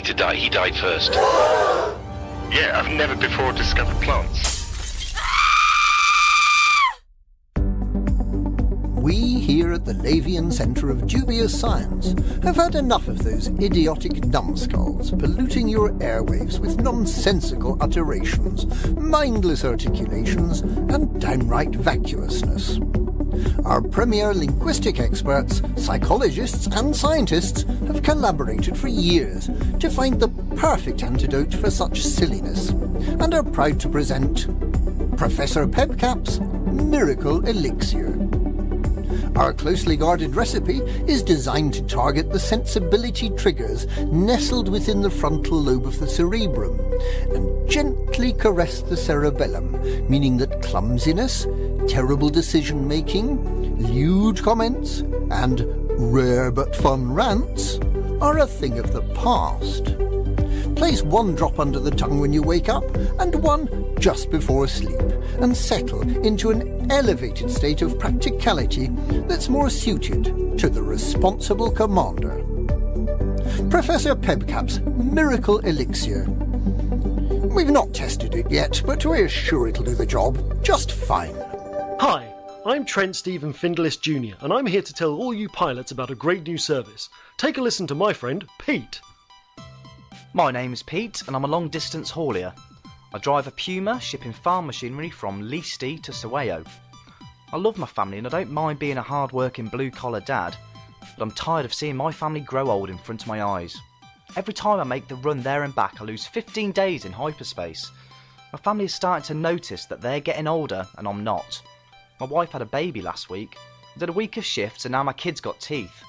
likely to die. He died first. Yeah, I've never before discovered plants. We here at the Lavian Centre of Dubious Science have had enough of those idiotic numbskulls polluting your airwaves with nonsensical utterations, mindless articulations, and downright vacuousness. Our premier linguistic experts, psychologists and scientists have collaborated for years to find the perfect antidote for such silliness and are proud to present Professor Pebcap's Miracle Elixir. Our closely guarded recipe is designed to target the sensibility triggers nestled within the frontal lobe of the cerebrum and gently caress the cerebellum, meaning that clumsiness, terrible decision-making, lewd comments, and rare but fun rants are a thing of the past. Place one drop under the tongue when you wake up and one just before sleep, and settle into an elevated state of practicality that's more suited to the responsible commander. Professor Pebcap's Miracle Elixir. We've not tested it yet, but we're sure it'll do the job just fine. Hi, I'm Trent Stephen Findless Jr., and I'm here to tell all you pilots about a great new service. Take a listen to my friend, Pete. My name's Pete and I'm a long-distance haulier. I drive a Puma shipping farm machinery from Leasty to Saweo. I love my family and I don't mind being a hard-working blue-collar dad, but I'm tired of seeing my family grow old in front of my eyes. Every time I make the run there and back I lose 15 days in hyperspace. My family is starting to notice that they're getting older and I'm not. My wife had a baby last week, I did a week of shifts and now my kid's got teeth.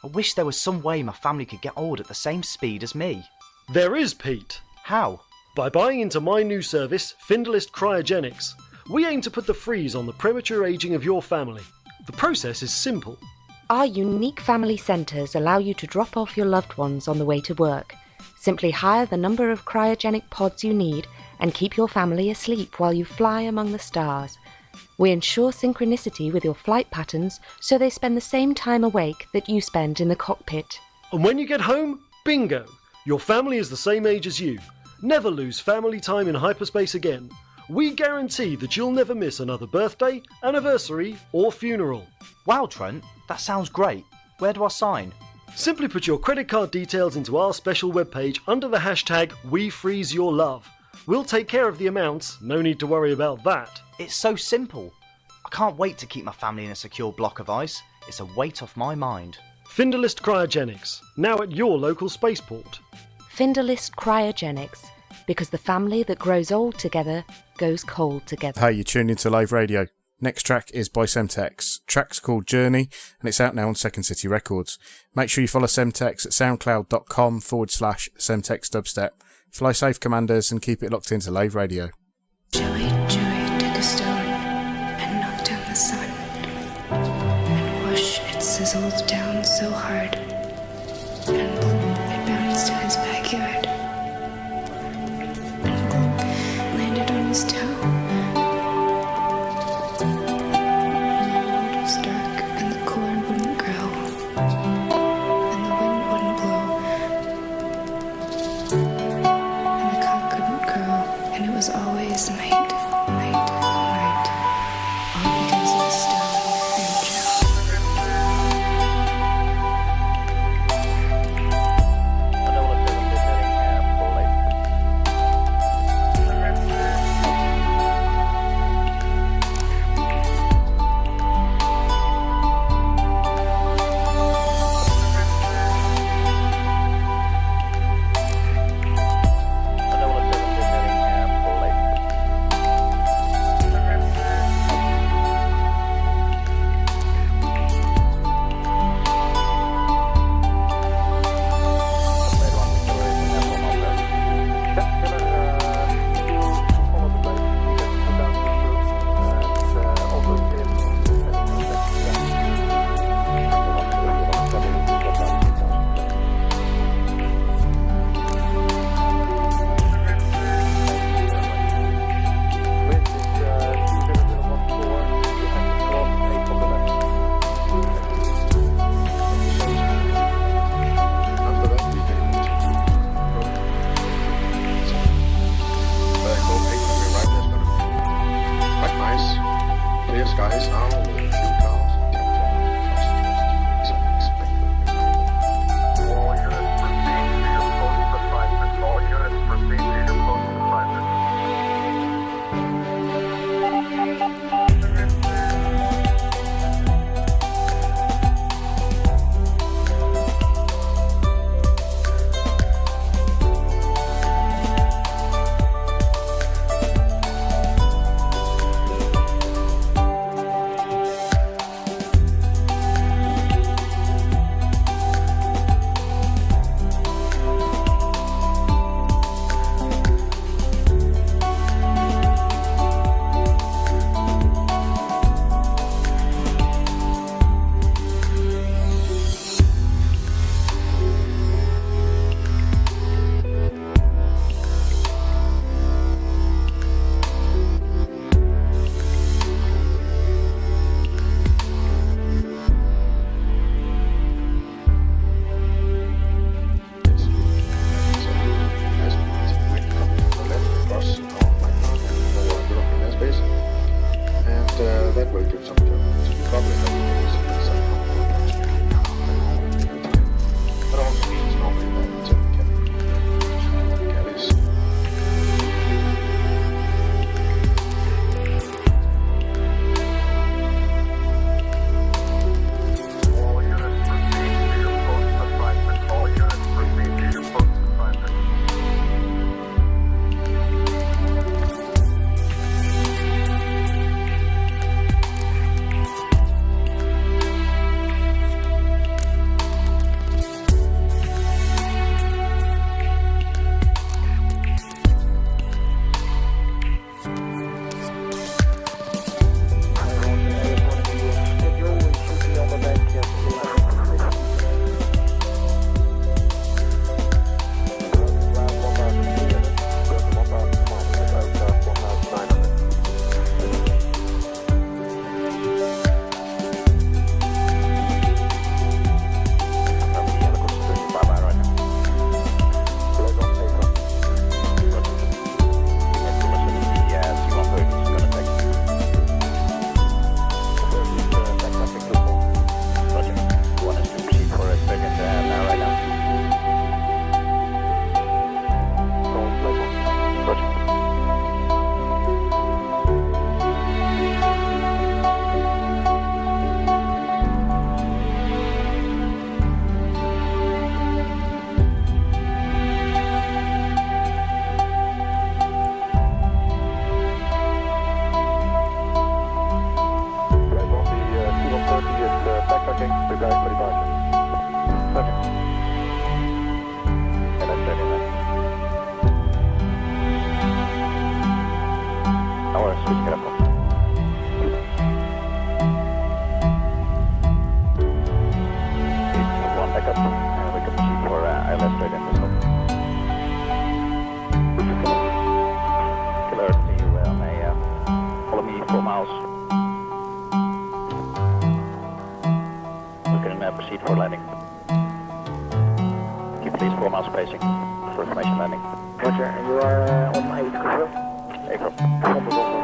I wish there was some way my family could get old at the same speed as me. There is, Pete. How? By buying into my new service, Findless Cryogenics. We aim to put the freeze on the premature aging of your family. The process is simple. Our unique family centres allow you to drop off your loved ones on the way to work. Simply hire the number of cryogenic pods you need and keep your family asleep while you fly among the stars. We ensure synchronicity with your flight patterns so they spend the same time awake that you spend in the cockpit. And when you get home, bingo! Your family is the same age as you. Never lose family time in hyperspace again. We guarantee that you'll never miss another birthday, anniversary, or funeral. Wow, Trent, that sounds great. Where do I sign? Simply put your credit card details into our special webpage under the hashtag WeFreezeYourLove. We'll take care of the amounts, no need to worry about that. It's so simple. I can't wait to keep my family in a secure block of ice. It's a weight off my mind. Findless Cryogenics, now at your local spaceport. Findless Cryogenics, because the family that grows old together goes cold together. Hey, you're tuned into Lave Radio. Next track is by Semtex. Track's called Journey, and it's out now on Second City Records. Make sure you follow Semtex at soundcloud.com/Semtex Dubstep. Fly safe, commanders, and keep it locked into Lave Radio. Joey, took a stone and knocked down the sun. And whoosh, it sizzled down so hard. And bloop, it bounced in his backyard. And gloop, landed on his toe. And the world was dark and the corn wouldn't grow. And the wind wouldn't blow. And the cock couldn't crow. And it was always night. All because of the stone and Joe. for information landing. Roger, and you are on 8, confirm? April. From the copy.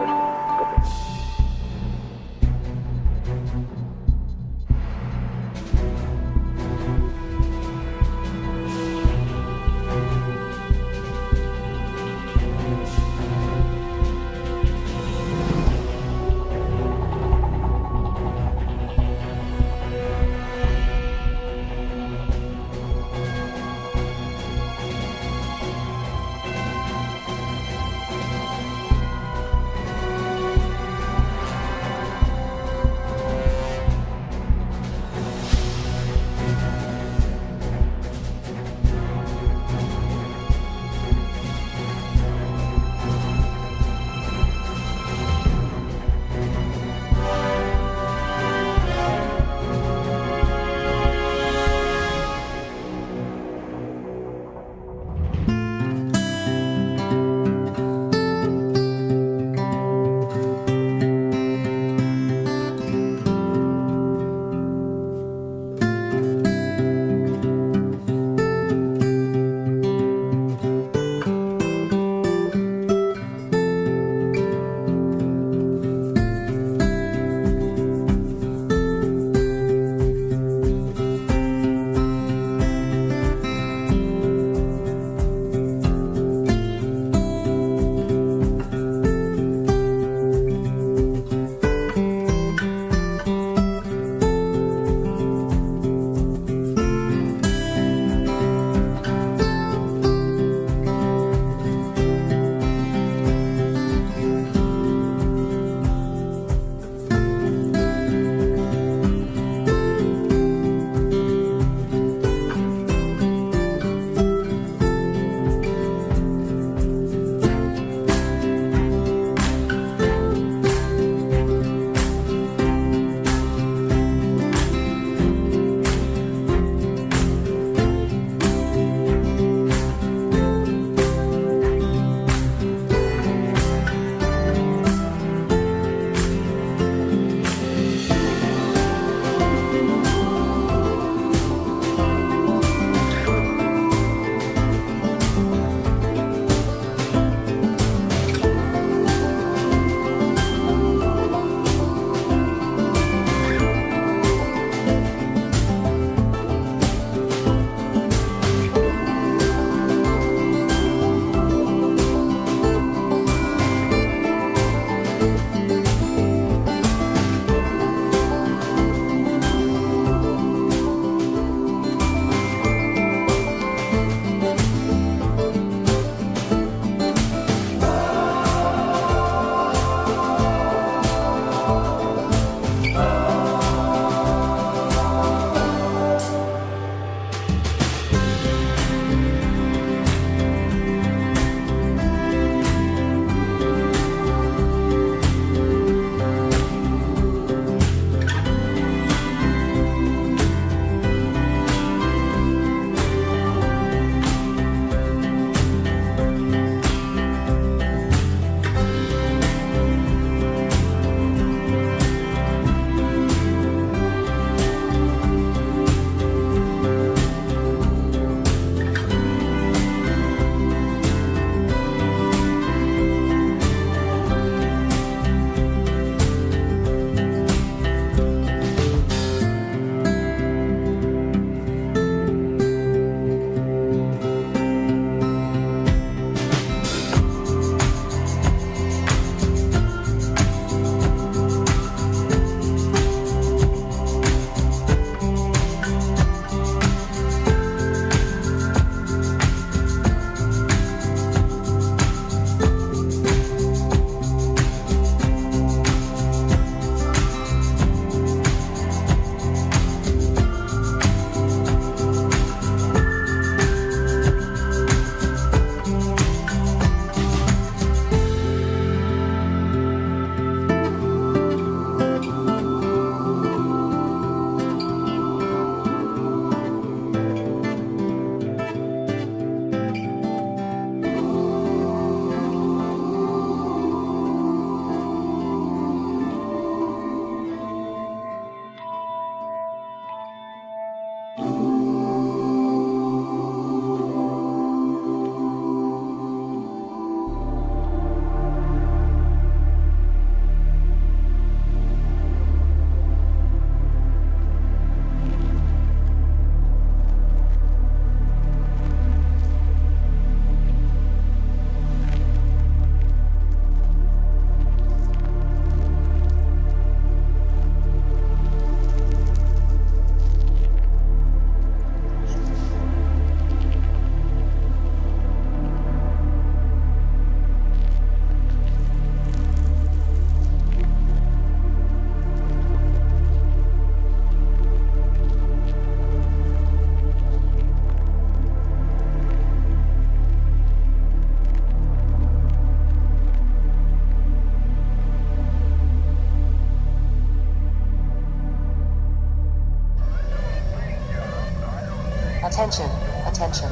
Attention, attention.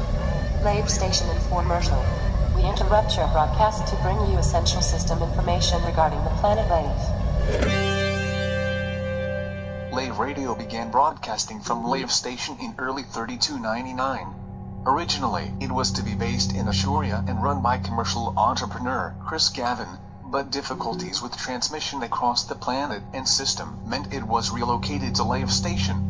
Lave Station infomercial. We interrupt your broadcast to bring you essential system information regarding the planet Lave. Lave Radio began broadcasting from Lave Station in early 3299. Originally, it was to be based in Ashuria and run by commercial entrepreneur Chris Gavin, but difficulties with transmission across the planet and system meant it was relocated to Lave Station.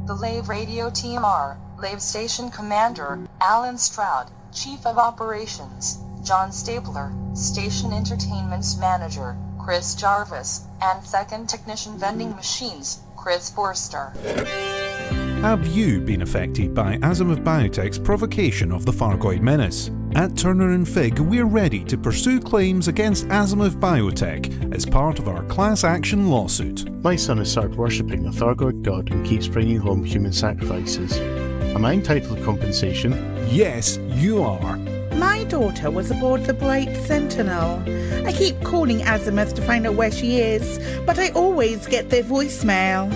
The Lave Radio team are Lave Station Commander Alan Stroud, Chief of Operations John Stapler, Station Entertainment's Manager Chris Jarvis, and Second Technician Vending Machines Chris Forster. Have you been affected by Azimuth Biotech's provocation of the Thargoid menace? At Turner & Fig, we're ready to pursue claims against Azimuth Biotech as part of our class action lawsuit. My son has started worshipping the Thargoid god and keeps bringing home human sacrifices. Am I entitled to compensation? Yes, you are. My daughter was aboard the Bright Sentinel. I keep calling Azimuth to find out where she is, but I always get their voicemail.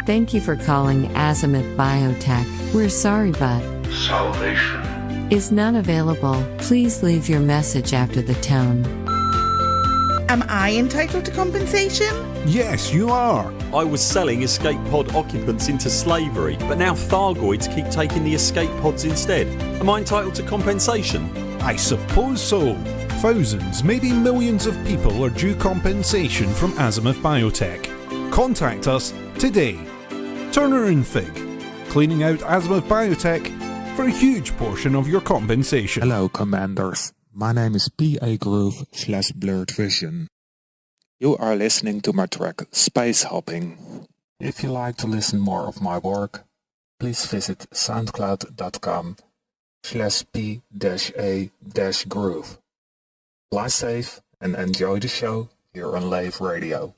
Thank you for calling Azimuth Biotech. We're sorry, but Salvation is not available. Please leave your message after the tone. Am I entitled to compensation? Yes, you are. I was selling escape pod occupants into slavery, but now Thargoids keep taking the escape pods instead. Am I entitled to compensation? I suppose so. Thousands, maybe millions of people are due compensation from Azimuth Biotech. Contact us today. Turner & Fig, cleaning out Azimuth Biotech for a huge portion of your compensation. Hello, Commanders. My name is P.A. Groove/Blurred Vision. You are listening to my track Space Hopping. If you like to listen more of my work, please visit soundcloud.com/P-A-Groove. Fly safe and enjoy the show here on Lave Radio.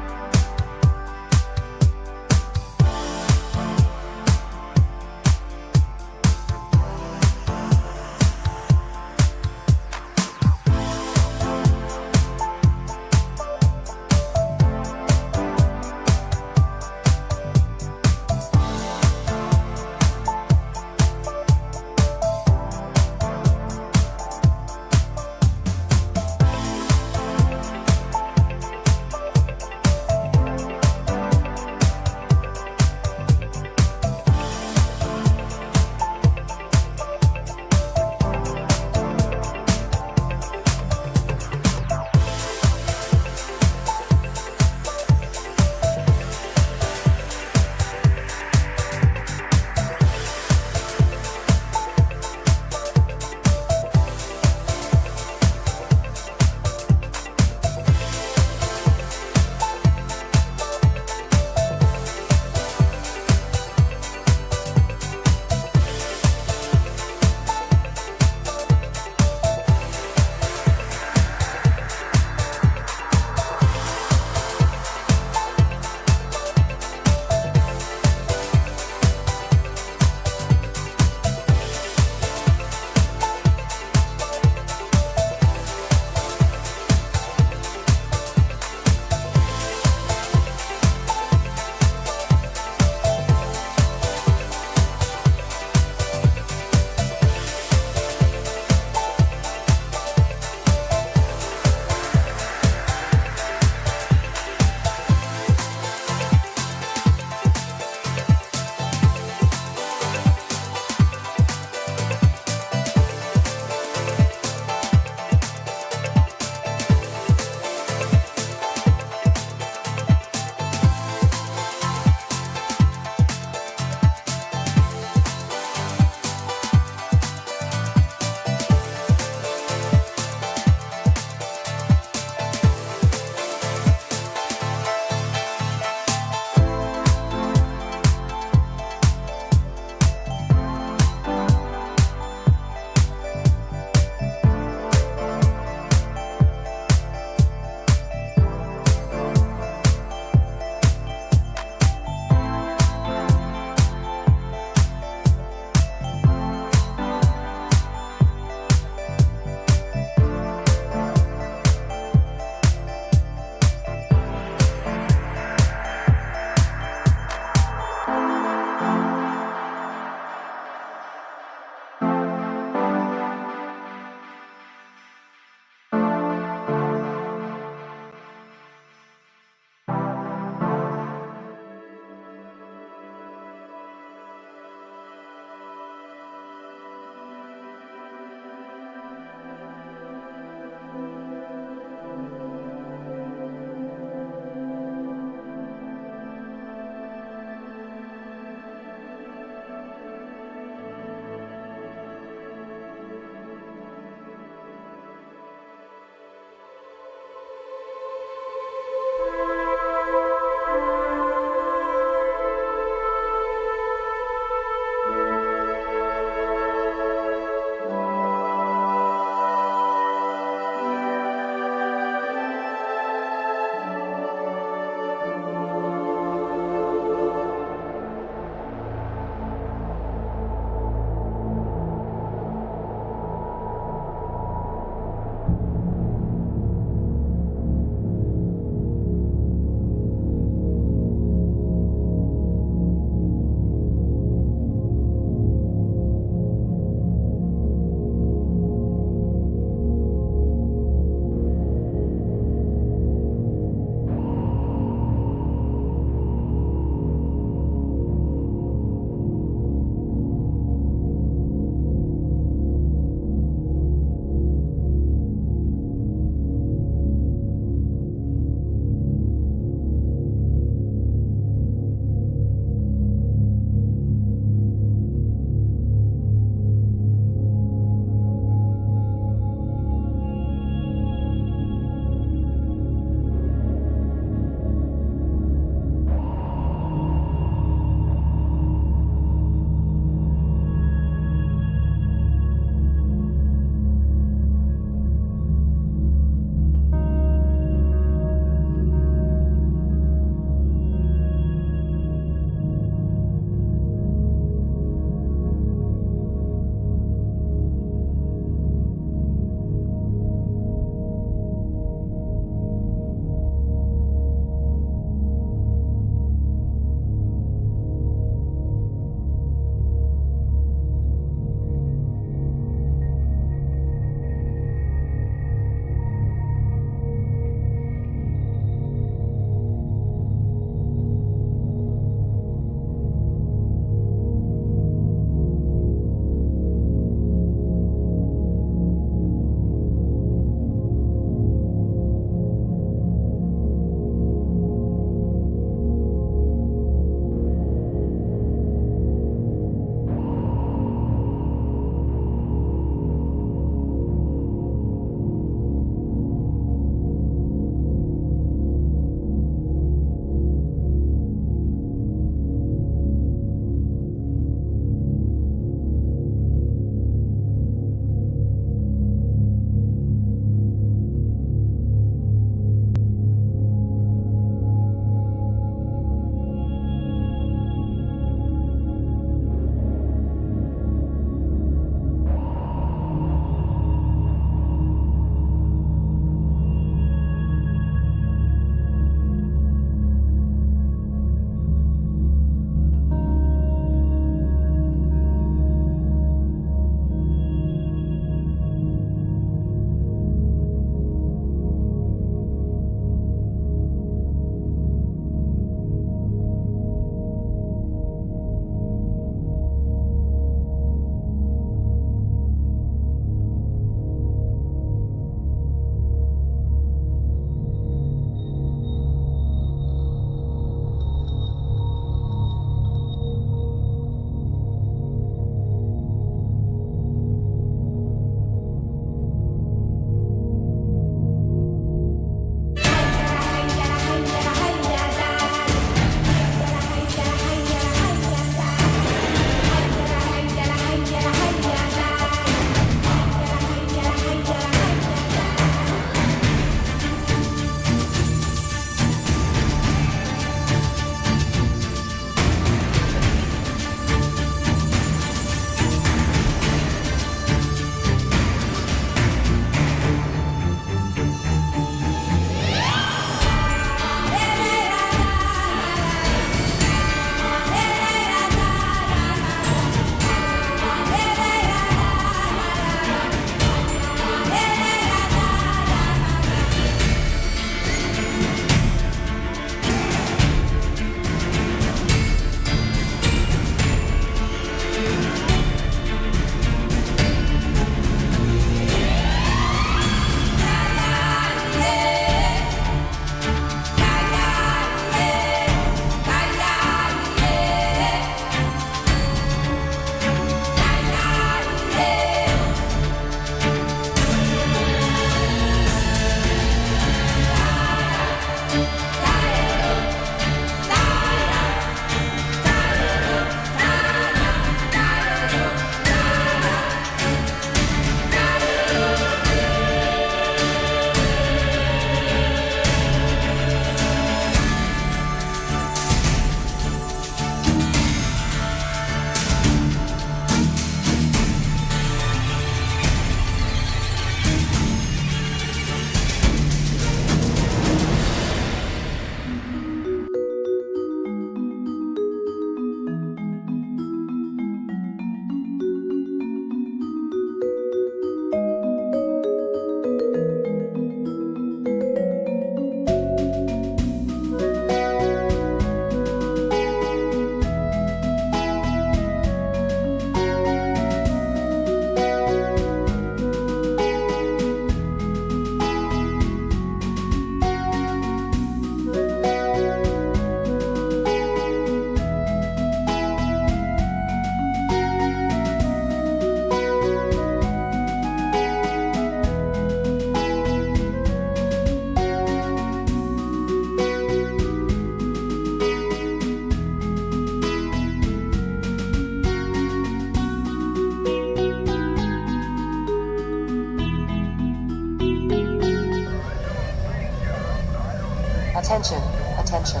Attention, attention.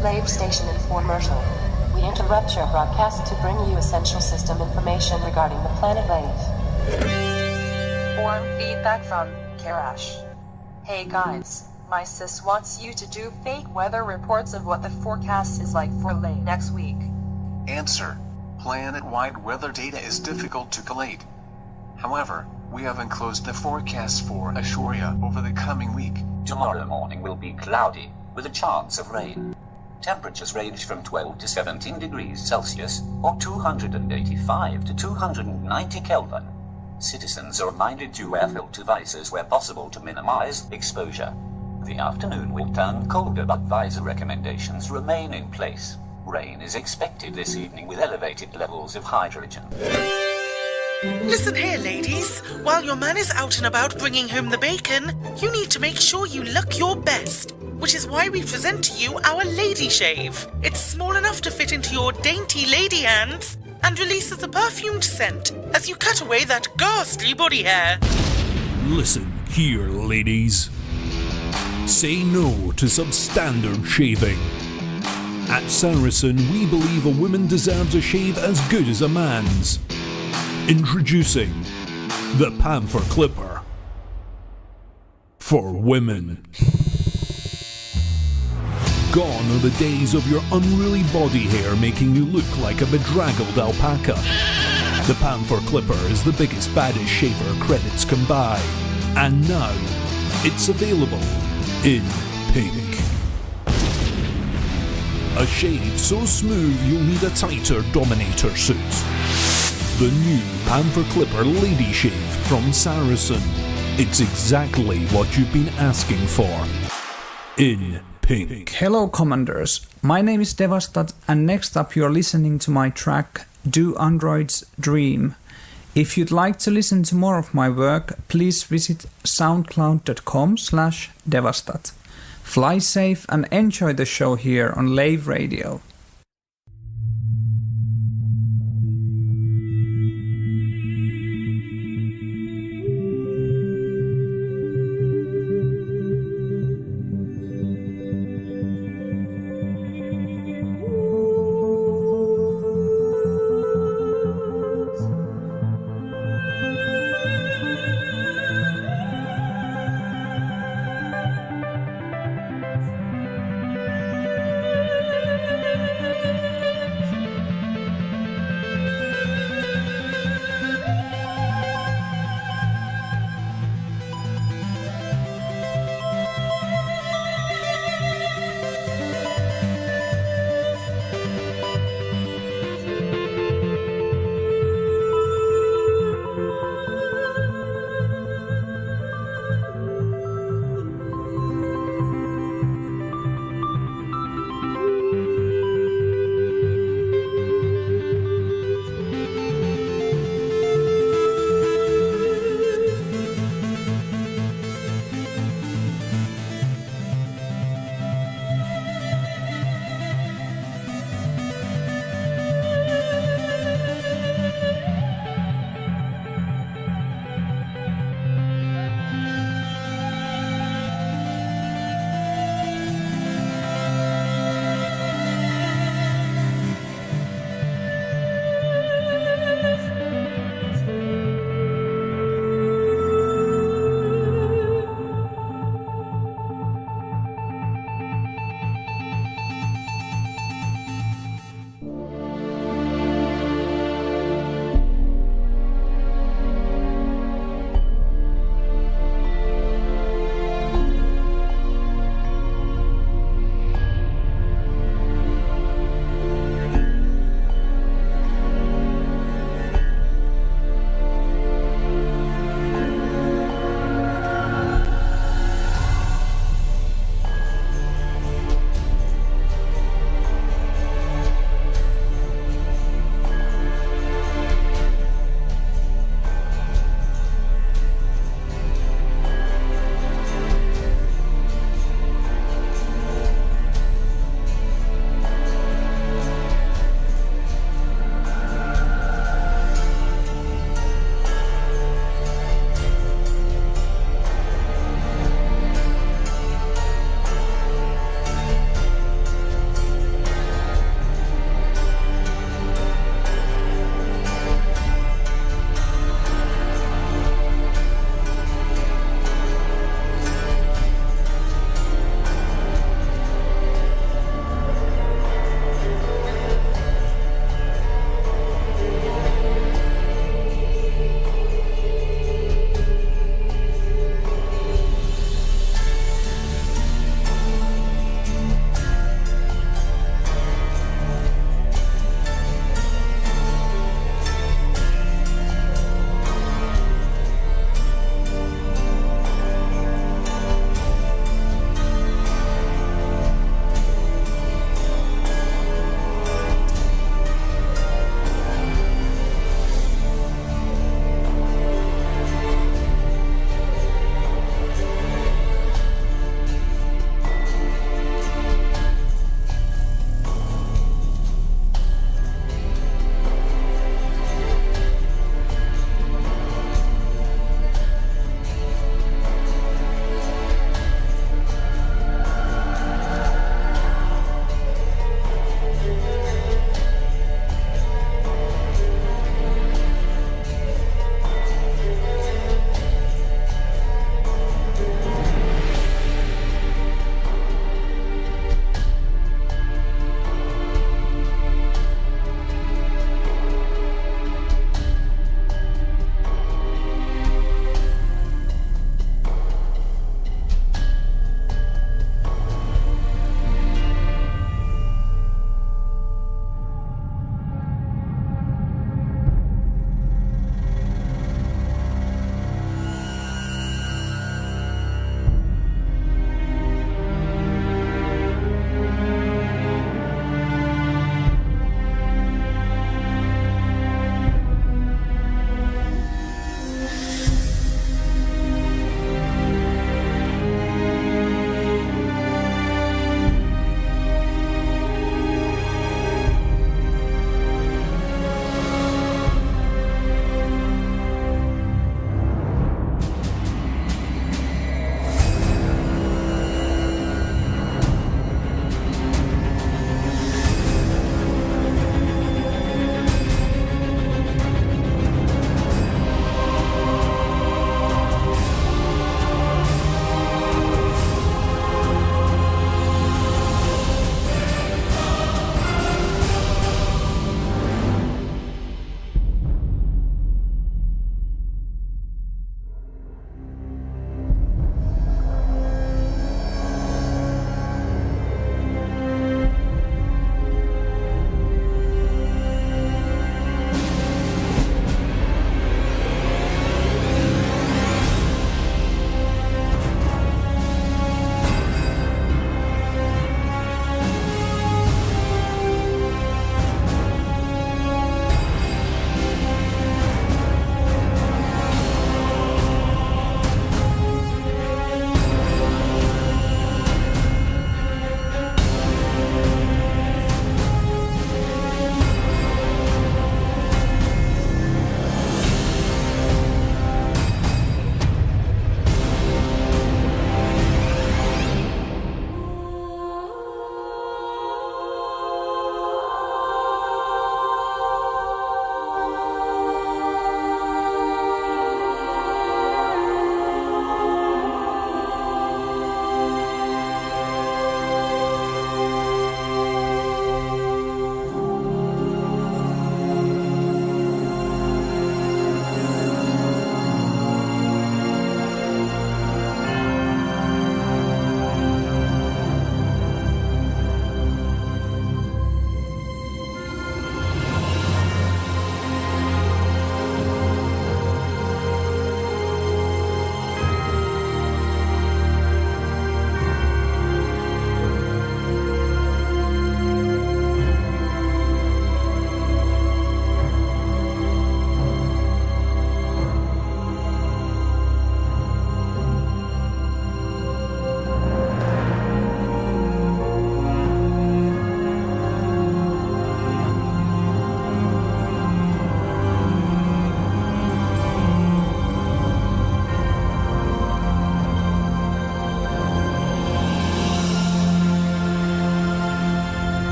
Lave Station infomercial. We interrupt your broadcast to bring you essential system information regarding the planet Lave. Form feedback from Karash. Hey guys, my sis wants you to do fake weather reports of what the forecast is like for Lave next week. Answer. Planet-wide weather data is difficult to collate. However, we have enclosed the forecast for Ashuria over the coming week. Tomorrow morning will be cloudy, with a chance of rain. Temperatures range from 12 to 17 degrees Celsius, or 285 to 290 Kelvin. Citizens are reminded to wear filter visors where possible to minimize exposure. The afternoon will turn colder, but visor recommendations remain in place. Rain is expected this evening with elevated levels of hydrogen. Listen here, ladies. While your man is out and about bringing home the bacon, you need to make sure you look your best, which is why we present to you our Lady Shave. It's small enough to fit into your dainty lady hands and releases a perfumed scent as you cut away that ghastly body hair. Listen here, ladies. Say no to substandard shaving. At Saracen, we believe a woman deserves a shave as good as a man's. Introducing the Panther Clipper for women. Gone are the days of your unruly body hair making you look like a bedraggled alpaca. The Panther Clipper is the biggest, baddest shaver credits can buy. And now, it's available in pink. A shave so smooth you'll need a tighter Dominator suit. The new Panther Clipper Lady Shave from Saracen. It's exactly what you've been asking for. In pink. Hello Commanders, my name is Devastat and next up you're listening to my track Do Androids Dream. If you'd like to listen to more of my work, please visit soundcloud.com/Devastat. Fly safe and enjoy the show here on Lave Radio.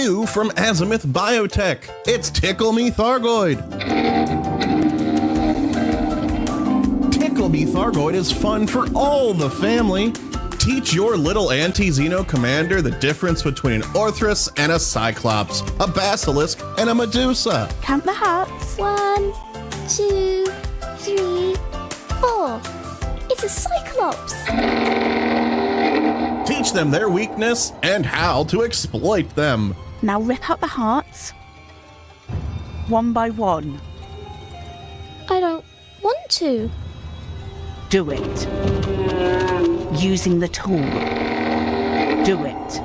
new from Azimuth Biotech. It's Tickle Me Thargoid. Tickle Me Thargoid is fun for all the family. Teach your little anti-Xeno commander the difference between an Orthrus and a Cyclops, a Basilisk and a Medusa. Count the hearts. 1, 2, 3, 4. It's a Cyclops. Teach them their weakness and how to exploit them. Now rip out the hearts. One by one. I don't want to. Do it. Using the tool. Do it.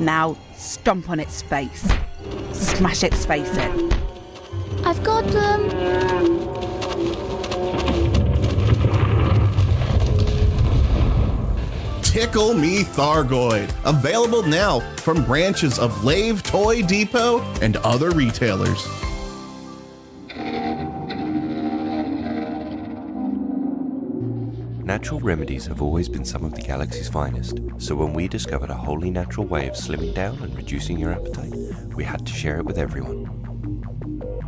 Now stomp on its face. Smash its face in. I've got them. Tickle Me Thargoid. Available now from branches of Lave Toy Depot and other retailers. Natural remedies have always been some of the galaxy's finest, so when we discovered a wholly natural way of slimming down and reducing your appetite, we had to share it with everyone.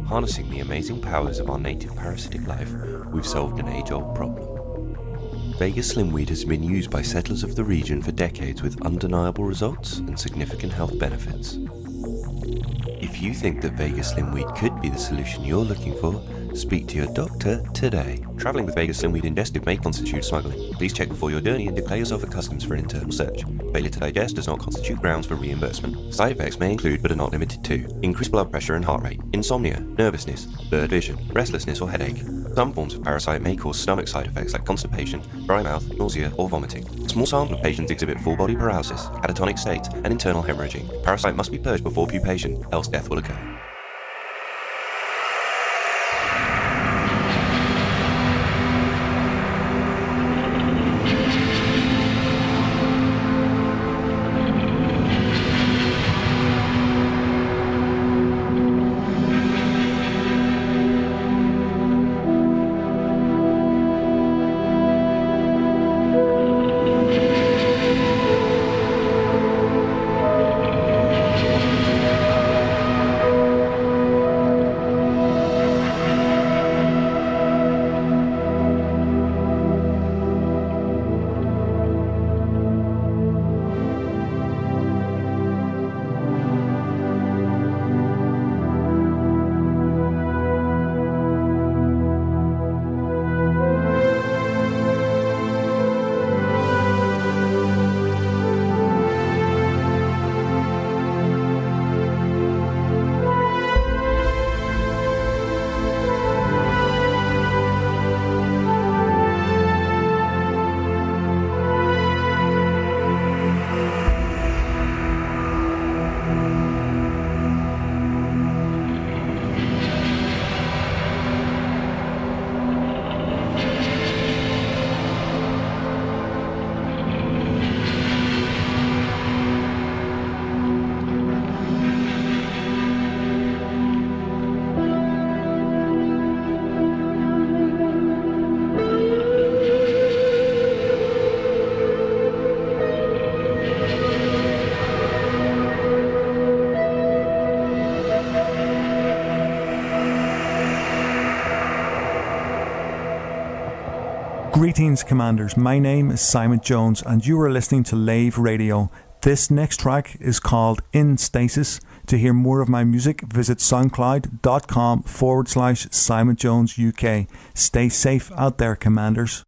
Harnessing the amazing powers of our native parasitic life, we've solved an age-old problem. Vega Slimweed has been used by settlers of the region for decades with undeniable results and significant health benefits. If you think that Vega Slimweed could be the solution you're looking for, speak to your doctor today. Travelling with Vega Slimweed ingested may constitute smuggling. Please check before your journey and declare yourself at customs for an internal search. Failure to digest does not constitute grounds for reimbursement. Side effects may include, but are not limited to, increased blood pressure and heart rate, insomnia, nervousness, blurred vision, restlessness or headache. Some forms of parasite may cause stomach side effects like constipation, dry mouth, nausea or vomiting. A small sample of patients exhibit full body paralysis, catatonic states and internal hemorrhaging. Parasite must be purged before pupation, else death will occur. Greetings, Commanders. My name is Simon Jones, and you are listening to Lave Radio. This next track is called In Stasis. To hear more of my music, visit soundcloud.com/Simon Jones UK. Stay safe out there, Commanders.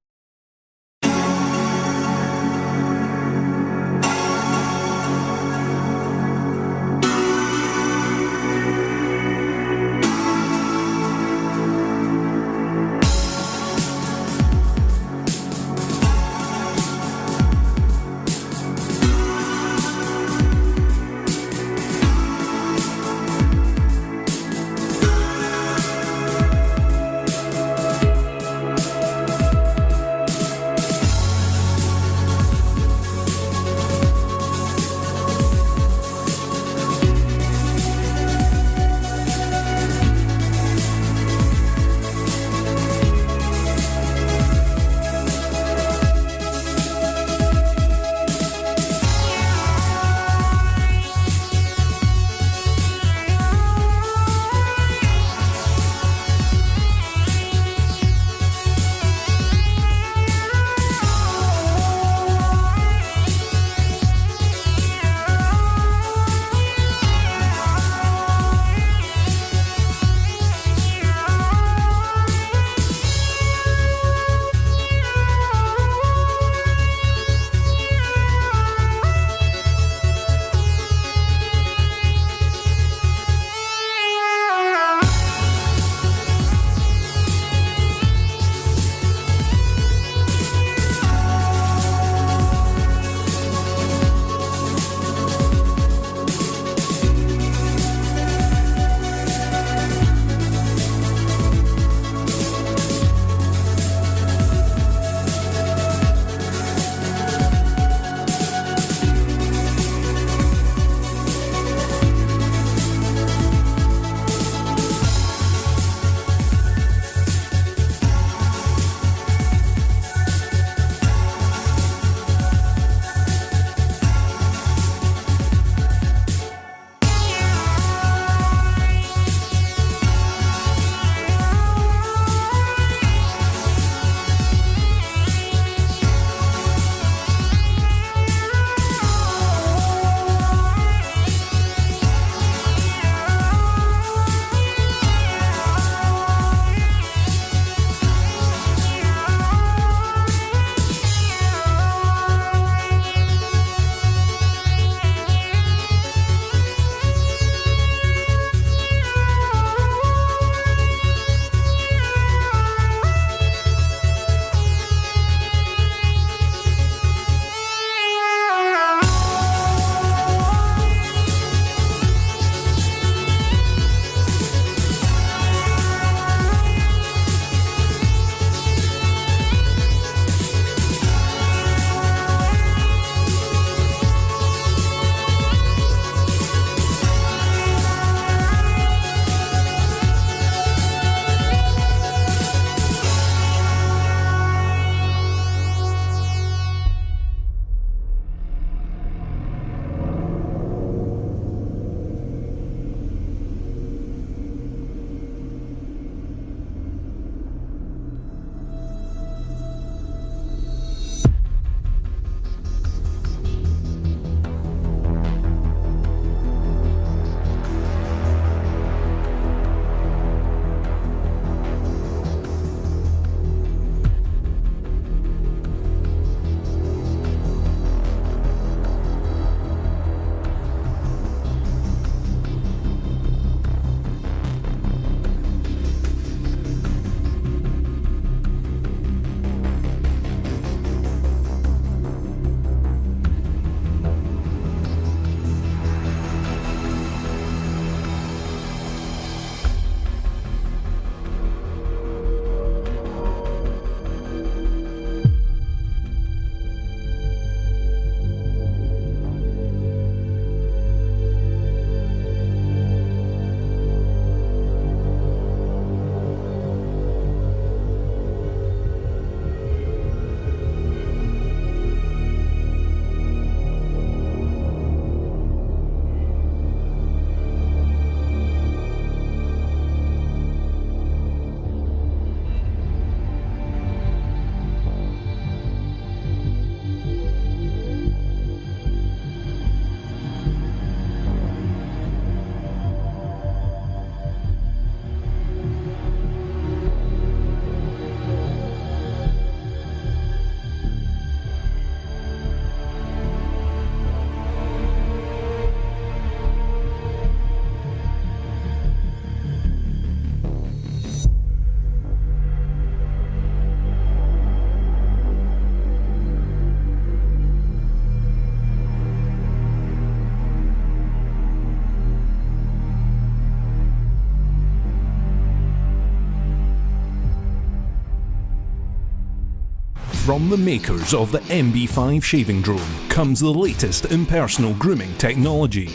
From the makers of the MB5 shaving drone comes the latest in personal grooming technology.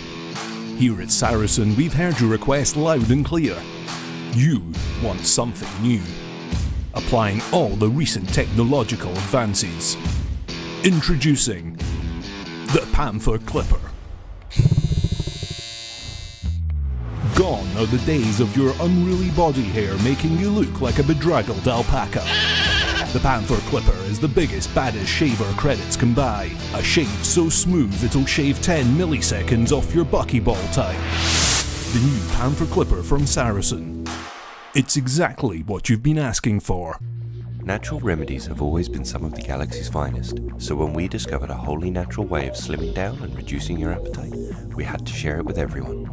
Here at Saracen, we've heard your request loud and clear. You want something new. Applying all the recent technological advances. Introducing the Panther Clipper. Gone are the days of your unruly body hair making you look like a bedraggled alpaca. The Panther Clipper is the biggest, baddest shaver credits can buy. A shave so smooth it'll shave 10 milliseconds off your buckyball time. The new Panther Clipper from Saracen. It's exactly what you've been asking for. Natural remedies have always been some of the galaxy's finest, so when we discovered a wholly natural way of slimming down and reducing your appetite, we had to share it with everyone.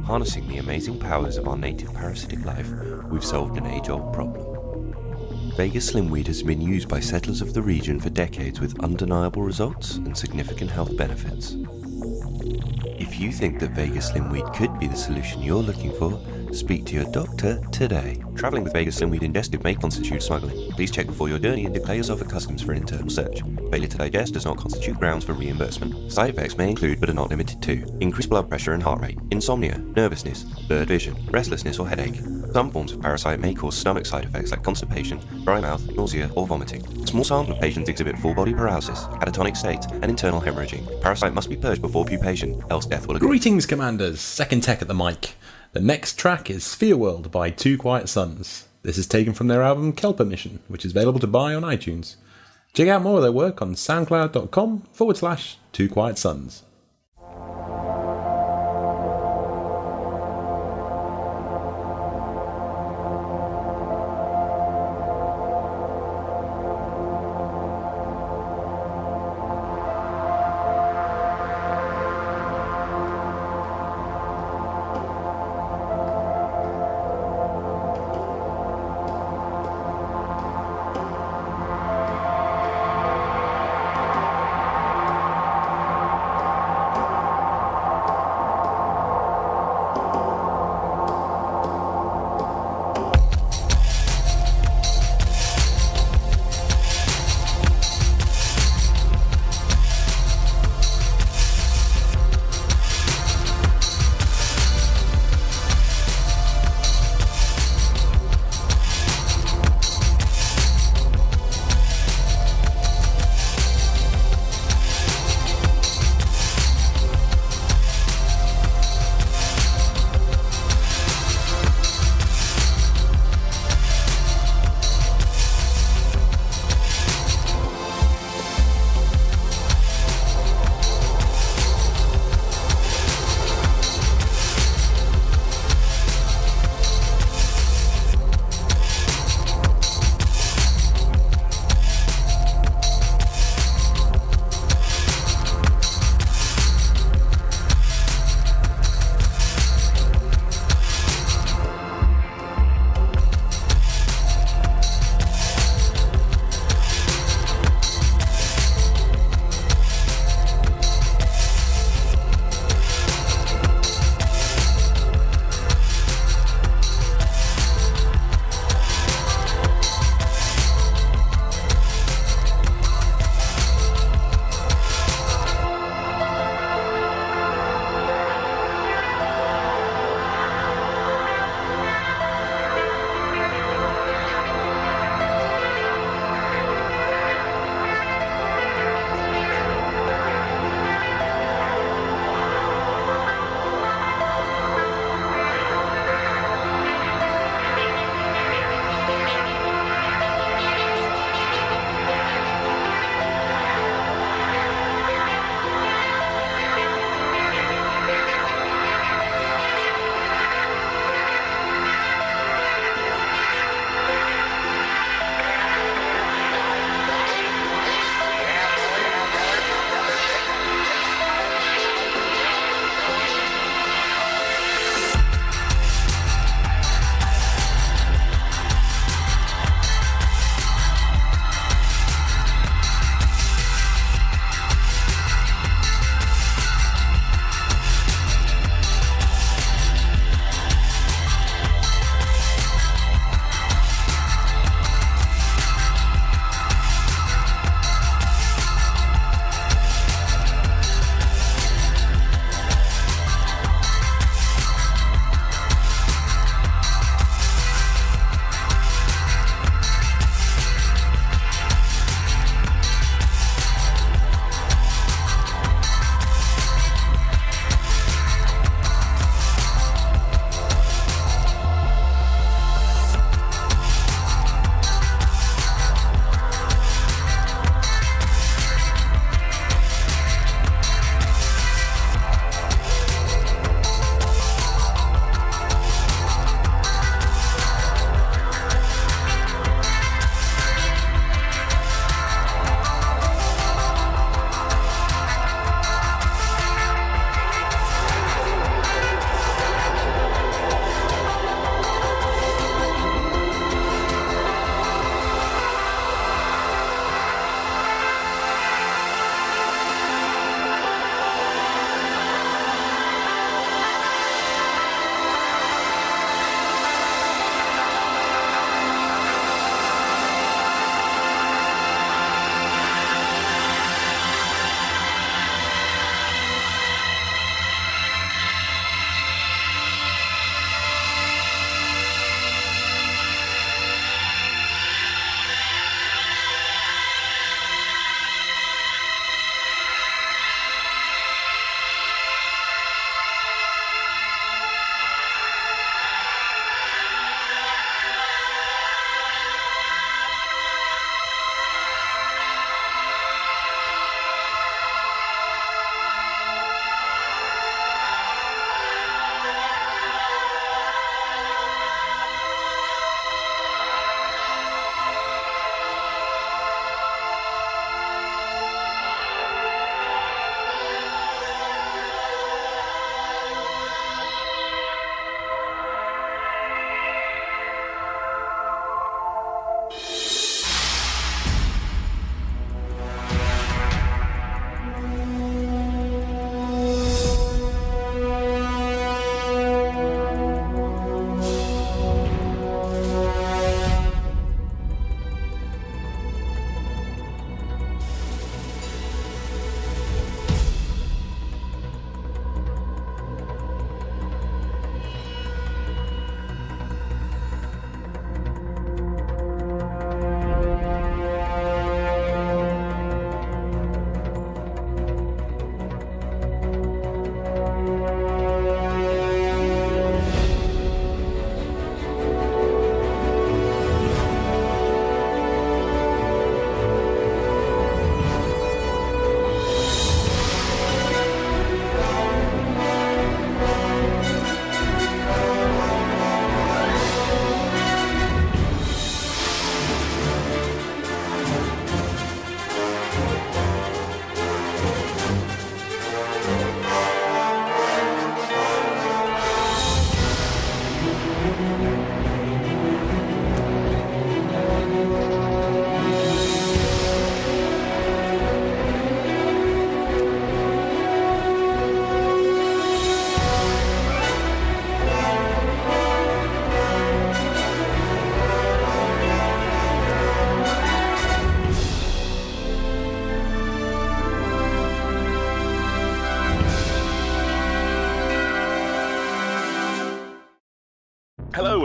Harnessing the amazing powers of our native parasitic life, we've solved an age-old problem. Vega Slimweed has been used by settlers of the region for decades with undeniable results and significant health benefits. If you think that Vega Slimweed could be the solution you're looking for, speak to your doctor today. Travelling with Vega Slimweed ingested may constitute smuggling. Please check before your journey and declare yourself at customs for an internal search. Failure to digest does not constitute grounds for reimbursement. Side effects may include, but are not limited to, increased blood pressure and heart rate, insomnia, nervousness, blurred vision, restlessness or headache. Some forms of parasite may cause stomach side effects like constipation, dry mouth, nausea or vomiting. A small sample of patients exhibit full body paralysis, catatonic states and internal hemorrhaging. Parasite must be purged before pupation, else death will occur. Greetings, Commanders. Second Tech at the mic. The next track is Sphere World by Two Quiet Sons. This is taken from their album Kelper Mission, which is available to buy on iTunes. Check out more of their work on soundcloud.com/Two Quiet Sons.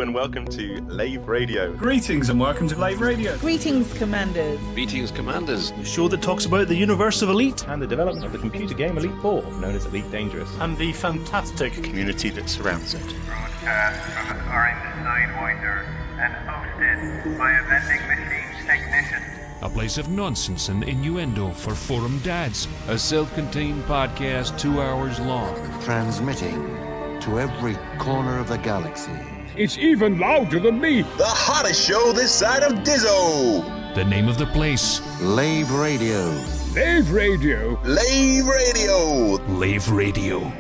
and welcome to Lave Radio. Greetings and welcome to Lave Radio. Greetings, Commanders. Greetings, Commanders. The show that talks about the universe of Elite and the development of the computer game Elite 4, known as Elite Dangerous, and the fantastic community that surrounds it. Broadcast from the Orange Sidewinder and hosted by a vending machine technician. A place of nonsense and innuendo for forum dads. A self-contained podcast 2 hours long. Transmitting to every corner of the galaxy. It's even louder than me. The hottest show this side of Dizzo. The name of the place. Lave Radio. Lave Radio. Lave Radio. Lave Radio.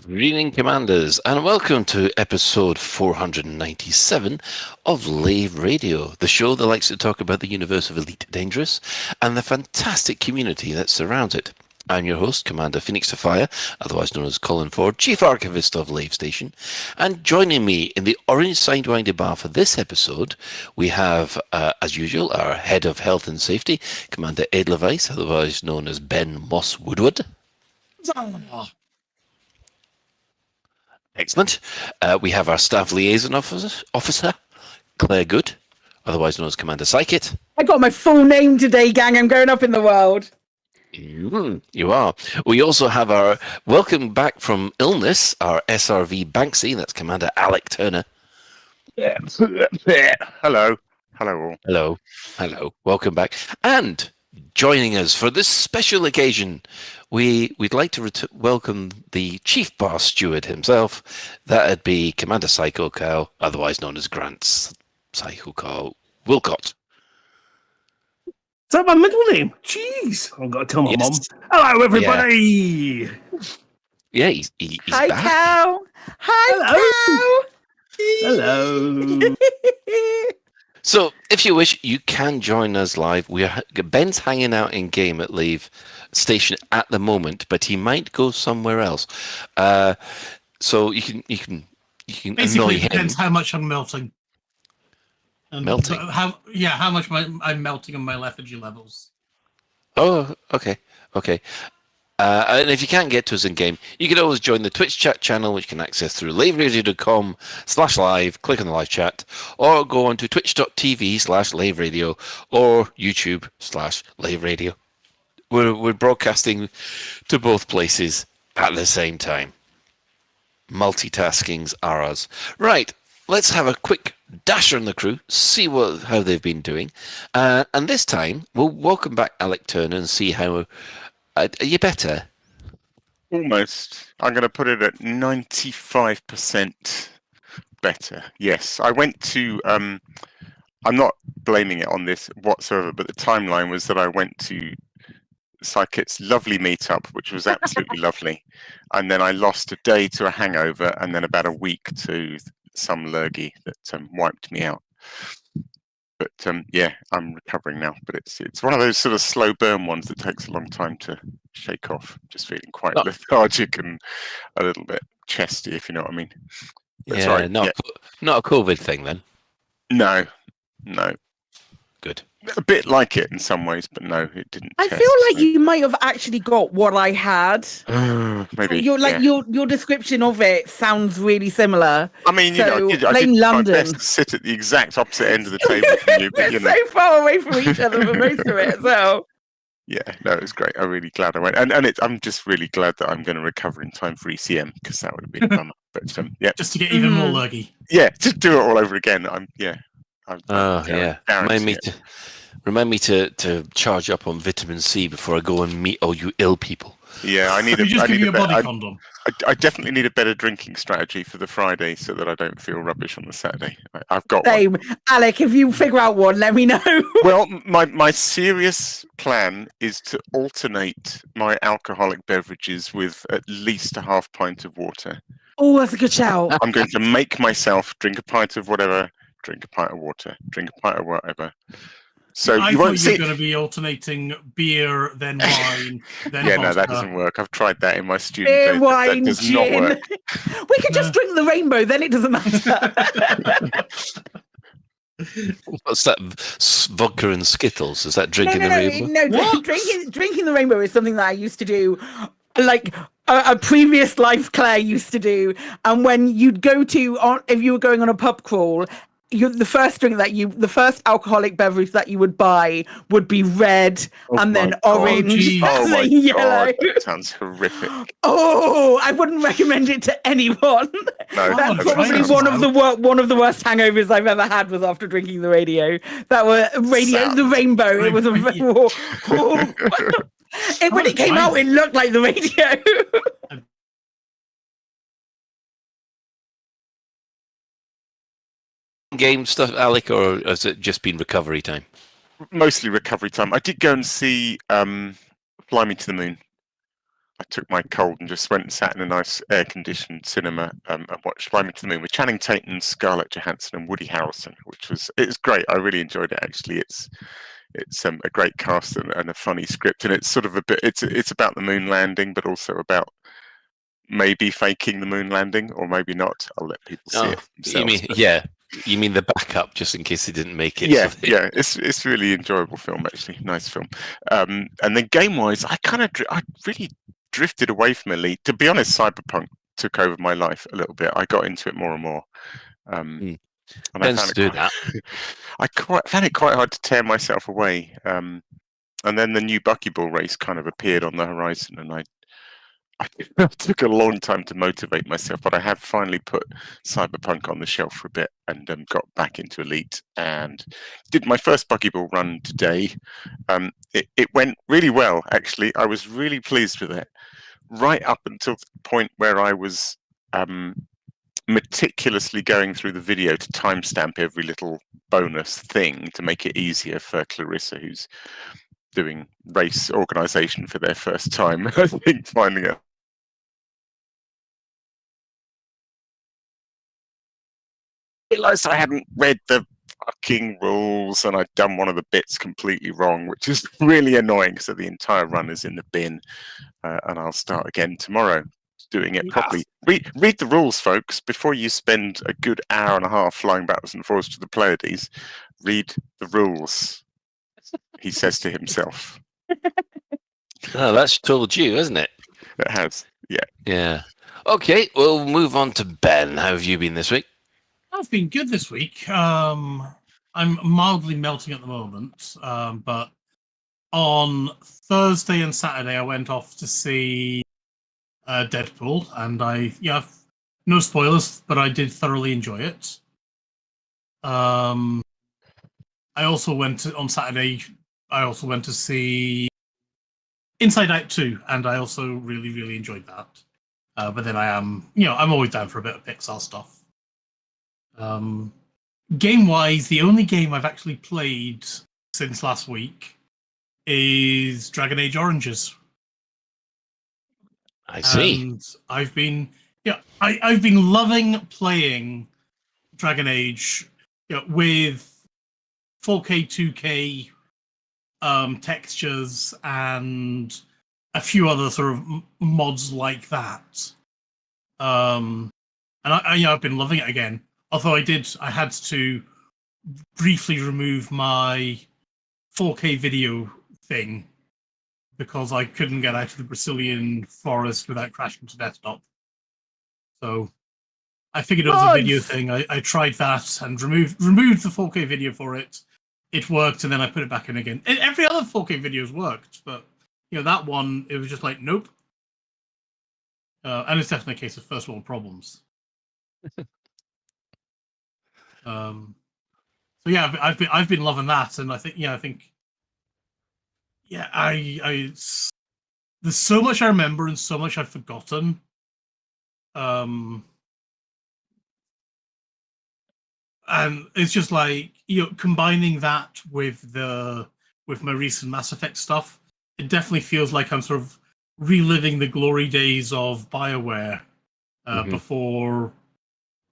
Greeting, Commanders, and welcome to episode 497 of Lave Radio, the show that likes to talk about the universe of Elite Dangerous and the fantastic community that surrounds it. I'm your host, Commander Phoenix to Fire, otherwise known as Colin Ford, Chief Archivist of Lave Station, and joining me in the Orange Sidewinder bar for this episode, we have, as usual, our Head of Health and Safety, Commander Ed Levice, otherwise known as Ben Moss Woodward. Excellent. We have our Staff Liaison Officer, Claire Good, otherwise known as Commander Psykit. I got my full name today, gang. I'm going up in the world. You are. We also have our welcome back from illness, our SRV Banksy, that's Commander Alec Turner. Yeah. Hello. Hello all. Hello. Hello. Welcome back. And joining us for this special occasion, we'd like to welcome the Chief Bar Steward himself. That'd be Commander Psykokow, otherwise known as Grant's Psykokow Wilcott. Is that my middle name? Jeez, I've got to tell my mum. Hello, everybody. Yeah, he's Hi, back. Cow. Hi, Hello. So, if you wish, you can join us live. Ben's hanging out in game at Lave Station at the moment, but he might go somewhere else. So you can Basically, annoy it him. depends how much I'm melting. And Melting? how much I'm melting on my lethargy levels. Oh, okay. And if you can't get to us in game, you can always join the Twitch chat channel, which you can access through laveradio.com/live, click on the live chat, or go on to twitch.tv/laveradio or YouTube/laveradio. We're broadcasting to both places at the same time. Multitasking's ours. Right, let's have a quick dash on the crew, see how they've been doing. And this time, we'll welcome back Alec Turner and see how... are you better? Almost. I'm going to put it at 95% better. Yes, I went to... I'm not blaming it on this whatsoever, but the timeline was that I went to Psykit's lovely meetup, which was absolutely lovely. And then I lost a day to a hangover and then about a week to some lurgy that wiped me out. But yeah, I'm recovering now. But it's one of those sort of slow burn ones that takes a long time to shake off. Just feeling quite lethargic and a little bit chesty, if you know what I mean. But Yeah, not a COVID thing then. No. Good. A bit like it in some ways, but no, it didn't. I feel like you might have actually got what I had. Maybe. Your description of it sounds really similar. I mean, I did London. my best to sit at the exact opposite end of the table from you. But, We're so far away from each other for most of it, so. Yeah, no, it was great. I'm really glad I went, and I'm just really glad that I'm going to recover in time for ECM because that would have been fun. But yeah, just to get even more lurgy. Yeah, to do it all over again. Remind me to charge up on vitamin C before I go and meet all you ill people. Yeah, I need a body condom. I definitely need a better drinking strategy for the Friday so that I don't feel rubbish on the Saturday. I've got Same. one. Alec, if you figure out one, let me know. Well, my serious plan is to alternate my alcoholic beverages with at least a half pint of water. Oh, that's a good shout. I'm going to make myself drink a pint of whatever, drink a pint of water, drink a pint of whatever. So I you thought won't see. You're going to be alternating beer, then wine, then Yeah, vodka. no, that doesn't work. I've tried that in my student Beer, days. wine, That does gin. not work. We could just drink the rainbow, then it doesn't matter. What's that? Vodka and Skittles? Is that drinking the rainbow? No, drinking the rainbow is something that I used to do, like a previous life Claire used to do. And when you'd go to, if you were going on a pub crawl, the first alcoholic beverage that you would buy would be red, and then orange, and then yellow. God, that sounds horrific. Oh, I wouldn't recommend it to anyone. No, That's probably one of the worst hangovers I've ever had was after drinking the radio. The rainbow. It was when it came out, it looked like the radio. Game stuff, Alec, or has it just been recovery time? Mostly recovery time. I did go and see Fly Me to the Moon. I took my cold and just went and sat in a nice air-conditioned cinema and watched Fly Me to the Moon with Channing Tatum, Scarlett Johansson, and Woody Harrelson, it was great. I really enjoyed it. Actually, it's a great cast and a funny script, and it's sort of it's about the moon landing, but also about maybe faking the moon landing or maybe not. I'll let people see it themselves. You mean the backup, just in case they didn't make it? Yeah, it's really enjoyable film, actually. Nice film. And then game-wise, I really drifted away from Elite. To be honest, Cyberpunk took over my life a little bit. I got into it more and more. And I found it quite hard to tear myself away. And then the new Buckyball race kind of appeared on the horizon, and I took a long time to motivate myself, but I have finally put Cyberpunk on the shelf for a bit and got back into Elite and did my first Buckyball run today. It went really well, actually. I was really pleased with it, right up until the point where I was meticulously going through the video to timestamp every little bonus thing to make it easier for Clarissa, who's doing race organisation for their first time. I think finding it. I realised I hadn't read the fucking rules and I'd done one of the bits completely wrong, which is really annoying. So the entire run is in the bin, and I'll start again tomorrow doing it properly. Read the rules, folks, before you spend a good hour and a half flying backwards and forwards to the Pleiades. Read the rules, he says to himself. Oh, that's told you, hasn't it? It has, yeah. Yeah. Okay, we'll move on to Ben. How have you been this week? I've been good this week. I'm mildly melting at the moment, but on Thursday and Saturday I went off to see Deadpool, and no spoilers, but I did thoroughly enjoy it. I also went on Saturday. I also went to see Inside Out 2, and I also really, really enjoyed that. But then I'm always down for a bit of Pixar stuff. Game-wise, the only game I've actually played since last week is Dragon Age Oranges. I see. And I've been loving playing Dragon Age with 4K, 2K textures and a few other sort of mods like that. And I've been loving it again. Although I had to briefly remove my 4K video thing because I couldn't get out of the Brazilian forest without crashing to desktop. So I figured it was a video thing. I tried that and removed the 4K video for it. It worked, and then I put it back in again. Every other 4K videos worked, but that one, it was just like, nope. And it's definitely a case of first world problems. So yeah, I've been loving that, and I think there's so much I remember and so much I've forgotten. And it's just like, combining that with my recent Mass Effect stuff, it definitely feels like I'm sort of reliving the glory days of BioWare before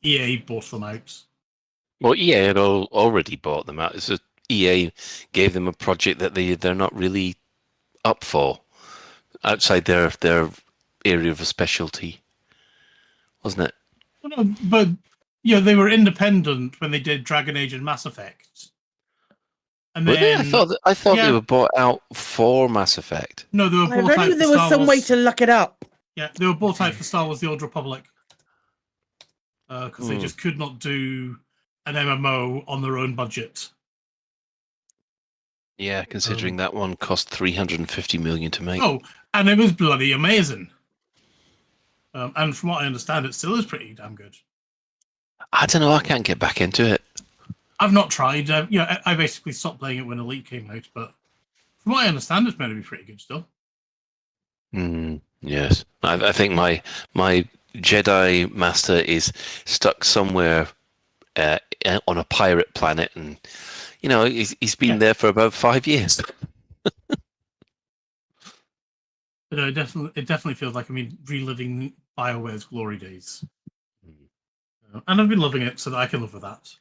EA bought them out. Well, EA had already bought them out. It's just EA gave them a project that they're not really up for, outside their area of specialty, wasn't it? Well, no, but they were independent when they did Dragon Age and Mass Effect. And Were then they? I thought they were bought out for Mass Effect. No, they were bought out. If only there was some way to look it up. Yeah, they were bought out for Star Wars: The Old Republic because they just could not do an MMO on their own budget. Yeah, considering that one cost $350 million to make. Oh, and it was bloody amazing. And from what I understand, it still is pretty damn good. I don't know. I can't get back into it. I've not tried. I basically stopped playing it when Elite came out, but from what I understand, it's meant to be pretty good still. Yes, I think my Jedi Master is stuck somewhere on a pirate planet, and he's been there for about 5 years. But it definitely feels like reliving BioWare's glory days, and I've been loving it, so that I can live with that.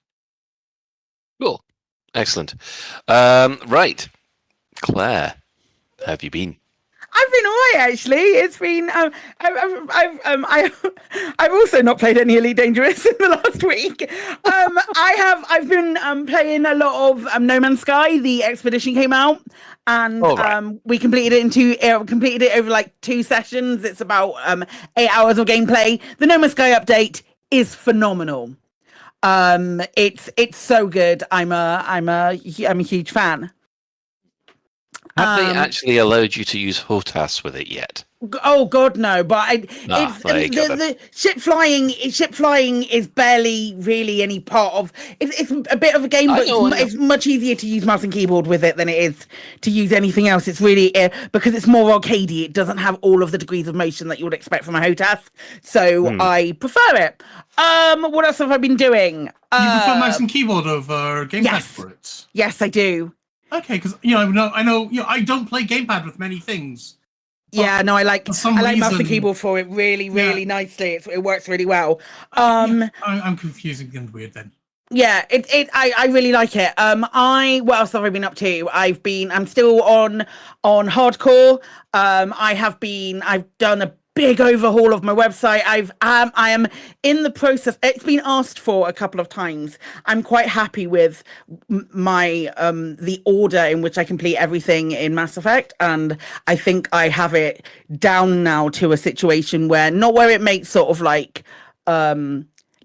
Cool, excellent. Right, Claire, how have you been? I've been alright, actually. It's been I've also not played any Elite Dangerous in the last week. I've been playing a lot of No Man's Sky. The expedition came out, and we completed it over like 2 sessions. It's about 8 hours of gameplay. The No Man's Sky update is phenomenal. It's so good. I'm a huge fan. Have they actually allowed you to use HOTAS with it yet? Oh God, no! But the ship flying is barely really any part of. It's a bit of a game, but it's much easier to use mouse and keyboard with it than it is to use anything else. It's really because it's more arcadey. It doesn't have all of the degrees of motion that you would expect from a HOTAS, so I prefer it. What else have I been doing? You prefer mouse and keyboard over gamepad for it? Yes, I do. Okay, because I know I don't play gamepad with many things. Yeah, no, I like mouse and keyboard for it really nicely. It works really well. I'm confusing and weird then. Yeah, I really like it. What else have I been up to? I'm still on hardcore. I've done a big overhaul of my website. I am in the process. It's been asked for a couple of times. I'm quite happy with my the order in which I complete everything in Mass Effect, and I think I have it down now to a situation where it makes sort of like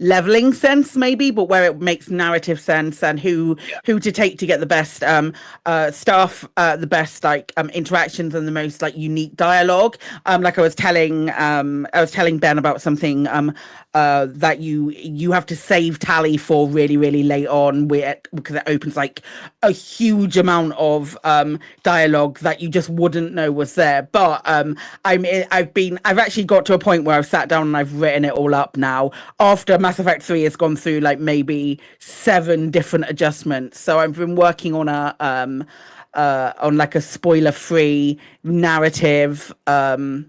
leveling sense maybe, but where it makes narrative sense and who to take to get the best stuff, the best interactions and the most unique dialogue. Like I was telling Ben about something that you have to save tally for really really late on because it opens a huge amount of dialogue that you just wouldn't know was there. But I've actually got to a point where I've sat down and I've written it all up now after Mass Effect 3 has gone through maybe 7 different adjustments. So I've been working on a spoiler-free narrative, the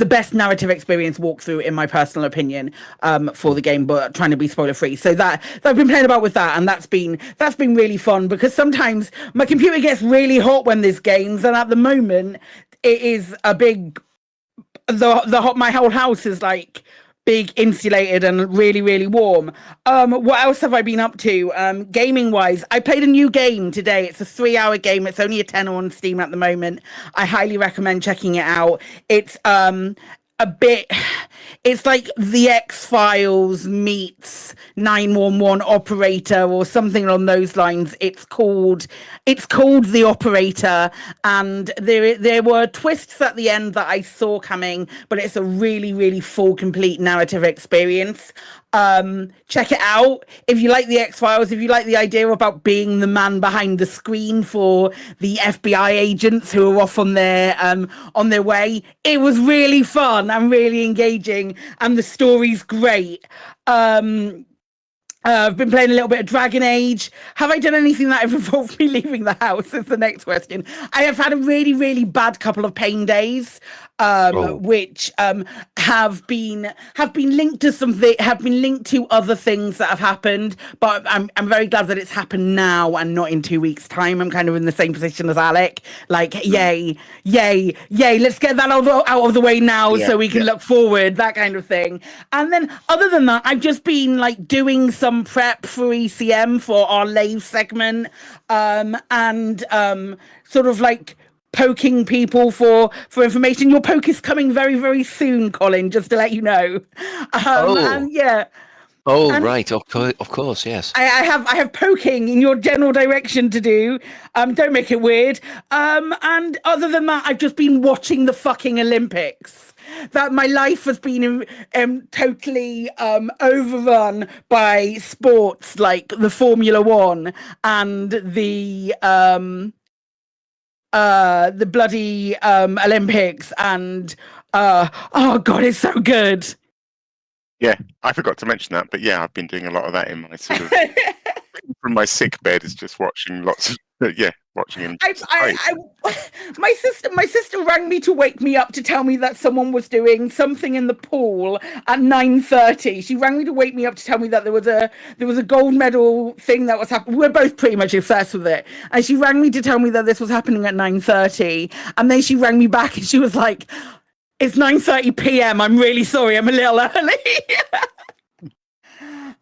best narrative experience walkthrough in my personal opinion for the game, but trying to be spoiler-free. So that I've been playing about with that, and that's been really fun because sometimes my computer gets really hot when there's games, and at the moment it is a big my whole house is big, insulated, and really, really warm. What else have I been up to? Gaming-wise, I played a new game today. It's a 3-hour game. It's only a 10 on Steam at the moment. I highly recommend checking it out. It's a bit. It's like the X-Files meets 911 Operator or something along those lines. It's called The Operator, and there were twists at the end that I saw coming, but it's a really, really full, complete narrative experience. Check it out if you like the X-Files, if you like the idea about being the man behind the screen for the FBI agents who are off on their way. It was really fun and really engaging, and the story's great. I've been playing a little bit of Dragon Age. Have I done anything that have involved me leaving the house? Is the next question. I have had a really, really bad couple of pain days, which have been linked to something, have been linked to other things that have happened. But I'm very glad that it's happened now and not in 2 weeks' time. I'm kind of in the same position as Alec. Like, yay! Let's get that out of the way now, so we can look forward. That kind of thing. And then, other than that, I've just been like doing some prep for ECM for our Lave segment, and sort of like poking people for information. Your poke is coming very, very soon, Colin, just to let you know. And yeah. Oh, and right. Of course, yes. I have poking in your general direction to do. Don't make it weird. And other than that, I've just been watching the fucking Olympics. That my life has been totally overrun by sports like the Formula One and the bloody Olympics, and oh god, it's so good. Yeah, I forgot to mention that, but yeah, I've been doing a lot of that in my sort of from my sick bed. Is just watching lots of watching him. My sister rang me to wake me up to tell me that someone was doing something in the pool at 9:30. She rang me to wake me up to tell me that there was a gold medal thing that was happening. We're both pretty much obsessed with it, and she rang me to tell me that this was happening at 9:30, and then she rang me back and she was like, "It's 9:30 p.m. I'm really sorry, I'm a little early."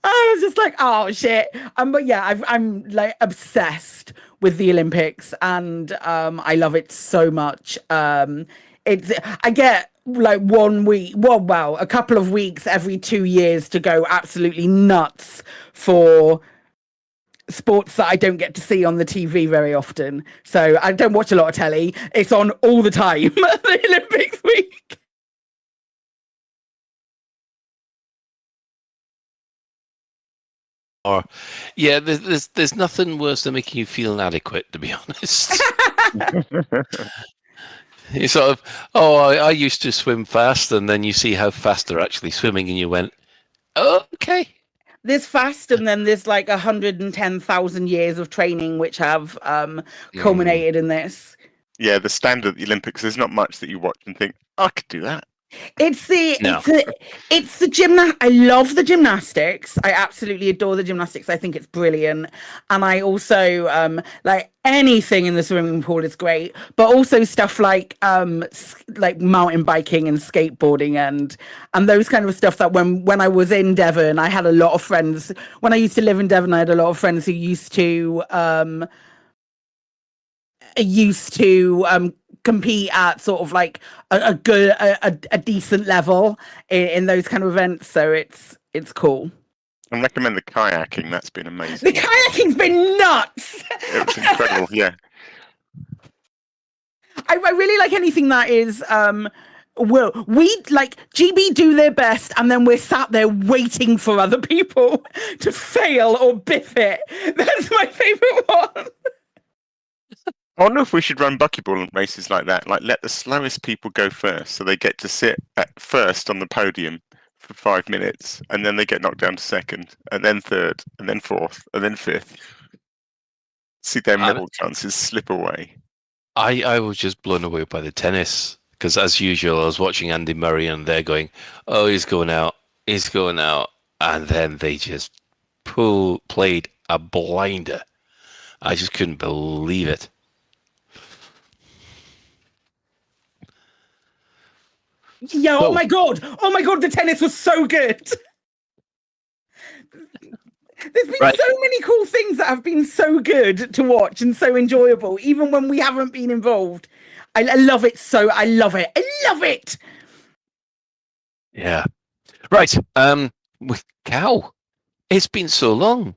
I was just like, "Oh shit!" But yeah, I'm like obsessed with the Olympics, and I love it so much. I get like 1 week, a couple of weeks every 2 years to go absolutely nuts for sports that I don't get to see on the TV very often. So I don't watch a lot of telly. It's on all the time. The Olympics week. Or, yeah, there's nothing worse than making you feel inadequate, to be honest. You sort of, I used to swim fast, and then you see how fast they're actually swimming, and you went, oh, okay. There's fast, and then there's like 110,000 years of training, which have culminated in this. Yeah, the standard at the Olympics, there's not much that you watch and think, I could do that. It's the gymnast. I love the gymnastics. I absolutely adore the gymnastics. I think it's brilliant, and I also like anything in the swimming pool is great. But also stuff like mountain biking and skateboarding and those kind of stuff. That when I was in Devon, I had a lot of friends. When I used to live in Devon, I had a lot of friends who used to compete at sort of like a decent level in those kind of events, so it's cool. I recommend the kayaking. That's been amazing. The kayaking's been nuts. It was incredible. Yeah, I really like anything that is we like GB do their best, and then we're sat there waiting for other people to fail or biff it. That's my favorite one. I wonder if we should run buckyball races like that. Like, let the slowest people go first, so they get to sit at first on the podium for 5 minutes, and then they get knocked down to second, and then third, and then fourth, and then fifth. See their medal chances slip away. I was just blown away by the tennis, because as usual, I was watching Andy Murray, and they're going, "Oh, he's going out," and then they just played a blinder. I just couldn't believe it. Yeah, oh my god, the tennis was so good. There's been so many cool things that have been so good to watch and so enjoyable, even when we haven't been involved. I love it. I love it. Yeah. Right. With Cow, it's been so long.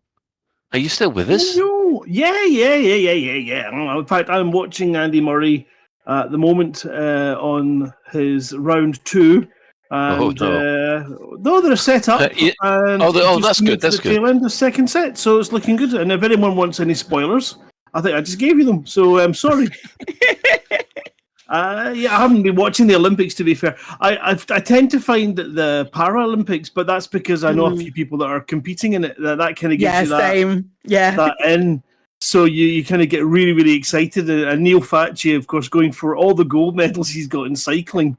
Are you still with us? No. Yeah. In fact, I'm watching Andy Murray at the moment on his round 2. And no, they're set up. That's good. That's the good. tail end of the second set, so it's looking good. And if anyone wants any spoilers, I think I just gave you them. So I'm sorry. I haven't been watching the Olympics, to be fair. I tend to find that the Paralympics, but that's because I know a few people that are competing in it. That kind of gives you that. Same. Yeah. That in. So you kind of get really, really excited. And Neil Facci, of course, going for all the gold medals he's got in cycling.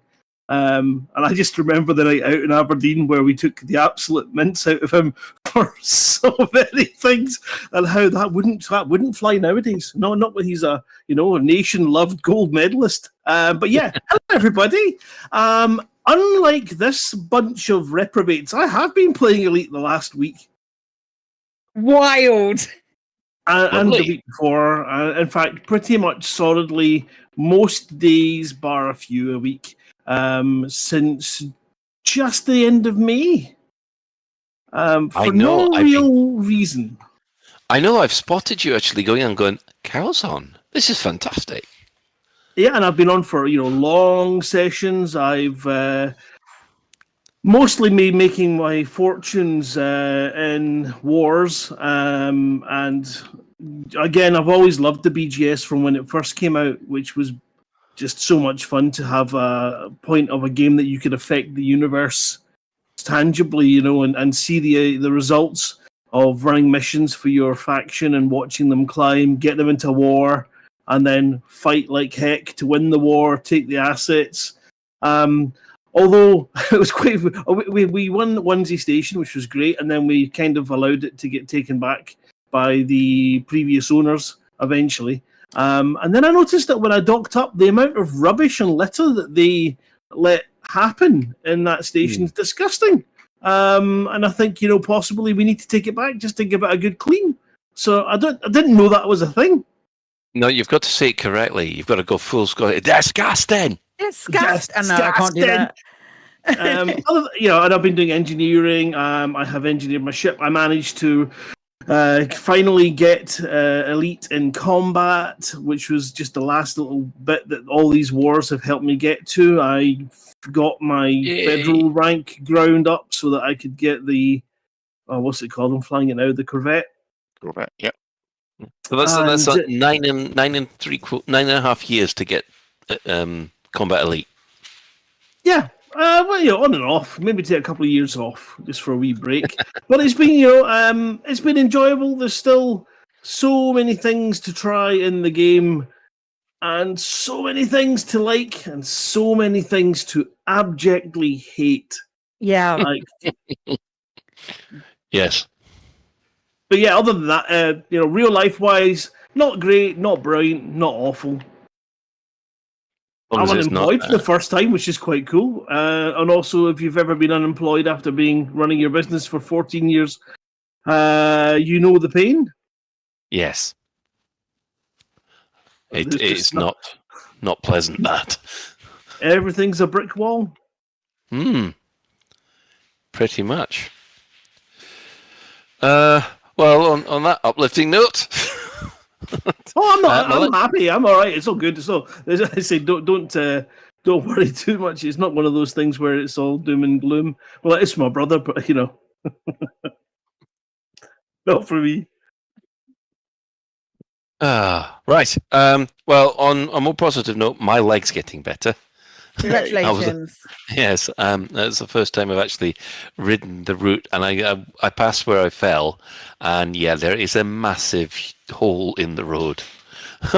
And I just remember the night out in Aberdeen where we took the absolute mince out of him for so many things, and how that wouldn't fly nowadays. No, not when he's a nation-loved gold medalist. But yeah, hello everybody. Unlike this bunch of reprobates, I have been playing Elite the last week. Wild. And the week before. In fact, pretty much solidly most days, bar a few a week. Since just the end of May, for no real reason. I know I've spotted you actually going, Cow's on. This is fantastic. Yeah, and I've been on for long sessions. I've mostly me making my fortunes in wars, and again, I've always loved the BGS from when it first came out, which was just so much fun to have a point of a game that you could affect the universe tangibly, and see the results of running missions for your faction and watching them climb, get them into war, and then fight like heck to win the war, take the assets. Although it was quite, we won Onesie Station, which was great, and then we kind of allowed it to get taken back by the previous owners eventually. And then I noticed that when I docked up, the amount of rubbish and litter that they let happen in that station is disgusting. And I think, possibly we need to take it back just to give it a good clean. So I didn't know that was a thing. No, you've got to say it correctly. You've got to go full Scottish. Disgusting. Disgusting. No, I can't do that. And I've been doing engineering. I have engineered my ship. I managed to finally get Elite in combat, which was just the last little bit that all these wars have helped me get to. I got my federal rank ground up so that I could get the what's it called? I'm flying it now. The Corvette. Corvette. Yep. So that's like 9.5 years to get combat Elite. Yeah. On and off. Maybe take a couple of years off just for a wee break. But it's been, it's been enjoyable. There's still so many things to try in the game, and so many things to like, and so many things to abjectly hate. Yeah. Yes. But yeah, other than that, real life wise, not great, not brilliant, not awful. I'm unemployed for the first time, which is quite cool. And also, if you've ever been unemployed after running your business for 14 years, you know the pain. Yes. It's not pleasant, that. Everything's a brick wall. Pretty much. Well, on that uplifting note... I'm not. I'm happy. I'm all right. It's all good. It's all. I say, don't worry too much. It's not one of those things where it's all doom and gloom. Well, it is for my brother, but not for me. Right. Well, on a more positive note, my leg's getting better. Congratulations. Yes. That's the first time I've actually ridden the route, and I passed where I fell, and yeah, there is a massive hole in the road.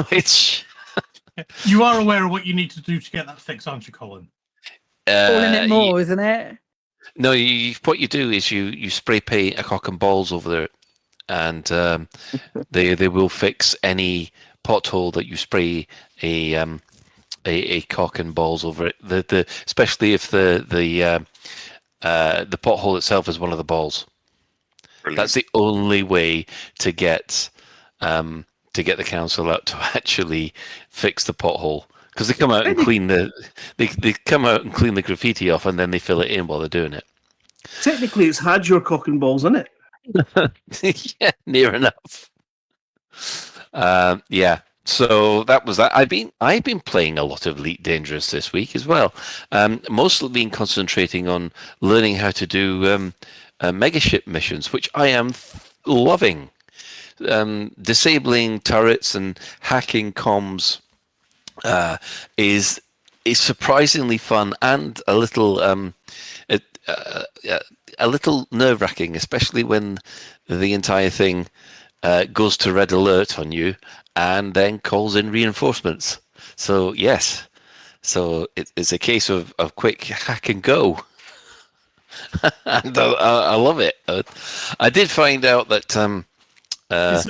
Which you are aware of what you need to do to get that fixed, aren't you, Colin? Calling it more, isn't it? No, what you do is you spray paint a cock and balls over there, and they will fix any pothole that you spray a cock and balls over it. Especially if the pothole itself is one of the balls. Brilliant. That's the only way to get the council out to actually fix the pothole, Because they come out and clean they come out and clean the graffiti off, and then they fill it in while they're doing it. Technically, it's had your cock and balls in it. Yeah, near enough. Yeah. So that was that. I've been playing a lot of Elite Dangerous this week as well. Mostly been concentrating on learning how to do megaship missions, which I am loving. Disabling turrets and hacking comms is surprisingly fun and a little nerve-wracking, especially when the entire thing goes to red alert on you and then calls in reinforcements. So yes, so it's a case of quick hack and go. And I love it. I did find out that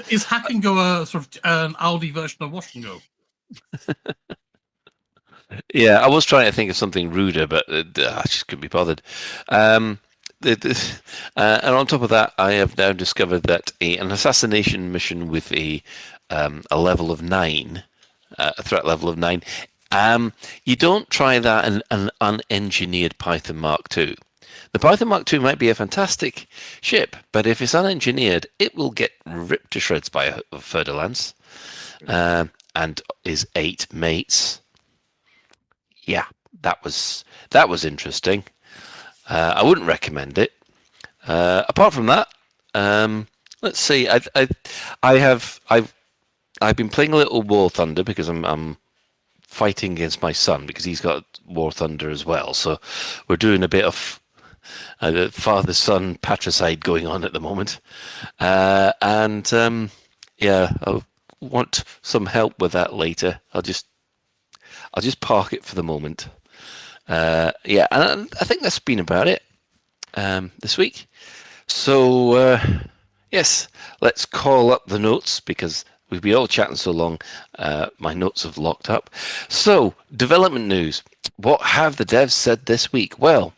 is hack and go a sort of an Aldi version of wash and go? Yeah, I was trying to think of something ruder, but I just couldn't be bothered. And on top of that, I have now discovered that an assassination mission with a level of 9, a threat level of 9, you don't try that in an unengineered Python Mark II. The Python Mark II might be a fantastic ship, but if it's unengineered, it will get ripped to shreds by a Fer-de-Lance, and is 8 mates. Yeah, that was interesting. I wouldn't recommend it. Apart from that, let's see. I've been playing a little War Thunder because I'm fighting against my son because he's got War Thunder as well. So we're doing a bit of father-son patricide going on at the moment, and yeah, I'll want some help with that later. I'll just park it for the moment. Yeah, and I think that's been about it this week. So yes, let's call up the notes because we've been all chatting so long. My notes have locked up. So development news. What have the devs said this week? Well,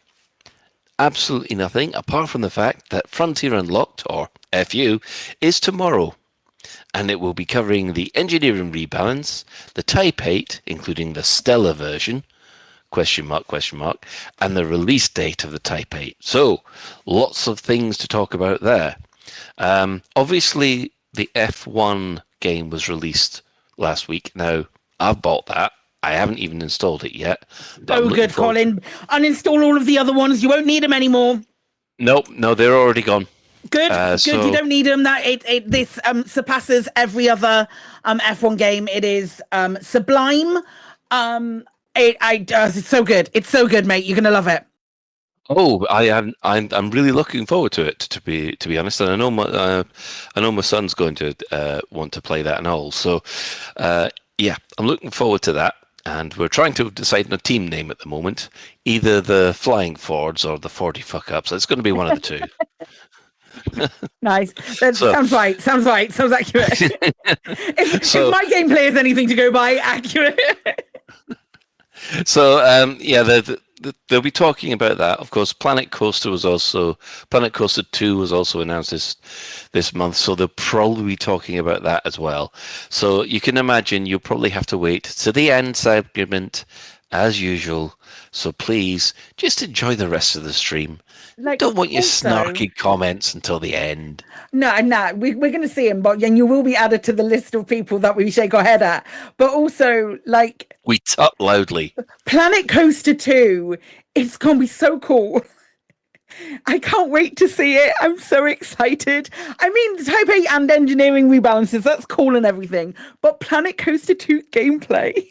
absolutely nothing apart from the fact that Frontier Unlocked, or FU, is tomorrow. And it will be covering the engineering rebalance, the Type 8, including the Stellar version, question mark, and the release date of the Type 8. So, lots of things to talk about there. Obviously, the F1 game was released last week. Now, I've bought that. I haven't even installed it yet. Oh, good, Colin. Uninstall all of the other ones. You won't need them anymore. No, they're already gone. Good, good. So, you don't need them. This surpasses every other F1 game. It is sublime. It's so good. It's so good, mate. You're gonna love it. Oh, I'm really looking forward to it. To be honest, and I know my son's going to want to play that and all. So, yeah, I'm looking forward to that. And we're trying to decide on a team name at the moment, either the Flying Fords or the 40 Fuck Ups. It's going to be one of the two. Nice. That sounds right. Sounds accurate. if my gameplay is anything to go by, accurate. So yeah, they'll be talking about that. Of course, Planet Coaster 2 was also announced this month, so they'll probably be talking about that as well. So you can imagine you'll probably have to wait to the end segment as usual. So please just enjoy the rest of the stream. Don't want your snarky comments until the end. No, we're going to see him, and you will be added to the list of people that we shake our head at. But also, we tut loudly. Planet Coaster 2, it's going to be so cool. I can't wait to see it. I'm so excited. I mean, the Type 8 and engineering rebalances, that's cool and everything. But Planet Coaster 2 gameplay.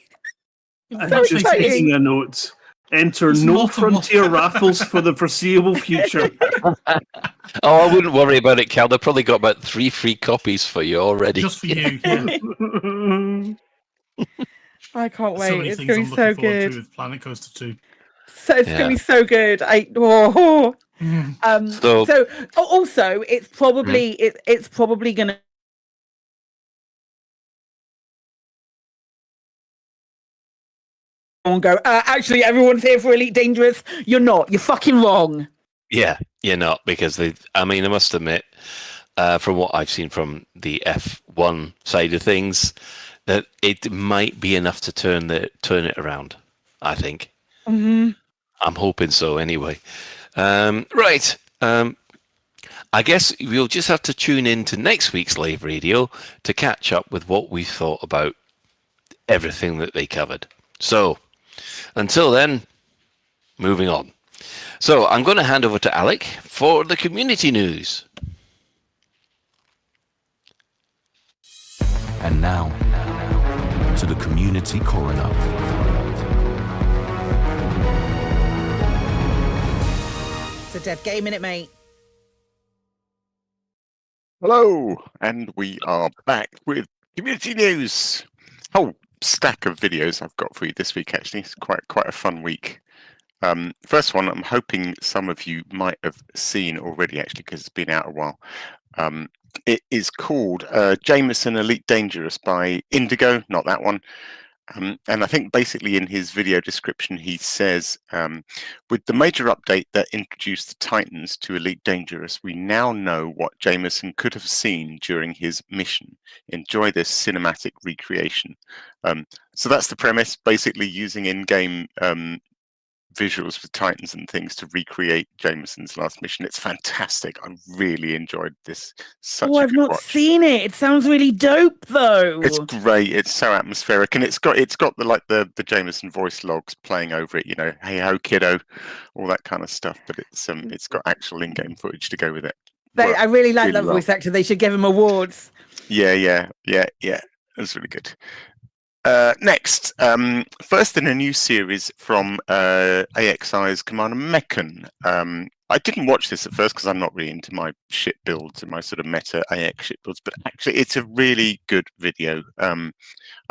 I'm just taking a note. Enter no Frontier raffles for the foreseeable future. Oh, I wouldn't worry about it, Cal. They've probably got about 3 free copies for you already. Just for you. Yeah. I can't wait. So many it's things going to be I'm so looking forward good. to with Planet Coaster 2. So it's going to be so good. So also it's probably it's probably going to go, actually everyone's here for Elite Dangerous. You're not. You're fucking wrong. Yeah, you're not, because I must admit, from what I've seen from the F1 side of things, that it might be enough to turn it around. I think. Mm-hmm. I'm hoping so. Anyway, right. I guess we'll just have to tune in to next week's Lave Radio to catch up with what we thought about everything that they covered. So, until then, moving on. So, I'm going to hand over to Alec for the community news. And now, to the community coroner. It's a dead game, innit, mate? Hello, and we are back with community news. Whole stack of videos I've got for you this week. Actually, it's quite a fun week. First one, I'm hoping some of you might have seen already, actually, because it's been out a while. It is called Jameson Elite Dangerous by Indigo, not that one. And I think basically in his video description, he says, with the major update that introduced the Titans to Elite Dangerous, we now know what Jameson could have seen during his mission. Enjoy this cinematic recreation. So that's the premise, basically using in-game visuals for Titans and things to recreate Jameson's last mission. It's fantastic. I really enjoyed this. I've not seen it. It sounds really dope, though. It's great. It's so atmospheric, and it's got the Jameson voice logs playing over it. You know, hey ho, kiddo, all that kind of stuff. But it's got actual in-game footage to go with it. I really like that voice actor. They should give him awards. Yeah. It was really good. Next, first in a new series from AXI's Commander Meccan. I didn't watch this at first because I'm not really into my ship builds and my sort of meta AX ship builds, but actually it's a really good video. I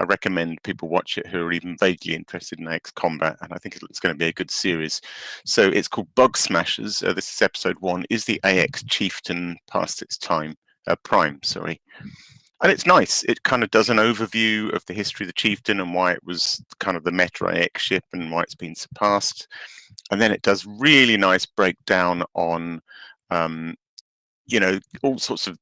recommend people watch it who are even vaguely interested in AX combat, and I think it's going to be a good series. So it's called Bug Smashers. This is episode 1. Is the AX Chieftain past its time? Prime, sorry. And it's nice. It kind of does an overview of the history of the Chieftain and why it was kind of the meta AX ship and why it's been surpassed. And then it does really nice breakdown on, all sorts of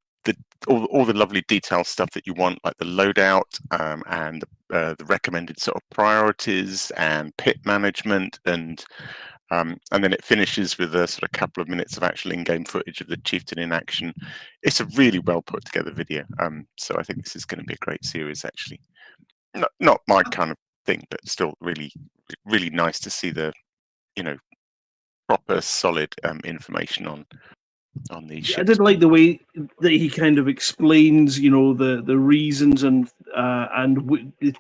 all the lovely detailed stuff that you want, like the loadout and the recommended sort of priorities and pit management and then it finishes with a sort of couple of minutes of actual in-game footage of the Chieftain in action. It's a really well put together video. So I think this is going to be a great series, actually. Not my kind of thing, but still really, really nice to see the, proper, solid information on these ships. I did like the way that he kind of explains, the reasons and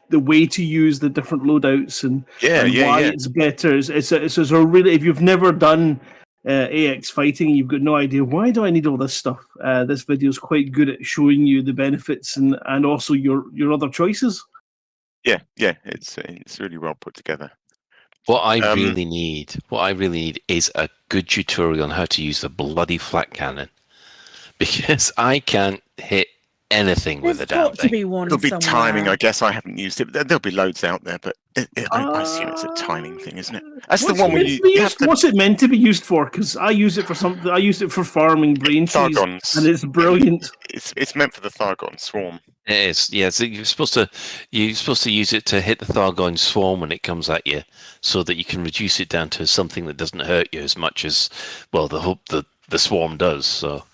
the way to use the different loadouts and why it's better. It's a really, if you've never done AX fighting, you've got no idea why do I need all this stuff. This video is quite good at showing you the benefits and also your other choices. Yeah, it's really well put together. What I really need is a good tutorial on how to use the bloody flat cannon, because I can't hit anything with a damn thing. It'll be timing, I guess. I haven't used it. There'll be loads out there, but I assume it's a timing thing, isn't it? That's the one where you have to... What's it meant to be used for? Because I use it for something. I used it for farming brain cheese, and it's brilliant. It's meant for the Thargon swarm. It is, yeah. So you're supposed to use it to hit the Thargon swarm when it comes at you, so that you can reduce it down to something that doesn't hurt you as much as the swarm does. So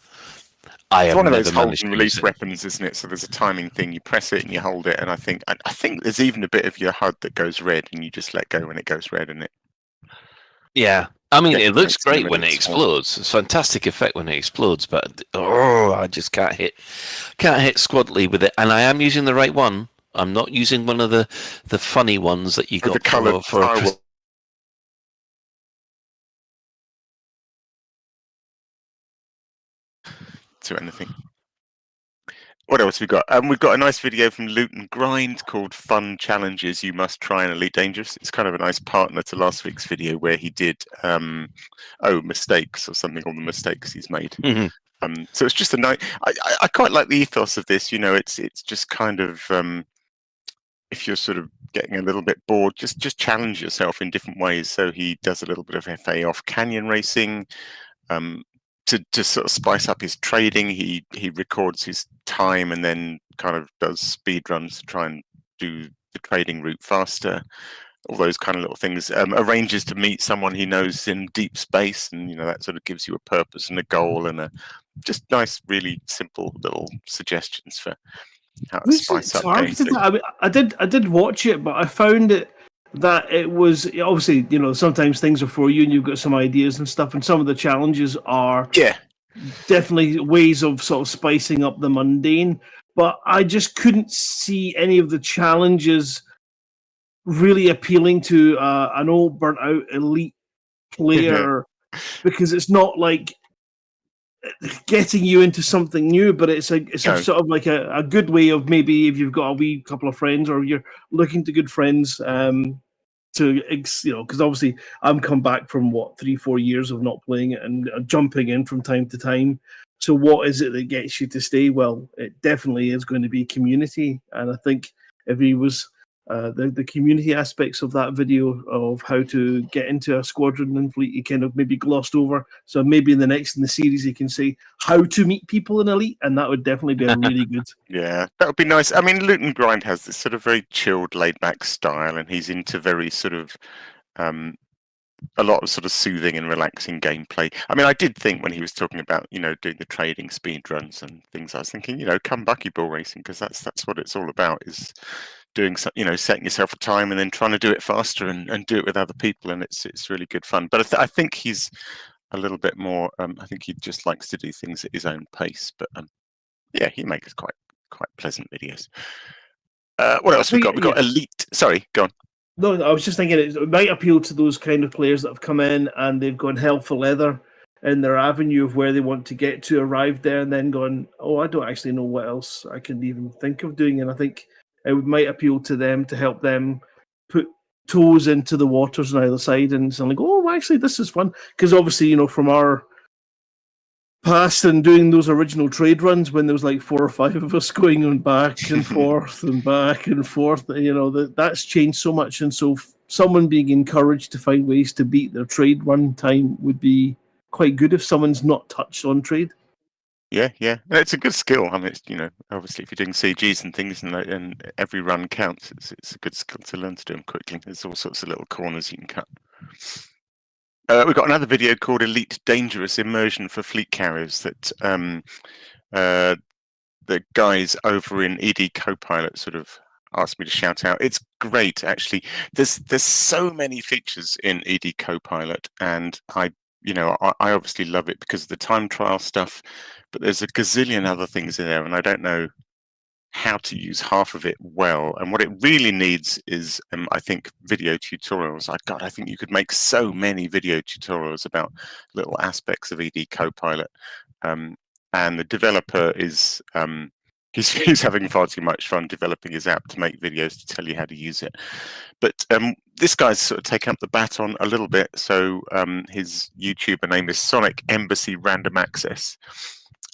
it's one of those hold and release weapons, isn't it? So there's a timing thing. You press it and you hold it, and I think there's even a bit of your HUD that goes red, and you just let go when it goes red, and it. Yeah. I mean, it looks great when it explodes. It's a fantastic effect when it explodes, but I just can't hit squadly with it. And I am using the right one. I'm not using one of the funny ones that you got for to anything. What else we got? We've got a nice video from Loot and Grind called Fun Challenges You Must Try in Elite Dangerous. It's kind of a nice partner to last week's video where he did mistakes or something, all the mistakes he's made. Mm-hmm. So it's just a nice... I quite like the ethos of this. It's just kind of... if you're sort of getting a little bit bored, just challenge yourself in different ways. So he does a little bit of FA off canyon racing. To sort of spice up his trading, he records his time and then kind of does speed runs to try and do the trading route faster. All those kind of little things. Arranges to meet someone he knows in deep space, and that sort of gives you a purpose and a goal and a just nice, really simple little suggestions for how to spice up targeted gameplay. that? I mean, I did watch it, but I found that it was obviously sometimes things are for you and you've got some ideas and stuff, and some of the challenges are definitely ways of sort of spicing up the mundane. But I just couldn't see any of the challenges really appealing to an old burnt out elite player because it's not like getting you into something new, but it's a sort of like a good way of maybe if you've got a wee couple of friends or you're looking to good friends to because obviously I'm come back from 3-4 years of not playing it and jumping in from time to time. So what is it that gets you to stay? Well, it definitely is going to be community, and I think if he was the community aspects of that video of how to get into a squadron and fleet, he kind of maybe glossed over. So maybe in the series, he can say how to meet people in Elite, and that would definitely be a really good. Yeah, that would be nice. I mean, Loot and Grind has this sort of very chilled, laid-back style, and he's into very sort of a lot of sort of soothing and relaxing gameplay. I mean, I did think when he was talking about doing the trading speed runs and things, I was thinking come buckyball racing, because that's what it's all about, is doing setting yourself a time and then trying to do it faster and do it with other people, and it's really good fun. But I think he's a little bit more. I think he just likes to do things at his own pace. But yeah, he makes quite pleasant videos. What else we got? We got Elite. Sorry, go on. No, I was just thinking it might appeal to those kind of players that have come in and they've gone hell for leather in their avenue of where they want to get to, arrive there, and then gone, oh, I don't actually know what else I can even think of doing. And I think it might appeal to them to help them put toes into the waters on either side and suddenly go, oh, actually, this is fun. Because obviously, from our past and doing those original trade runs when there was like 4 or 5 of us going on back and forth and back and forth, that's changed so much. And so someone being encouraged to find ways to beat their trade run time would be quite good if someone's not touched on trade. Yeah, it's a good skill. I mean, it's, obviously if you're doing CGs and things and every run counts, it's a good skill to learn to do them quickly. There's all sorts of little corners you can cut. We've got another video called Elite Dangerous Immersion for Fleet Carriers that the guys over in ED Copilot sort of asked me to shout out. It's great, actually. There's so many features in ED Copilot, and I obviously love it because of the time trial stuff, but there's a gazillion other things in there, and I don't know how to use half of it well. And what it really needs is, I think, video tutorials. I think you could make so many video tutorials about little aspects of ED Copilot. And the developer is, he's having far too much fun developing his app to make videos to tell you how to use it. But this guy's sort of taken up the baton a little bit. So his YouTuber name is Sonic Embassy Random Access.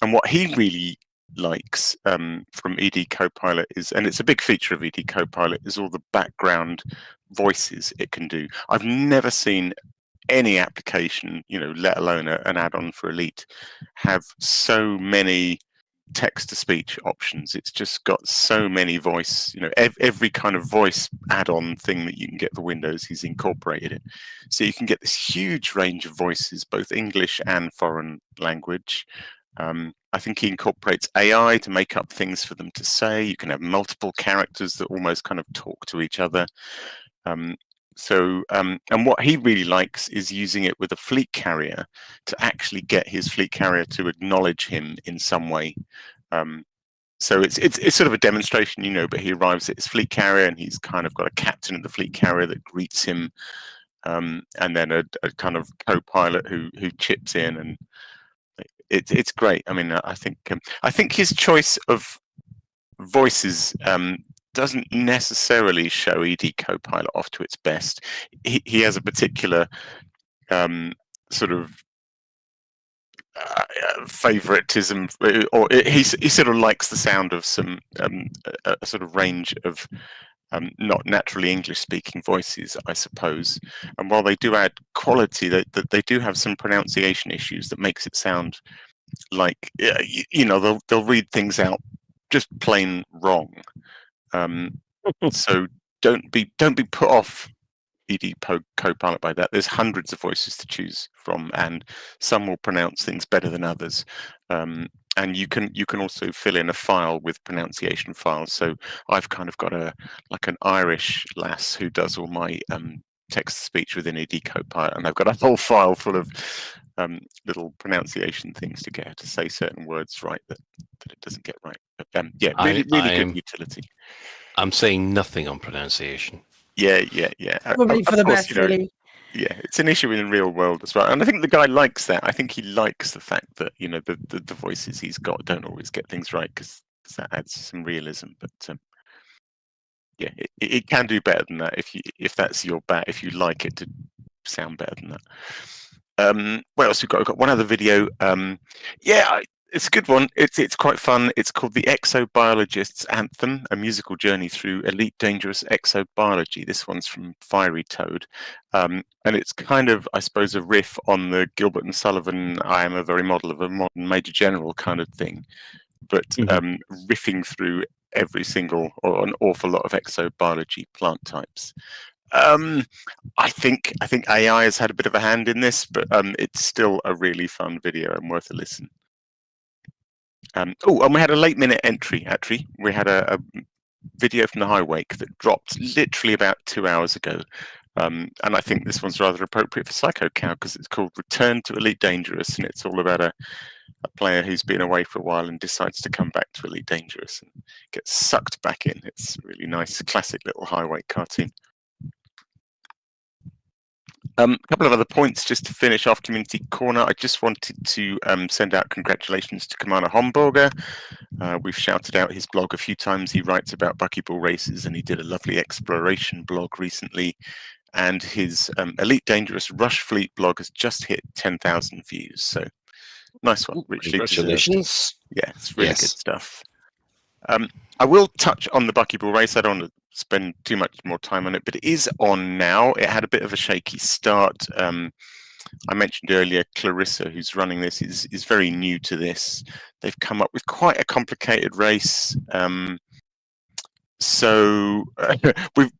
And what he really likes from ED Copilot is, and it's a big feature of ED Copilot, is all the background voices it can do. I've never seen any application, let alone an add-on for Elite, have so many text-to-speech options. It's just got so many voice, every kind of voice add-on thing that you can get for Windows, he's incorporated it. So you can get this huge range of voices, both English and foreign language. I think he incorporates AI to make up things for them to say. You can have multiple characters that almost kind of talk to each other. And what he really likes is using it with a fleet carrier to actually get his fleet carrier to acknowledge him in some way. So it's sort of a demonstration, but he arrives at his fleet carrier and he's kind of got a captain of the fleet carrier that greets him, and then a kind of co-pilot who chips in, and it's great. I mean, I think his choice of voices doesn't necessarily show ED Copilot off to its best. He has a particular sort of favoritism, or he sort of likes the sound of some a sort of range of not naturally English-speaking voices, I suppose. And while they do add quality, they do have some pronunciation issues that makes it sound like they'll read things out just plain wrong. So don't be put off ED Copilot by that. There's hundreds of voices to choose from, and some will pronounce things better than others. And you can also fill in a file with pronunciation files. So I've kind of got an Irish lass who does all my text to speech within ED Copilot, and I've got a whole file full of little pronunciation things to get her to say certain words right that it doesn't get right. But really good utility. I'm saying nothing on pronunciation. Yeah. Probably for the best, really. Yeah, it's an issue in the real world as well, and I think the guy likes that. I think he likes the fact that the voices he's got don't always get things right, because that adds some realism. But it can do better than that if that's your bat. If you like it to sound better than that. What else we've got? We've got one other video. It's a good one. It's quite fun. It's called The Exobiologist's Anthem, a musical journey through elite dangerous exobiology. This one's from Fiery Toad. And it's kind of, I suppose, a riff on the Gilbert and Sullivan, I am a very model of a modern Major General kind of thing, but riffing through every single, or an awful lot of exobiology plant types. I think AI has had a bit of a hand in this, but it's still a really fun video and worth a listen. And we had a late minute entry, actually. We had a video from the High Wake that dropped literally about 2 hours ago. And I think this one's rather appropriate for Psykokow, because it's called Return to Elite Dangerous, and it's all about a player who's been away for a while and decides to come back to Elite Dangerous and gets sucked back in. It's a really nice, classic little High Wake cartoon. A couple of other points just to finish off Community Corner. I just wanted to send out congratulations to Commander Homburger. We've shouted out his blog a few times. He writes about buckyball races, and he did a lovely exploration blog recently. And his Elite Dangerous Rush Fleet blog has just hit 10,000 views. So nice one. Congratulations. Yeah, it's really good stuff. I will touch on the buckyball race. I don't want to spend too much more time on it, but it is on now. It had a bit of a shaky start. I mentioned earlier Clarissa, who's running this, is very new to this. They've come up with quite a complicated race. So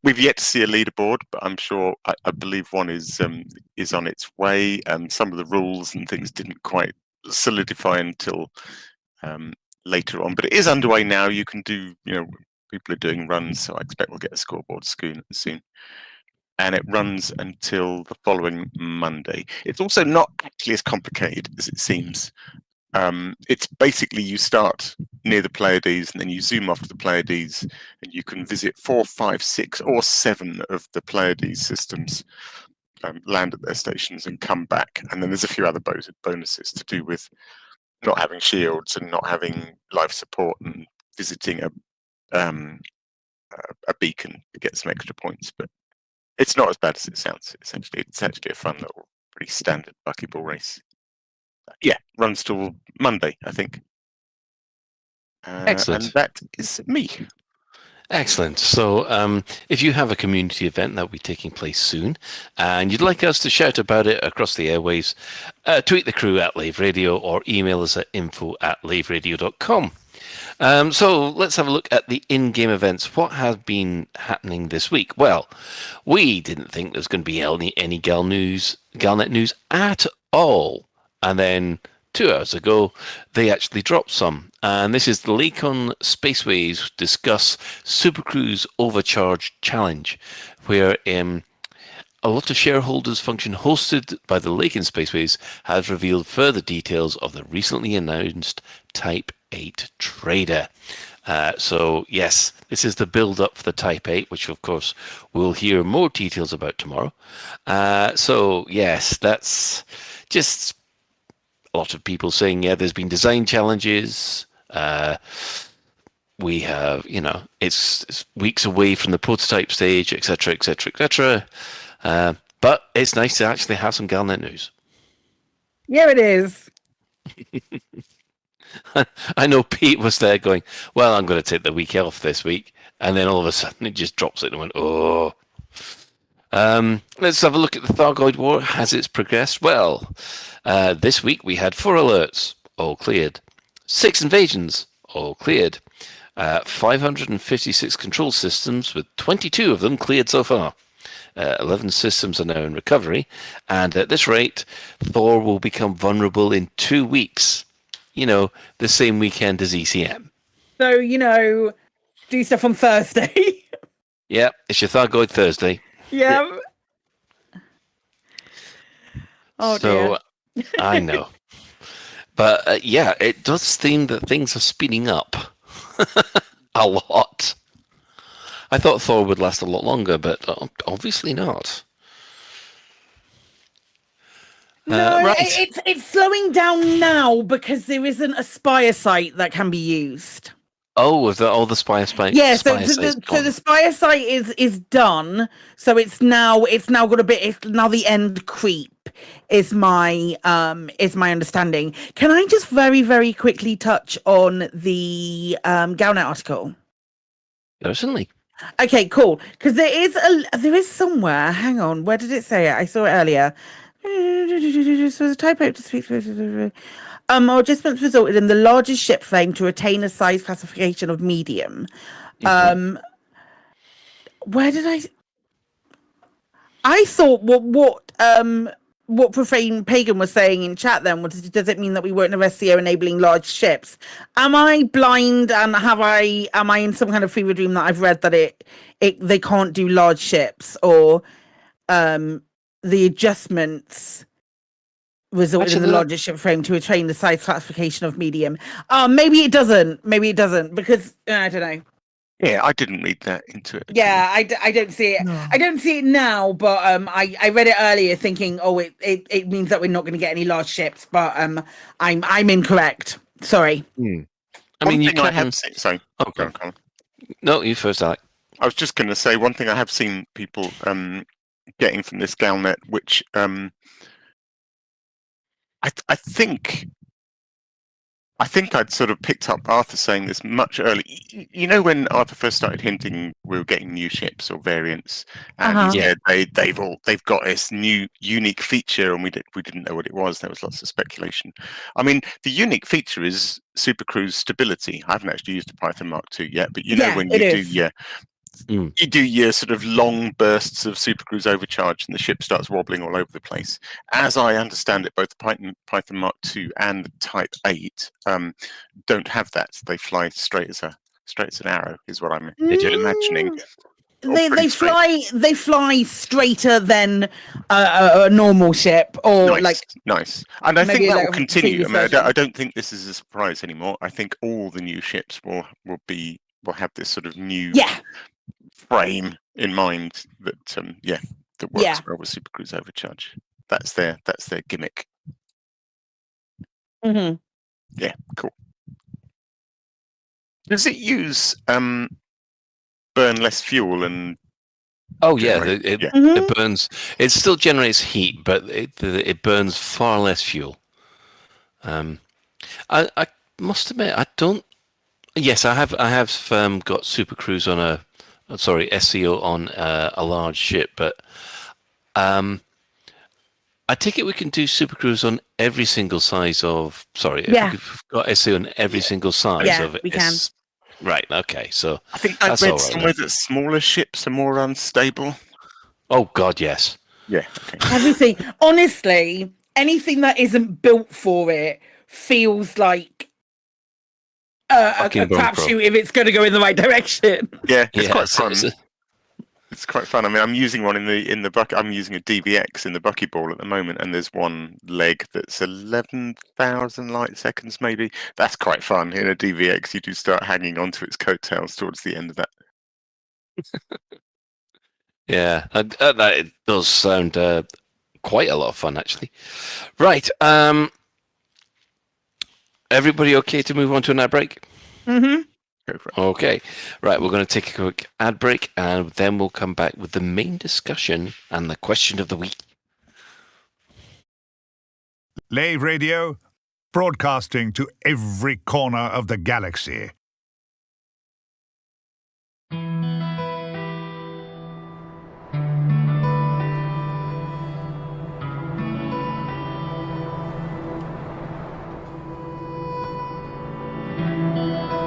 we've yet to see a leaderboard, but I'm sure, I believe one is on its way. Some of the rules and things didn't quite solidify until later on, but it is underway now. You can do, people are doing runs, so I expect we'll get a scoreboard soon. And it runs until the following Monday. It's also not actually as complicated as it seems. It's basically you start near the Pleiades, and then you zoom off to the Pleiades, and you can visit 4, 5, 6, or 7 of the Pleiades systems, land at their stations, and come back. And then there's a few other bonuses to do with not having shields and not having life support, and visiting a beacon to get some extra points. But it's not as bad as it sounds. It's actually a fun little, pretty standard buckyball race. Runs till Monday, I think. Excellent. And that is me. Excellent. So if you have a community event that will be taking place soon, and you'd like us to shout about it across the airwaves, tweet the crew at Lave Radio, or email us at info@laveradio.com. So let's have a look at the in-game events. What has been happening this week? Well, we didn't think there's going to be any Galnet news at all. And then 2 hours ago, they actually dropped some. And this is the Lakon Spaceways Discuss Supercruise Overcharge Challenge, where a lot of shareholders function hosted by the Lakon Spaceways has revealed further details of the recently announced Type 8 trader. So yes, this is the build-up for the Type 8, which of course we'll hear more details about tomorrow. So yes, that's just a lot of people saying, there's been design challenges. We have, it's weeks away from the prototype stage, etc., etc., etc. But it's nice to actually have some Galnet news. Yeah, it is. I know Pete was there going, well, I'm going to take the week off this week. And then all of a sudden it just drops it and went, oh. Let's have a look at the Thargoid War. Has it progressed? Well, this week we had 4 alerts, all cleared. 6 invasions, all cleared. 556 control systems, with 22 of them cleared so far. 11 systems are now in recovery, and at this rate, Thor will become vulnerable in 2 weeks. You know, the same weekend as ECM. So, do stuff on Thursday. Yeah, it's your Thargoid Thursday. Yeah. Oh, so, dear. I know. But, yeah, it does seem that things are speeding up a lot. I thought Thor would last a lot longer, but obviously not. No, right. it's slowing down now because there isn't a Spire site that can be used. Oh, is that all the Spire site? Yeah, so the Spire site is done. So it's now got a bit. It's now the end creep is my understanding. Can I just very, very quickly touch on the Galnet article? Certainly. Okay, cool. Because there is somewhere. Hang on, where did it say it? I saw it earlier. So the typo to speak. Our adjustments resulted in the largest ship frame to attain a size classification of medium. Where did I thought what Profane Pagan was saying in chat then was, does it mean that we won't have SEO enabling large ships? Am I blind and am I in some kind of fever dream that I've read that they can't do large ships, or the adjustments resulted in the largest ship frame to attain the size classification of medium? Maybe it doesn't because I don't know. Yeah, I didn't read that into it. Yeah, I don't see it. No. I don't see it now, but I read it earlier thinking, it means that we're not going to get any large ships, but I'm incorrect. Sorry. I mean, you can have seen. Sorry. Okay. No, you first, Alec. I was just going to say one thing I have seen people getting from this Galnet, which I think I'd sort of picked up Arthur saying this much earlier. You know, when Arthur first started hinting we were getting new ships or variants, and he said they've got this new unique feature, and we didn't know what it was. There was lots of speculation. I mean, the unique feature is Supercruise stability. I haven't actually used a Python Mark II yet, but you know when you do you do your sort of long bursts of Supercruise overcharge and the ship starts wobbling all over the place. As I understand it, both the Python Mark II and the Type 8 don't have that. They fly straight as an arrow, is what I'm imagining. They fly straighter than a normal ship, or nice. And I think that will continue. I mean, I don't think this is a surprise anymore. I think all the new ships will have this sort of new frame in mind that works well with Supercruise overcharge. That's their gimmick. Mm-hmm. Yeah, cool. Does it use burn less fuel and? Oh yeah, it burns. It still generates heat, but it burns far less fuel. I must admit, I don't. Yes, I have got Supercruise on SEO on a large ship, but I take it we can do Supercruise on every single size of. Sorry, we've got SEO on every single size of it. We can. Right. Okay. So I think I read somewhere that smaller ships are more unstable. Oh God, yes. Yeah. Okay. Everything. Honestly, anything that isn't built for it feels like a crapshoot if it's going to go in the right direction. Yeah, it's quite fun. It's quite fun. I mean, I'm using one in the bucket. I'm using a DBX in the buckyball at the moment, and there's one leg that's 11,000 light seconds, maybe. That's quite fun. In a DBX, you do start hanging onto its coattails towards the end of that. Yeah, that does sound quite a lot of fun, actually. Right. Everybody okay to move on to an ad break? Mm-hmm. Okay. Right, we're going to take a quick ad break, and then we'll come back with the main discussion and the question of the week. Lave Radio, broadcasting to every corner of the galaxy.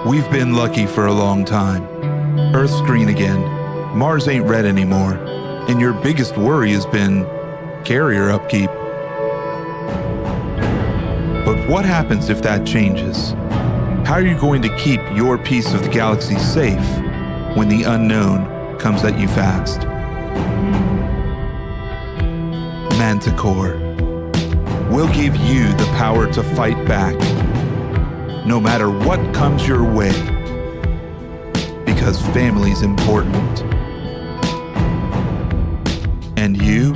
We've been lucky for a long time. Earth's green again, Mars ain't red anymore, and your biggest worry has been carrier upkeep. But what happens if that changes? How are you going to keep your piece of the galaxy safe when the unknown comes at you fast? Manticore. We'll give you the power to fight back, no matter what comes your way, because family's important. And you,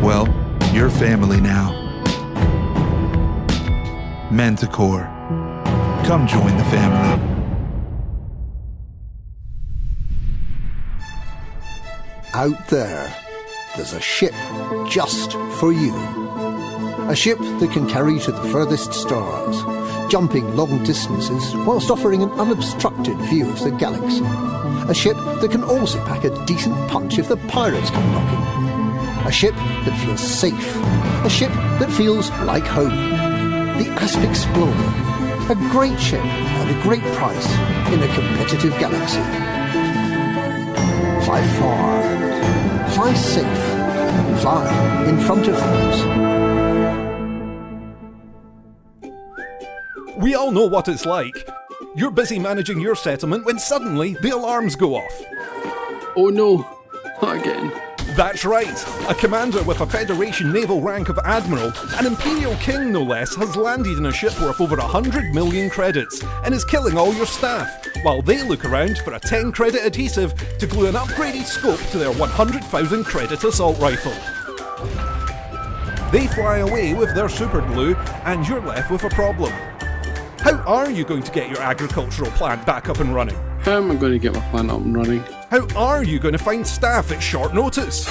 well, you're family now. Manticore, come join the family. Out there's a ship just for you. A ship that can carry you to the furthest stars, jumping long distances whilst offering an unobstructed view of the galaxy. A ship that can also pack a decent punch if the pirates come knocking. A ship that feels safe. A ship that feels like home. The Asp Explorer. A great ship at a great price in a competitive galaxy. Fly far. Fly safe. Fly in front of things. We all know what it's like. You're busy managing your settlement when suddenly the alarms go off. Oh no, not again. That's right. A commander with a Federation naval rank of Admiral, an Imperial King no less, has landed in a ship worth over 100 million credits and is killing all your staff, while they look around for a 10 credit adhesive to glue an upgraded scope to their 100,000 credit assault rifle. They fly away with their super glue and you're left with a problem. How are you going to get your agricultural plant back up and running? How am I going to get my plant up and running? How are you going to find staff at short notice?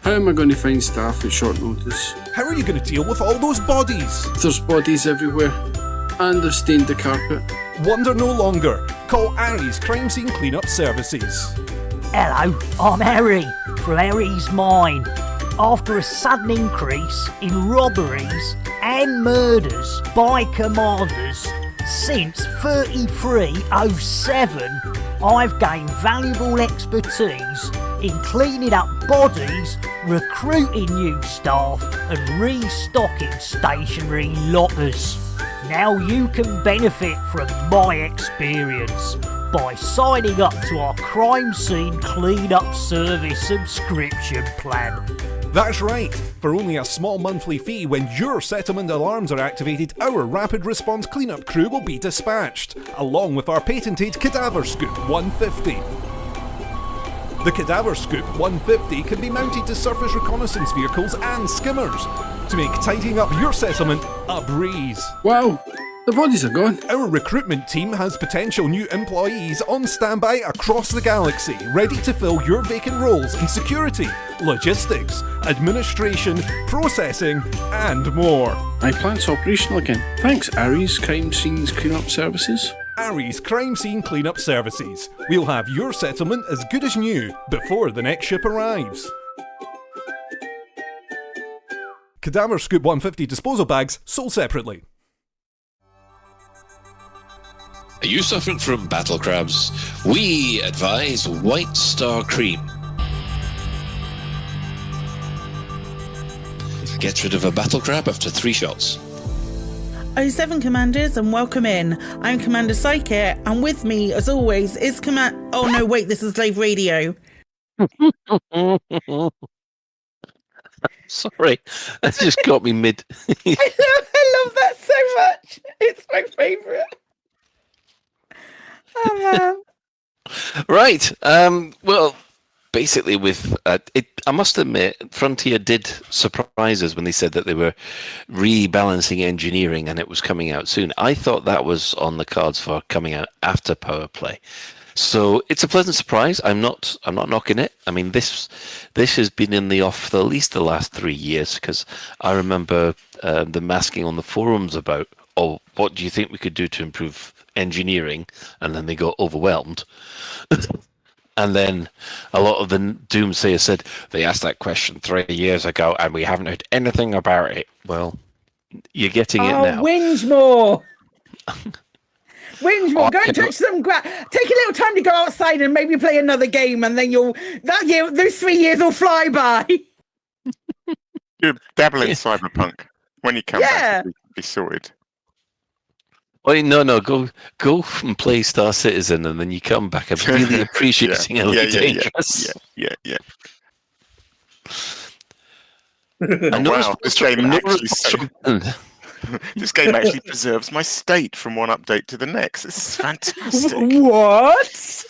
How am I going to find staff at short notice? How are you going to deal with all those bodies? There's bodies everywhere, and they've stained the carpet. Wonder no longer. Call Aries Crime Scene Cleanup Services. Hello, I'm Harry, from Harry's Mine. After a sudden increase in robberies and murders by commanders since 3307, I've gained valuable expertise in cleaning up bodies, recruiting new staff and restocking stationary lockers. Now you can benefit from my experience by signing up to our Crime Scene Cleanup Service subscription plan. That's right. For only a small monthly fee, when your settlement alarms are activated, our rapid response cleanup crew will be dispatched, along with our patented Cadaver Scoop 150. The Cadaver Scoop 150 can be mounted to surface reconnaissance vehicles and skimmers to make tidying up your settlement a breeze. Wow, the bodies are gone. Our recruitment team has potential new employees on standby across the galaxy, ready to fill your vacant roles in security, logistics, administration, processing, and more. My plant's operational again. Thanks, Aries Crime Scenes Cleanup Services. Aries Crime Scene Cleanup Services. We'll have your settlement as good as new before the next ship arrives. Cadaver Scoop 150 disposal bags sold separately. Are you suffering from battle crabs? We advise White Star Cream. Gets rid of a battle crab after 3 shots. 07 Commanders, and welcome in. I'm Commander Psyche, and with me, as always, is Oh no, wait, this is Lave Radio. Sorry, that just got me mid. I love that so much. It's my favourite. Oh, man. Right. Well, basically, with it, I must admit, Frontier did surprise us when they said that they were rebalancing engineering and it was coming out soon. I thought that was on the cards for coming out after Power Play. So it's a pleasant surprise. I'm not knocking it. I mean, this has been in the off for at least the last 3 years, because I remember them asking on the forums about, oh, what do you think we could do to improve engineering? And then they got overwhelmed. And then a lot of the doomsayers said they asked that question 3 years ago and we haven't heard anything about it. Well, you're getting it now. Whinge more. Whinge will go and touch some grass. Take a little time to go outside and maybe play another game, and then those 3 years will fly by. You dabble in Cyberpunk. When you come back, it'll be sorted. Wait, no, go and play Star Citizen, and then you come back and really appreciating Elite Dangerous. Yeah. Wow, this game actually preserves my state from one update to the next. This is fantastic. What?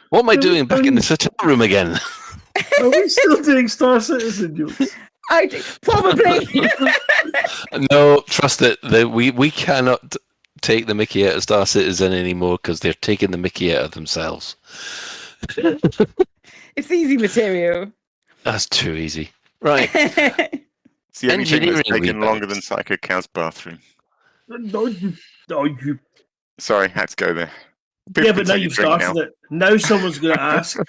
What am I doing back in the hotel room again? Are we still doing Star Citizen jokes? I do, probably. No, trust it. We cannot take the mickey out of Star Citizen anymore because they're taking the mickey out of themselves. It's easy material. That's too easy. Right. It's the only thing that's taken longer than Psychokow's bathroom. Sorry, had to go there. Yeah, but now you've started it. Now someone's going to ask.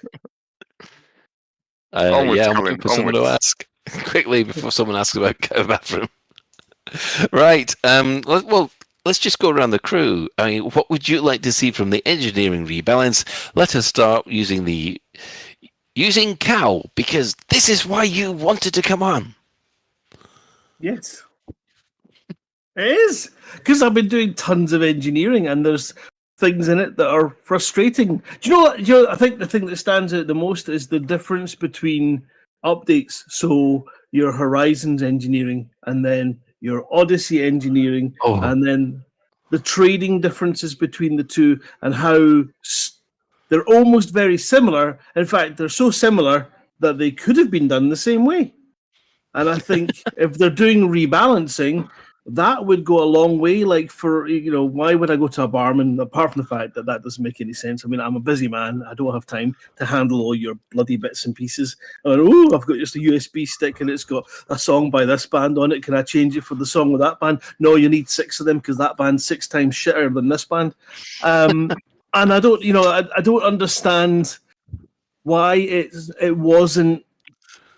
I'm waiting for someone to ask quickly before someone asks about the bathroom. Right. Well, let's just go around the crew. I mean, what would you like to see from the engineering rebalance? Let us start using Cow, because this is why you wanted to come on. Yes. It is. Because I've been doing tons of engineering, and there's things in it that are frustrating. Do you know what? I think the thing that stands out the most is the difference between updates. So your Horizons engineering, and then your Odyssey engineering, and then the trading differences between the two, and how they're almost very similar. In fact, they're so similar that they could have been done the same way. And I think if they're doing rebalancing, that would go a long way. Like, for, why would I go to a barman, apart from the fact that doesn't make any sense? I mean, I'm a busy man. I don't have time to handle all your bloody bits and pieces. And, I've got just a USB stick and it's got a song by this band on it. Can I change it for the song with that band? No, you need 6 of them because that band's 6 times shitter than this band. And I don't, I don't understand why it wasn't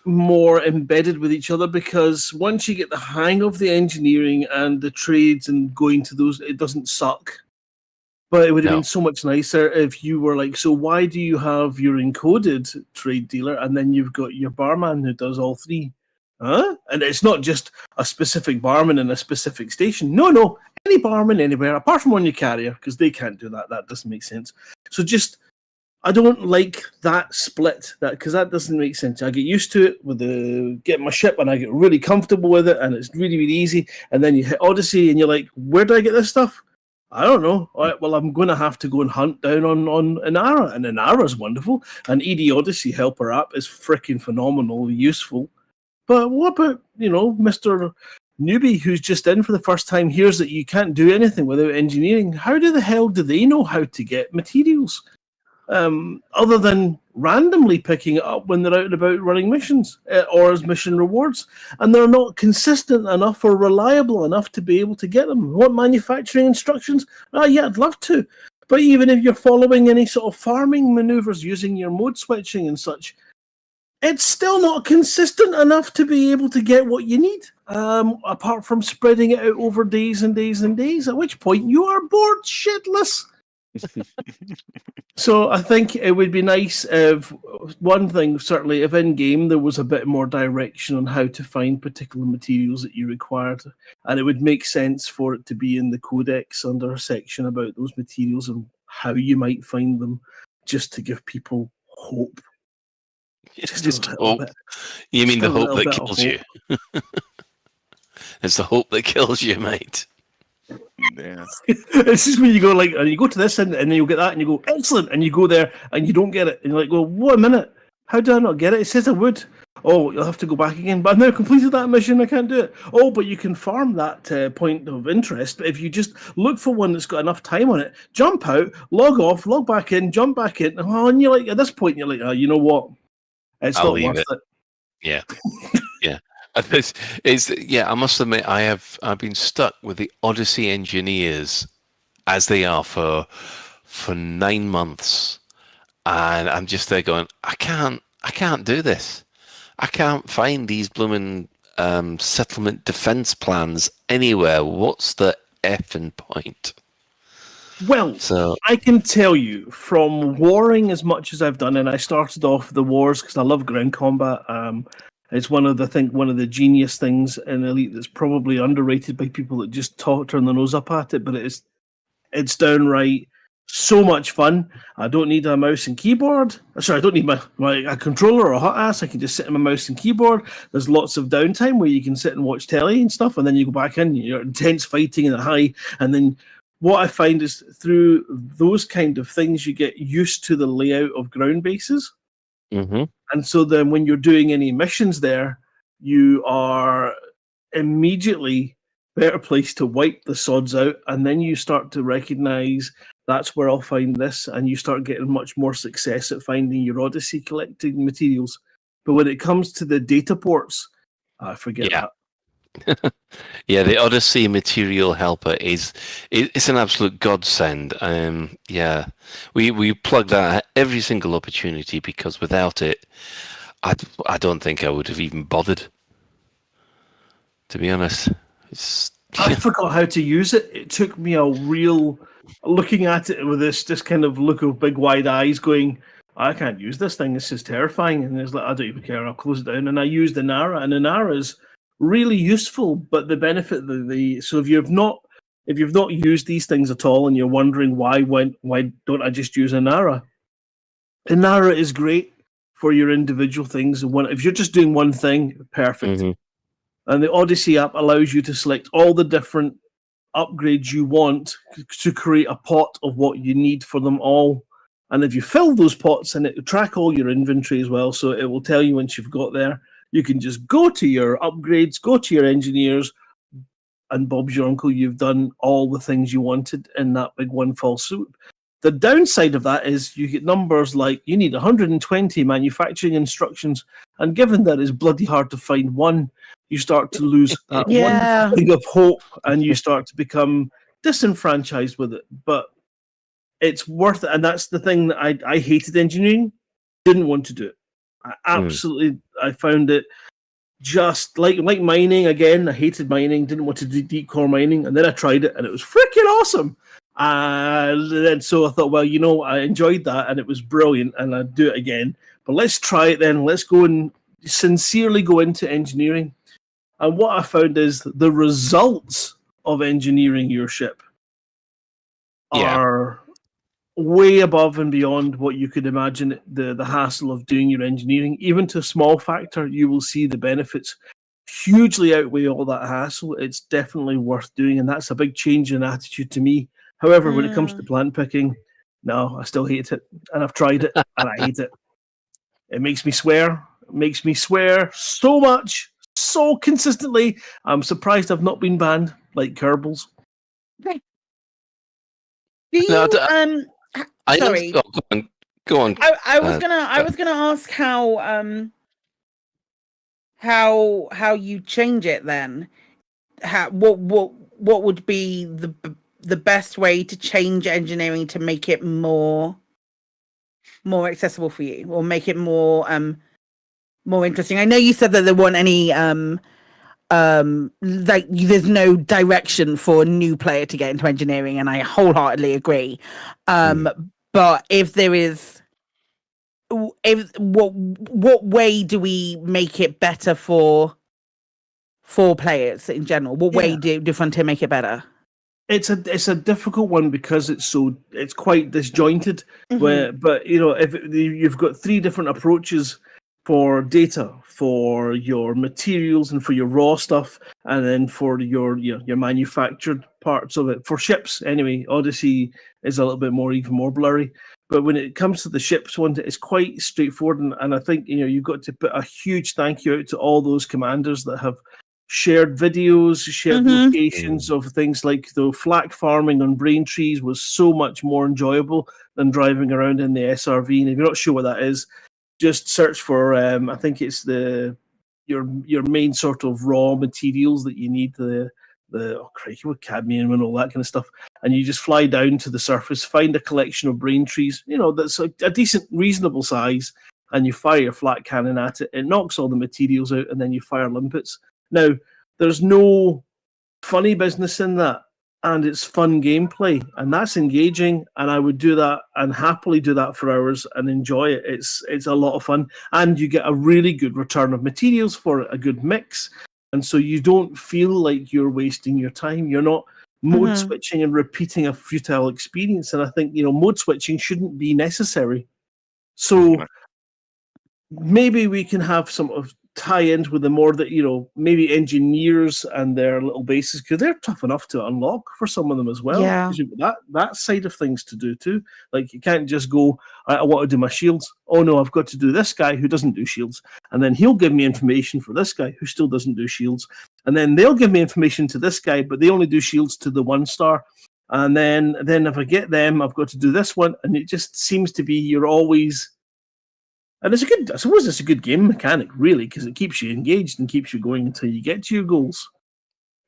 more embedded with each other, because once you get the hang of the engineering and the trades and going to those, it doesn't suck. But it would have been so much nicer if you were like, so why do you have your encoded trade dealer and then you've got your barman who does all 3? Huh? And it's not just a specific barman in a specific station. No, any barman anywhere, apart from on your carrier, because they can't do that. That doesn't make sense. So I don't like that split, because that doesn't make sense. I get used to it with getting my ship, and I get really comfortable with it, and it's really, really easy. And then you hit Odyssey, and you're like, where do I get this stuff? I don't know. All right, well, I'm going to have to go and hunt down on Inara, and Inara's wonderful. And ED Odyssey Helper app is freaking phenomenal, useful. But what about, Mr. Newbie who's just in for the first time, hears that you can't do anything without engineering? How the hell do they know how to get materials? Other than randomly picking it up when they're out and about running missions or as mission rewards, and they're not consistent enough or reliable enough to be able to get them. Want manufacturing instructions? Yeah, I'd love to. But even if you're following any sort of farming maneuvers using your mode switching and such, it's still not consistent enough to be able to get what you need, apart from spreading it out over days and days and days, at which point you are bored shitless. So I think it would be nice if, one thing, certainly, if in-game there was a bit more direction on how to find particular materials that you required, and it would make sense for it to be in the codex under a section about those materials and how you might find them, just to give people hope. Just hope. You mean the hope that kills you? It's the hope that kills you, mate. Yeah. This is when you go and you go to this and then you'll get that and you go, excellent, and you go there and you don't get it and you're like, well, wait a minute, how did I not get it? It says I would. Oh, you'll have to go back again, but I've now completed that mission, I can't do it. Oh, but you can farm that point of interest if you just look for one that's got enough time on it, jump out, log off, log back in, jump back in, and you're like, at this point you're like, you know what, it's I'll not worth it. Yeah. Yeah. I must admit, I've been stuck with the Odyssey engineers as they are for 9 months, and I'm just there going, I can't do this. I can't find these blooming settlement defense plans anywhere. What's the effing point. Well, So I can tell you from warring as much as I've done, and I started off the wars because I love ground combat. It's one of the genius things in Elite that's probably underrated by people that just turn their nose up at it, but it's downright so much fun. I don't need a mouse and keyboard. Sorry, I don't need a controller or a hot ass. I can just sit on my mouse and keyboard. There's lots of downtime where you can sit and watch telly and stuff, and then you go back in, you're intense fighting in a high, and then what I find is through those kind of things, you get used to the layout of ground bases. Mm-hmm. And so then when you're doing any missions there, you are immediately better placed to wipe the sods out. And then you start to recognize that's where I'll find this. And you start getting much more success at finding your Odyssey collecting materials. But when it comes to the data ports, I forget that. Yeah, the Odyssey material helper it's an absolute godsend. Yeah, we plug that at every single opportunity because without it, I don't think I would have even bothered. To be honest, I forgot how to use it. It took me a real looking at it with this kind of look of big wide eyes, going, I can't use this thing. This is terrifying. And it's like, I don't even care. I'll close it down. And I used Inara, and Inara is really useful, but the benefit so if you've not used these things at all and you're wondering why don't I just use Inara is great for your individual things. If you're just doing one thing, perfect. And the Odyssey app allows you to select all the different upgrades you want to create a pot of what you need for them all. And if you fill those pots, and it will track all your inventory as well, so it will tell you once you've got there. You can just go to your upgrades, go to your engineers, and Bob's your uncle. You've done all the things you wanted in that big one fell swoop. The downside of that is you get numbers like you need 120 manufacturing instructions, and given that it's bloody hard to find one, you start to lose that one thing of hope, and you start to become disenfranchised with it. But it's worth it, and that's the thing that I hated engineering, didn't want to do it. I found it just like mining again. I hated mining, didn't want to do deep core mining, and then I tried it and it was freaking awesome. And then so I thought, well, I enjoyed that and it was brilliant and I'd do it again. But let's try it then. Let's go and sincerely go into engineering. And what I found is the results of engineering your ship are way above and beyond what you could imagine. The hassle of doing your engineering, even to a small factor, you will see the benefits hugely outweigh all that hassle. It's definitely worth doing, and that's a big change in attitude to me. However, when it comes to plant picking, no, I still hate it, and I've tried it and I hate it. It makes me swear. It makes me swear so much, so consistently. I'm surprised I've not been banned like Kerbals. Do you, sorry. Go on. I was gonna ask how you change it then. What would be the best way to change engineering to make it more accessible for you, or make it more interesting? I know you said that there weren't any like there's no direction for a new player to get into engineering, and I wholeheartedly agree. But if there is, what way do we make it better for players in general? What way do Frontier make it better? It's a difficult one because it's quite disjointed. But if you've got three different approaches for data, for your materials and for your raw stuff, and then for your manufactured parts of it. For ships, anyway, Odyssey is a little bit even more blurry. But when it comes to the ships one, it's quite straightforward. And I think you've got to put a huge thank you out to all those commanders that have shared videos, shared locations of things like the flak farming on brain trees was so much more enjoyable than driving around in the SRV. And if you're not sure what that is, just search for I think it's your main sort of raw materials that you need, the cadmium and all that kind of stuff, and you just fly down to the surface, find a collection of brain trees, that's a decent, reasonable size, and you fire your flat cannon at it. It knocks all the materials out, and then you fire limpets. Now, there's no funny business in that. and it's fun gameplay, and that's engaging, and I would do that and happily do that for hours and enjoy it. It's a lot of fun, and you get a really good return of materials for it, a good mix, and so you don't feel like you're wasting your time. You're not mode switching and repeating a futile experience, and I think mode switching shouldn't be necessary. So maybe we can have some of tie-ins with the more that maybe engineers and their little bases, because they're tough enough to unlock for some of them as well. Yeah. 'Cause you've got that side of things to do too. Like you can't just go, I want to do my shields. Oh no, I've got to do this guy who doesn't do shields, and then he'll give me information for this guy who still doesn't do shields, and then they'll give me information to this guy, but they only do shields to the 1-star. And then if I get them, I've got to do this one, and it just seems to be you're always. And I suppose it's a good game mechanic, really, because it keeps you engaged and keeps you going until you get to your goals.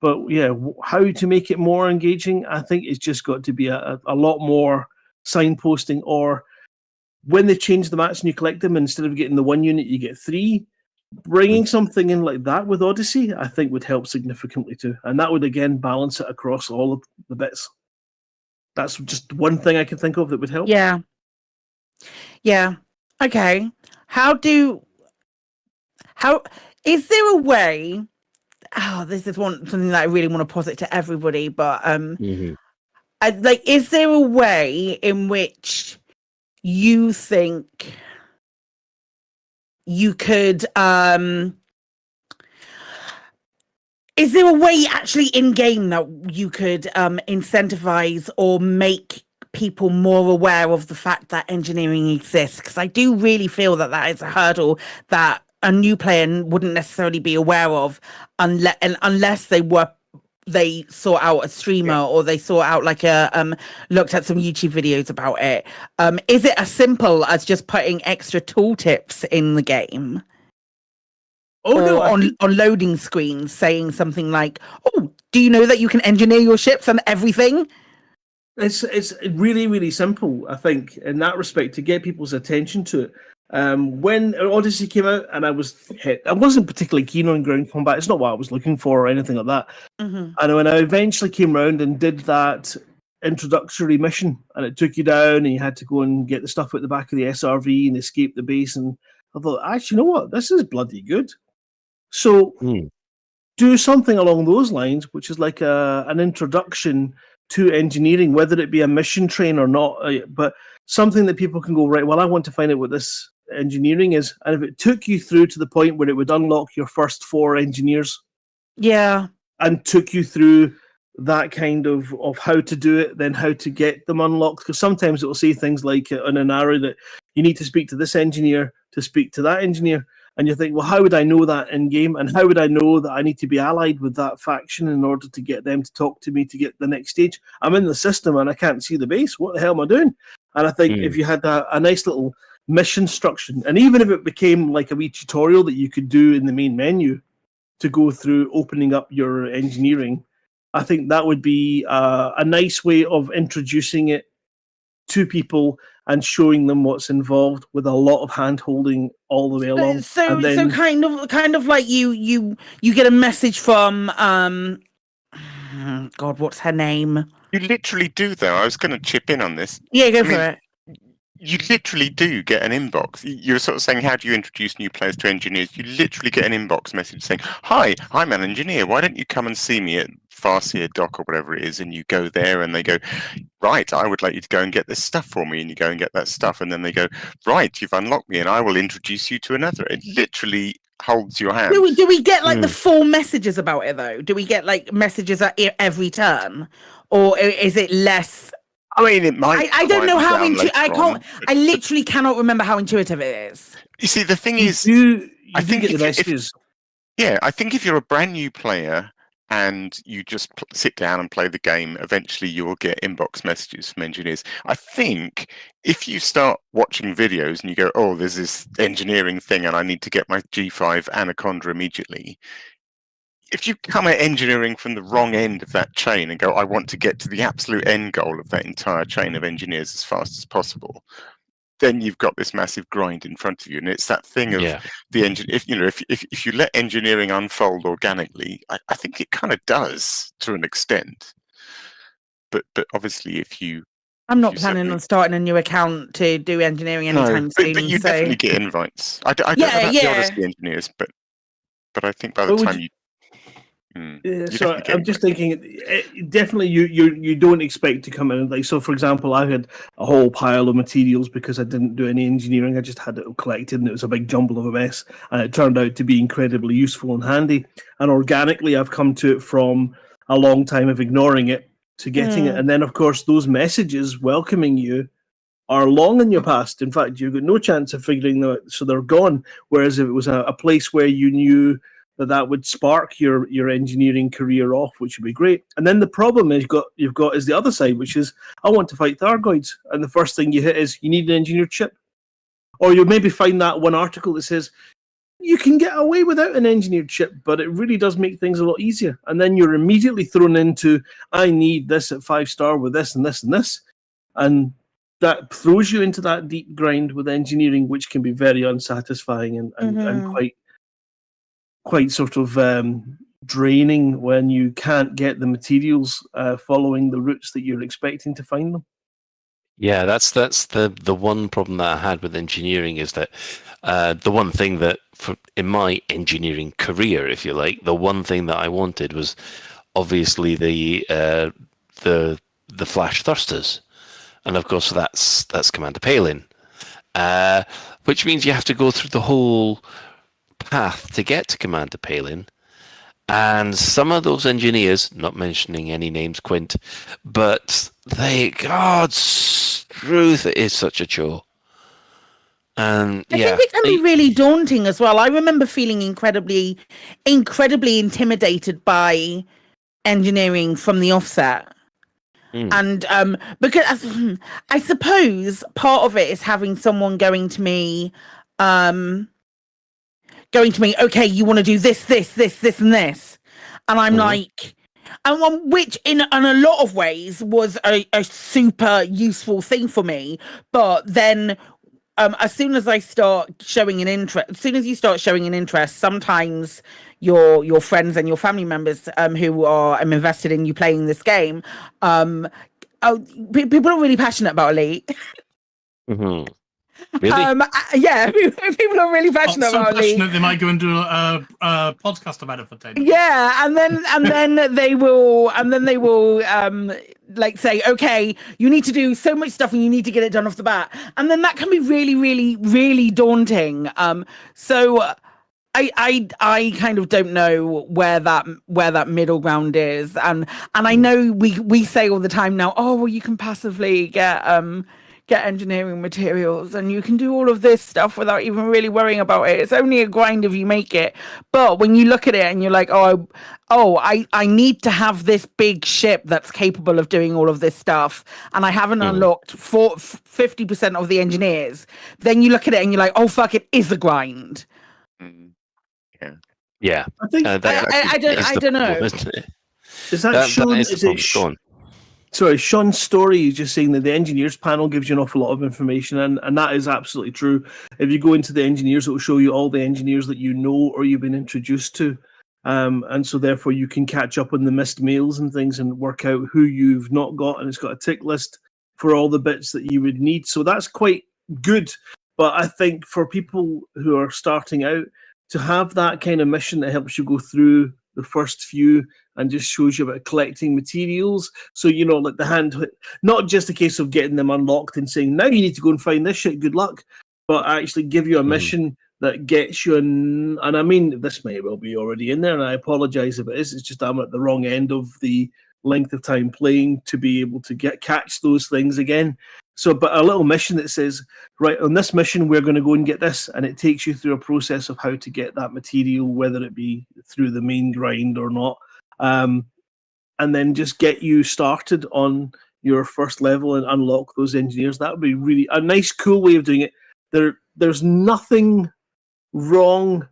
But yeah, how to make it more engaging, I think it's just got to be a lot more signposting, or when they change the mats and you collect them, instead of getting the 1 unit, you get 3. Bringing something in like that with Odyssey, I think would help significantly too. And that would, again, balance it across all of the bits. That's just one thing I can think of that would help. Yeah. Yeah. Okay. How is there a way? Oh, this is something that I really want to posit to everybody, but is there a way in which you think you could is there a way actually in game that you could incentivize or make people more aware of the fact that engineering exists? Because I do really feel that is a hurdle that a new player wouldn't necessarily be aware of unless they saw out a streamer or they saw out looked at some YouTube videos about it. Is it as simple as just putting extra tooltips in the game? On loading screens saying something like, "Oh, do you know that you can engineer your ships and everything?" It's really, really simple, I think, in that respect, to get people's attention to it. When Odyssey came out and I wasn't particularly keen on ground combat. It's not what I was looking for or anything like that. And when I eventually came around and did that introductory mission, and it took you down and you had to go and get the stuff at the back of the SRV and escape the base, and I thought, actually, you know what? This is bloody good. So do something along those lines, which is like an introduction to engineering, whether it be a mission train or not, but something that people can go, right, well, I want to find out what this engineering is. And if it took you through to the point where it would unlock your first 4 engineers, and took you through that kind of how to do it, then how to get them unlocked, because sometimes it will say things like on an arrow that you need to speak to this engineer to speak to that engineer. And you think, well, how would I know that in game? And how would I know that I need to be allied with that faction in order to get them to talk to me to get the next stage? I'm in the system and I can't see the base. What the hell am I doing? And I think if you had a nice little mission structure, and even if it became like a wee tutorial that you could do in the main menu to go through opening up your engineering, I think that would be a nice way of introducing it to people and showing them what's involved, with a lot of hand holding all the way along. So kind of like you get a message from God, what's her name? You literally do, though. I was going to chip in on this. Yeah, go for it. You literally do get an inbox. You're sort of saying, how do you introduce new players to engineers? You literally get an inbox message saying, "Hi, I'm an engineer. Why don't you come and see me at Farseer Dock," or whatever it is, and you go there and they go, "Right, I would like you to go and get this stuff for me," and you go and get that stuff, and then they go, "Right, you've unlocked me and I will introduce you to another." It literally holds your hand. Do we get like the full messages about it though? Do we get like messages at every turn, or is it less? I mean, it might. I don't know how I literally cannot remember how intuitive it is. You see, the thing is, I think if you're a brand new player and you just sit down and play the game, eventually you will get inbox messages from engineers. I think if you start watching videos and you go, "Oh, there's this engineering thing and I need to get my G5 Anaconda immediately," if you come at engineering from the wrong end of that chain and go, "I want to get to the absolute end goal of that entire chain of engineers as fast as possible," then you've got this massive grind in front of you. And it's that thing of the engine. If you let engineering unfold organically, I think it kind of does to an extent. but obviously if you I'm not planning on starting a new account to do engineering anytime soon. but you so. definitely get invites. I don't know about the Odyssey engineers, but I think by the time you so I'm just thinking, definitely you don't expect to come in like so. For example, I had a whole pile of materials because I didn't do any engineering. I just had it all collected, and it was a big jumble of a mess. And it turned out to be incredibly useful and handy. And organically, I've come to it from a long time of ignoring it to getting it. And then, of course, those messages welcoming you are long in your past. In fact, you've got no chance of figuring them out, so they're gone. Whereas if it was a place where you knew that would spark your engineering career off, which would be great. And then the problem you've got is the other side, which is I want to fight Thargoids, and the first thing you hit is you need an engineered ship, or you'll maybe find that one article that says you can get away without an engineered ship, but it really does make things a lot easier. And then you're immediately thrown into I need this at 5-star with this and this and this, and that throws you into that deep grind with engineering, which can be very unsatisfying and quite sort of draining when you can't get the materials following the routes that you're expecting to find them. Yeah, that's the one problem that I had with engineering is that the one thing that in my engineering career, if you like, the one thing that I wanted was obviously the flash thrusters, and of course that's Commander Palin, which means you have to go through the whole path to get to Commander Palin, and some of those engineers, not mentioning any names, Quint, but God's truth, it is such a chore. And I think it can be really daunting as well. I remember feeling incredibly intimidated by engineering from the offset. And because I suppose part of it is having someone going to me, okay, you want to do this, and this. And I'm like, and which in a lot of ways was a super useful thing for me. But then as soon as you start showing an interest, sometimes your friends and your family members who are invested in you playing this game, people are really passionate about Elite. Really? Yeah, people are really passionate about Elite. They might go and do a podcast about it for 10 years. Yeah, and then they will like say, okay, you need to do so much stuff and you need to get it done off the bat, and then that can be really, really, really daunting. So I kind of don't know where that middle ground is, and I know we say all the time now, oh well, you can passively get engineering materials and you can do all of this stuff without even really worrying about it. It's only a grind if you make it. But when you look at it and you're like, I need to have this big ship that's capable of doing all of this stuff, and I haven't unlocked 50% of the engineers, then you look at it and you're like, oh fuck, it is a grind. Yeah. I think I don't know. Is that Sean? Sorry, Sean's story is just saying that the engineers panel gives you an awful lot of information, and that is absolutely true. If you go into the engineers, it will show you all the engineers that you know or you've been introduced to. And so therefore you can catch up on the missed mails and things and work out who you've not got, and it's got a tick list for all the bits that you would need. So that's quite good. But I think for people who are starting out, to have that kind of mission that helps you go through the first few and just shows you about collecting materials. So, like the hand, not just a case of getting them unlocked and saying, now you need to go and find this shit, good luck, but actually give you a mission that gets you and I mean, this may well be already in there, and I apologize if it is. It's just I'm at the wrong end of the length of time playing to be able to catch those things again. So, but a little mission that says, right, on this mission, we're going to go and get this. And it takes you through a process of how to get that material, whether it be through the main grind or not. And then just get you started on your first level and unlock those engineers. That would be really a nice, cool way of doing it. There's nothing wrong,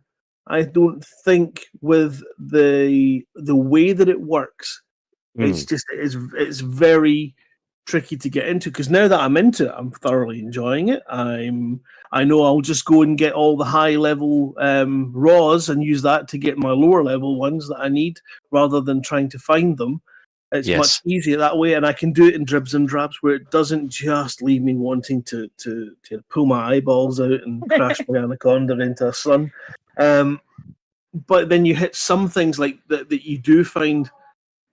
I don't think, with the way that it works. It's just it's very tricky to get into, because now that I'm into it, I'm thoroughly enjoying it. I know I'll just go and get all the high level raws and use that to get my lower level ones that I need, rather than trying to find them. It's Yes. much easier that way, and I can do it in dribs and drabs where it doesn't just leave me wanting to pull my eyeballs out and crash my anaconda into a sun. But then you hit some things like that you do find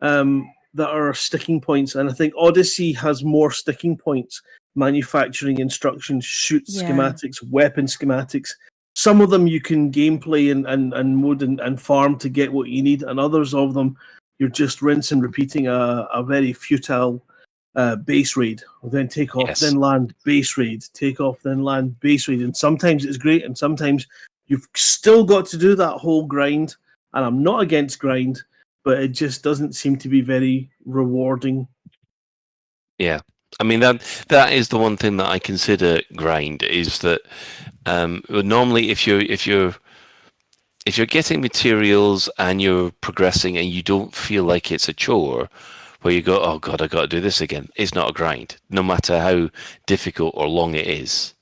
that are sticking points, and I think Odyssey has more sticking points. Manufacturing instructions, shoot schematics, weapon schematics. Some of them you can gameplay and mode and farm to get what you need, and others of them you're just rinse and repeating a very futile base raid. Then take off, then land, base raid, take off, then land, base raid. And sometimes it's great, and sometimes you've still got to do that whole grind. And I'm not against grind, but it just doesn't seem to be very rewarding. Yeah. I mean that is the one thing that I consider grind is that normally if you're getting materials and you're progressing and you don't feel like it's a chore where you go, oh God, I got to do this again. It's not a grind, no matter how difficult or long it is,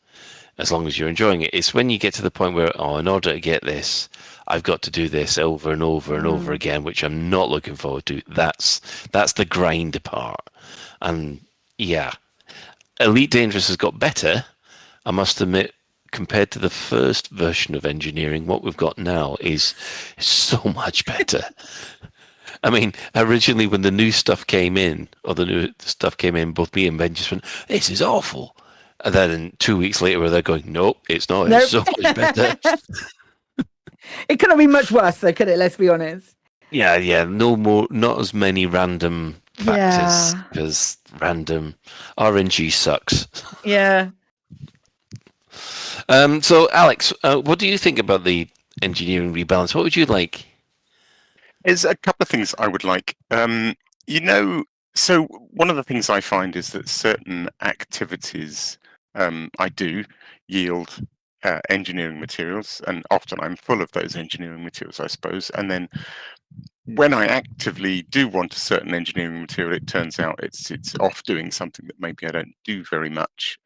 as long as you're enjoying it. It's when you get to the point where, in order to get this, I've got to do this over and over and over again, which I'm not looking forward to. That's the grind part. And yeah, Elite Dangerous has got better, I must admit. Compared to the first version of engineering, what we've got now is so much better. I mean, originally when the new stuff came in, both me and Ben just went, this is awful. And then 2 weeks later, they're going, nope, it's not. It's so much better. It couldn't be much worse, though, could it? Let's be honest. Yeah. Not as many random factors, because random RNG sucks. Yeah. So, Alex, what do you think about the engineering rebalance? What would you like? There's a couple of things I would like. So one of the things I find is that certain activities I do yield engineering materials, and often I'm full of those engineering materials, I suppose. And then when I actively do want a certain engineering material, it turns out it's off doing something that maybe I don't do very much.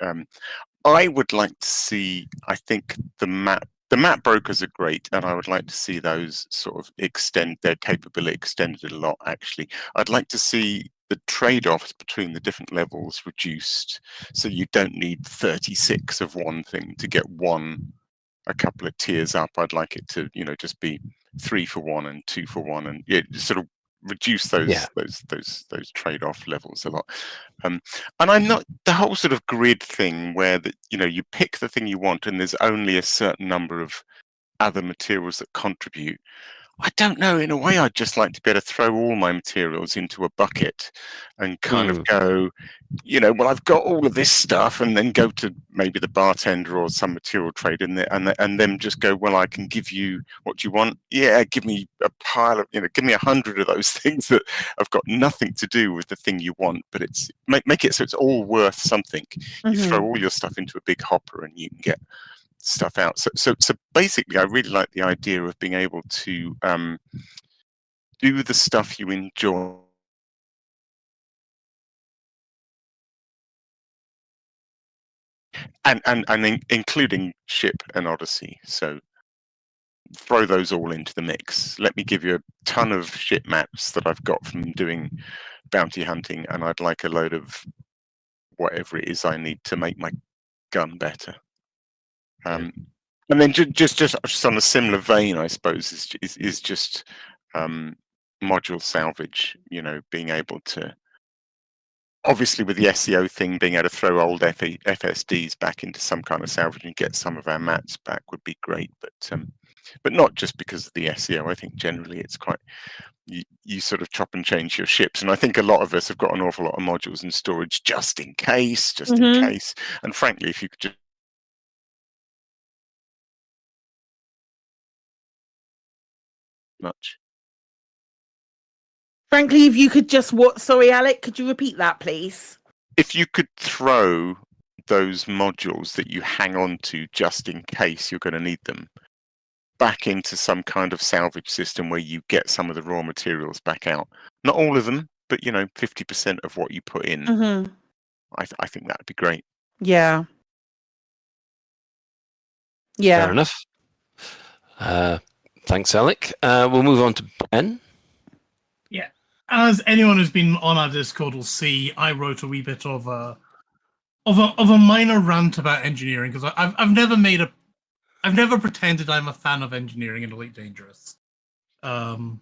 I would like to see, I think the map brokers are great, and I would like to see those sort of extend their capability extended a lot, actually. I'd like to see the trade-offs between the different levels reduced, so you don't need 36 of one thing to get a couple of tiers up. I'd like it to, just be 3 for 1 and 2 for 1, and sort of reduce those trade-off levels a lot. And I'm not the whole sort of grid thing where you pick the thing you want and there's only a certain number of other materials that contribute. I don't know. In a way, I'd just like to be able to throw all my materials into a bucket and kind of go, well, I've got all of this stuff, and then go to maybe the bartender or some material trade in there, and then just go, well, I can give you what you want. Yeah, give me a pile of, give me 100 of those things that have got nothing to do with the thing you want, but it's make it so it's all worth something. You throw all your stuff into a big hopper, and you can get stuff out. So basically, I really like the idea of being able to do the stuff you enjoy. And including Ship and Odyssey. So throw those all into the mix. Let me give you a ton of ship maps that I've got from doing bounty hunting, and I'd like a load of whatever it is I need to make my gun better. And then just on a similar vein, I suppose, is just module salvage. Being able to, obviously with the SEO thing, being able to throw old FSDs back into some kind of salvage and get some of our mats back would be great. But not just because of the SEO. I think generally it's quite, you sort of chop and change your ships, and I think a lot of us have got an awful lot of modules in storage just in case. And frankly, if you could just much. Frankly, if you could just sorry, Alec, could you repeat that, please? If you could throw those modules that you hang on to just in case you're going to need them back into some kind of salvage system where you get some of the raw materials back out. Not all of them, but 50% of what you put in. I think that'd be great. Yeah. Fair enough. Thanks, Alec. We'll move on to Ben. Yeah. as anyone who's been on our Discord will see, I wrote a wee bit of a minor rant about engineering because I've never pretended I'm a fan of engineering in Elite Dangerous. But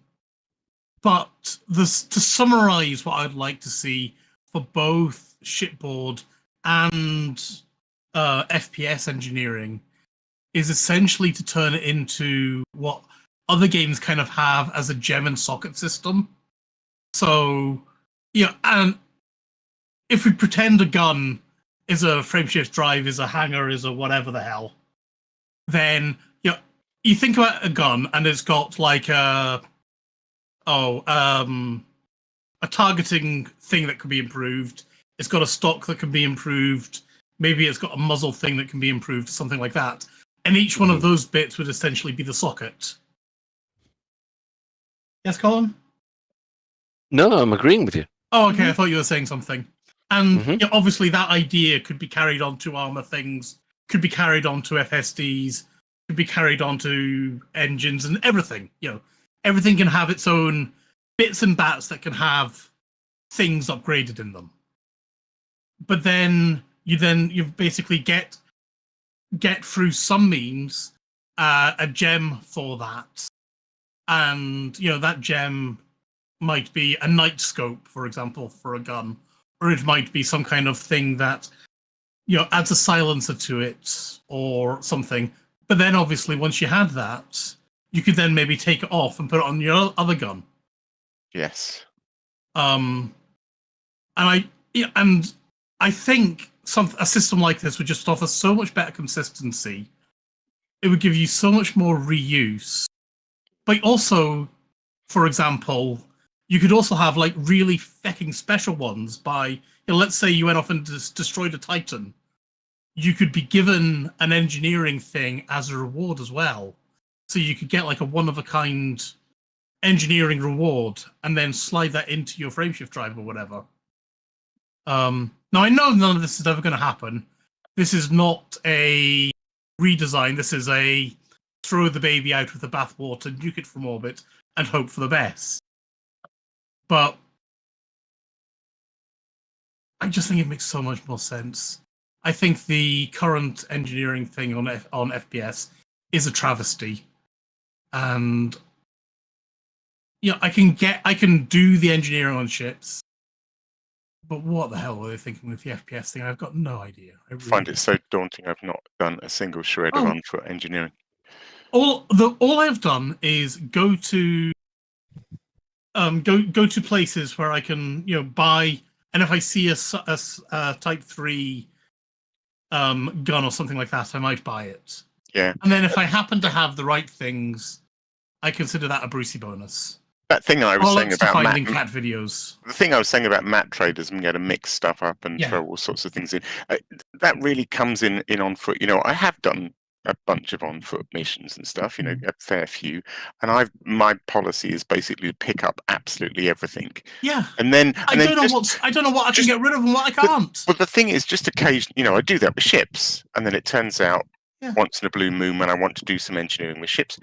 to summarize what I'd like to see for both shipboard and FPS engineering is essentially to turn it into what other games kind of have as a gem and socket system. So, and if we pretend a gun is a frameshift drive, is a hanger, is a whatever the hell, then you think about a gun and it's got like a targeting thing that can be improved. It's got a stock that can be improved. Maybe it's got a muzzle thing that can be improved, something like that. And each one of those bits would essentially be the socket. Yes, Colin? No, I'm agreeing with you. Oh, okay. I thought you were saying something. And obviously that idea could be carried on to armor things, could be carried on to FSDs, could be carried on to engines and everything. Everything can have its own bits and bats that can have things upgraded in them. But then you basically get through some means a gem for that. And, that gem might be a night scope, for example, for a gun. Or it might be some kind of thing that, adds a silencer to it or something. But then obviously once you had that, you could then maybe take it off and put it on your other gun. Yes. And I think a system like this would just offer so much better consistency. It would give you so much more reuse. But also, for example, you could also have like really fecking special ones by, let's say you went off and destroyed a Titan. You could be given an engineering thing as a reward as well. So you could get like a one-of-a-kind engineering reward and then slide that into your frameshift drive or whatever. Now, I know none of this is ever going to happen. This is not a redesign. This is a throw the baby out with the bathwater, nuke it from orbit, and hope for the best. But I just think it makes so much more sense. I think the current engineering thing on FPS is a travesty. And I can do the engineering on ships, but what the hell were they thinking with the FPS thing? I've got no idea. I find it so daunting. I've not done a single shred of on-foot engineering. All I've done is go to places where I can buy, and if I see a Type 3 gun or something like that, I might buy it. Yeah. And then if I happen to have the right things, I consider that a Brucey bonus. That thing I was saying about finding cat videos. The thing I was saying about mat traders and to mix stuff up and throw all sorts of things in, that really comes in on foot. I have done a bunch of on foot missions and stuff, a fair few, and my policy is basically to pick up absolutely everything. Yeah. And then I don't know what I can get rid of and what I can't. But the thing is, just occasionally, I do that with ships, and then it turns out once in a blue moon when I want to do some engineering with ships,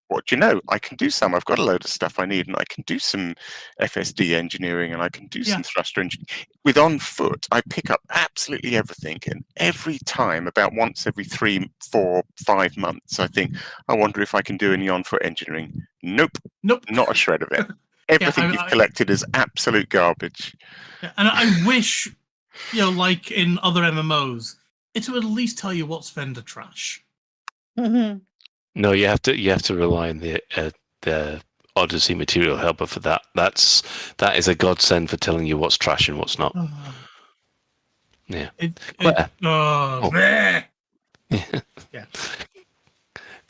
what do you know? I can do some. I've got a load of stuff I need, and I can do some FSD engineering, and I can do some thruster engineering. With on foot, I pick up absolutely everything, and every time, about once every 3, 4, 5 months, I think, I wonder if I can do any on foot engineering. Nope, not a shred of it. Everything you've collected is absolute garbage. Yeah, and I wish, like in other MMOs, it would at least tell you what's vendor trash. Mm-hmm. No, you have to rely on the Odyssey Material Helper for that. That is a godsend for telling you what's trash and what's not. Yeah. Claire. Yeah.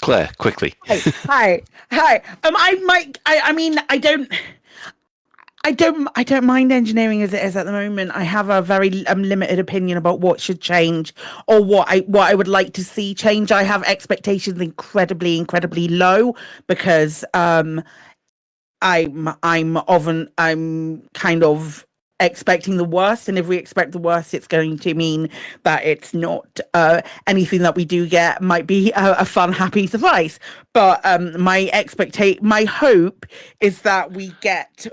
Claire, quickly. Hi. I don't mind engineering as it is at the moment. I have a very limited opinion about what should change or what I would like to see change. I have expectations incredibly low because I'm kind of expecting the worst, and if we expect the worst, it's going to mean that it's not anything that we do get might be a fun, happy surprise. But my hope is that we get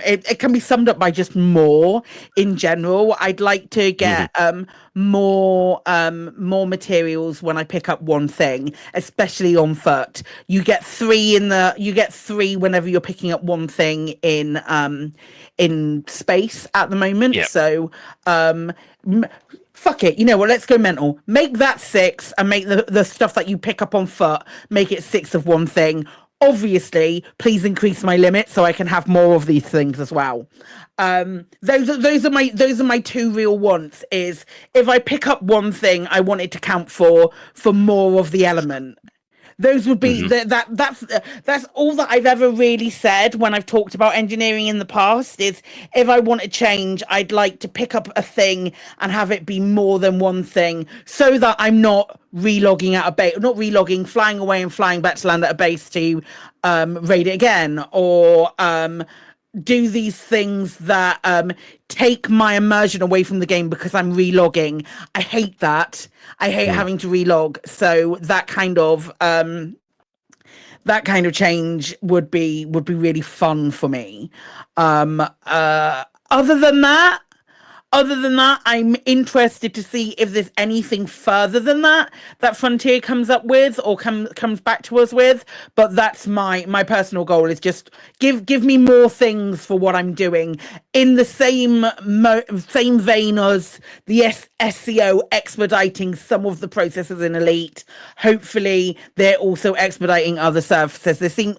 it can be summed up by just more in general. I'd like to get more materials when I pick up one thing, especially on foot. You get three whenever you're picking up one thing in space at the moment. Yeah. So fuck it, you know what, let's go mental. Make that 6 and make the stuff that you pick up on foot, make it 6 of one thing. Obviously, please increase my limit so I can have more of these things as well. Those are my 2 real wants. Is if I pick up one thing, I want it to count for more of the element. Those would be that's all that I've ever really said when I've talked about engineering in the past. Is if I want to change, I'd like to pick up a thing and have it be more than one thing, so that I'm not flying away and flying back to land at a base to raid it again, or do these things that take my immersion away from the game because I'm relogging. I hate that. I hate having to relog. So that kind of change would be really fun for me. Other than that, I'm interested to see if there's anything further than that Frontier comes up with or comes back to us with. But that's my personal goal, is just give me more things for what I'm doing, in the same vein as the SEO expediting some of the processes in Elite. Hopefully, they're also expediting other services. There seem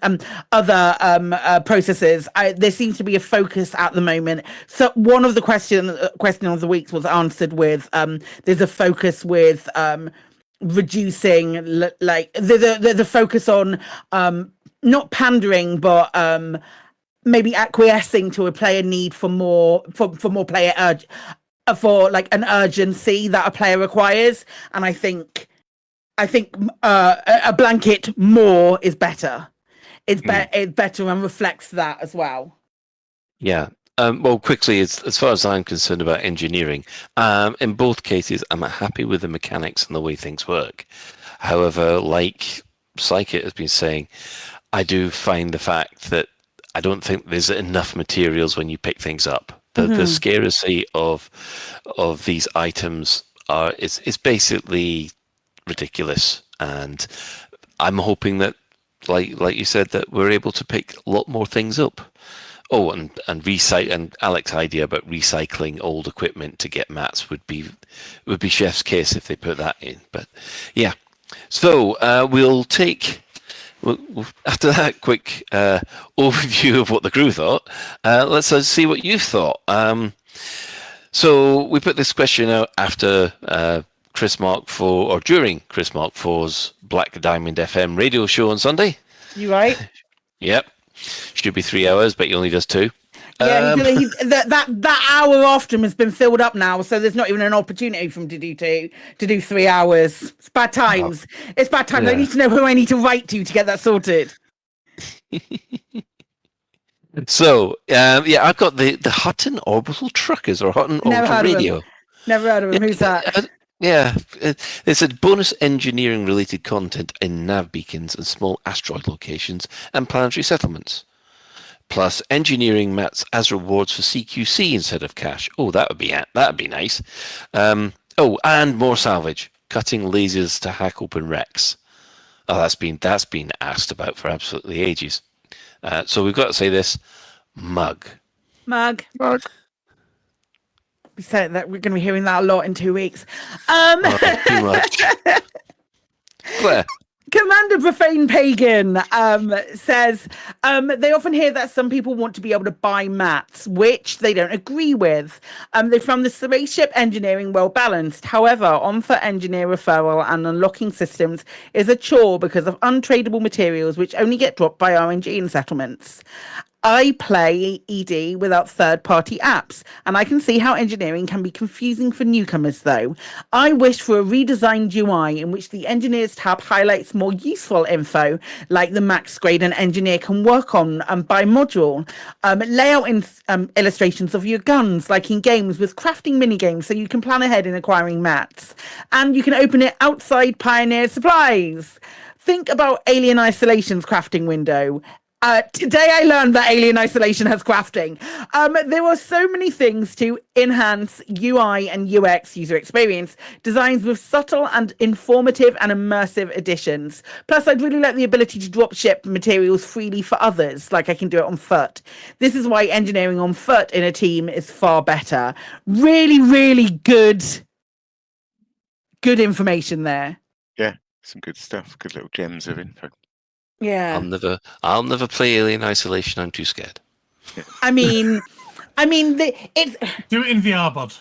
other processes. There seems to be a focus at the moment. So one of the question of the week was answered with there's a focus with reducing the focus on not pandering, but maybe acquiescing to a player need for more player for like an urgency that a player requires. And I think a blanket more is better. It's better and reflects that as well. Yeah. Well, quickly, as far as I'm concerned about engineering, in both cases, I'm happy with the mechanics and the way things work. However, like Psychic has been saying, I do find the fact that I don't think there's enough materials when you pick things up. The scarcity of these items is basically ridiculous, and I'm hoping that, like you said, that we're able to pick a lot more things up. Oh, and recycle, and Alex's idea about recycling old equipment to get mats would be chef's kiss if they put that in. But yeah, so we'll take, after that quick overview of what the crew thought, let's see what you thought. So we put this question out after Chris Mark IV, or during Chris Mark IV's Black Diamond FM radio show on Sunday. You right? Yep. Should be 3 hours, but he only does 2. Yeah, that hour after him has been filled up now, so there's not even an opportunity for him to do 3 hours. It's bad times. It's bad times. Yeah. I need to know who I need to write to get that sorted. So, I've got the Hutton Orbital Truckers, or Hutton Orbital Radio. Never heard of him. Who's that? Yeah, it's a bonus engineering related content in nav beacons and small asteroid locations and planetary settlements. Plus engineering mats as rewards for CQC instead of cash. Oh, that'd be nice. And more salvage, cutting lasers to hack open wrecks. Oh, that's been asked about for absolutely ages. So we've got to say this: mug. We said that we're going to be hearing that a lot in 2 weeks. Too much. Claire. Commander Profane Pagan says they often hear that some people want to be able to buy mats, which they don't agree with. They found the spaceship engineering well balanced. However, on-foot engineer referral and unlocking systems is a chore because of untradeable materials which only get dropped by RNG in settlements. I play ED without third-party apps, and I can see how engineering can be confusing for newcomers, though. I wish for a redesigned UI in which the Engineers tab highlights more useful info, like the max grade an engineer can work on by module. Layout illustrations of your guns, like in games, with crafting minigames so you can plan ahead in acquiring mats. And you can open it outside Pioneer Supplies. Think about Alien Isolation's crafting window. Today I learned that Alien Isolation has crafting. There are so many things to enhance UI and UX user experience, designs with subtle and informative and immersive additions. Plus, I'd really like the ability to drop ship materials freely for others, like I can do it on foot. This is why engineering on foot in a team is far better. Really, really good information there. Yeah, some good stuff. Good little gems of info. Yeah. I'll never play Alien Isolation. I'm too scared. I mean, it's do it in VR, bud.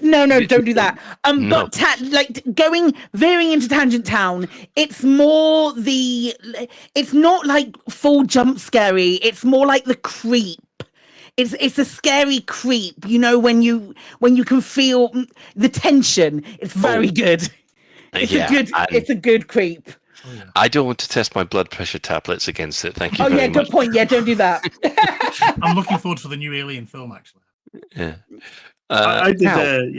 No, don't do that. No. But veering into Tangent Town, it's more it's not like full jump scary. It's more like the creep. It's a scary creep. You know, when you can feel the tension. It's very good. It's a good creep. I don't want to test my blood pressure tablets against it. Thank you very much. Good point. Yeah, don't do that. I'm looking forward to the new Alien film, actually. Yeah. I did,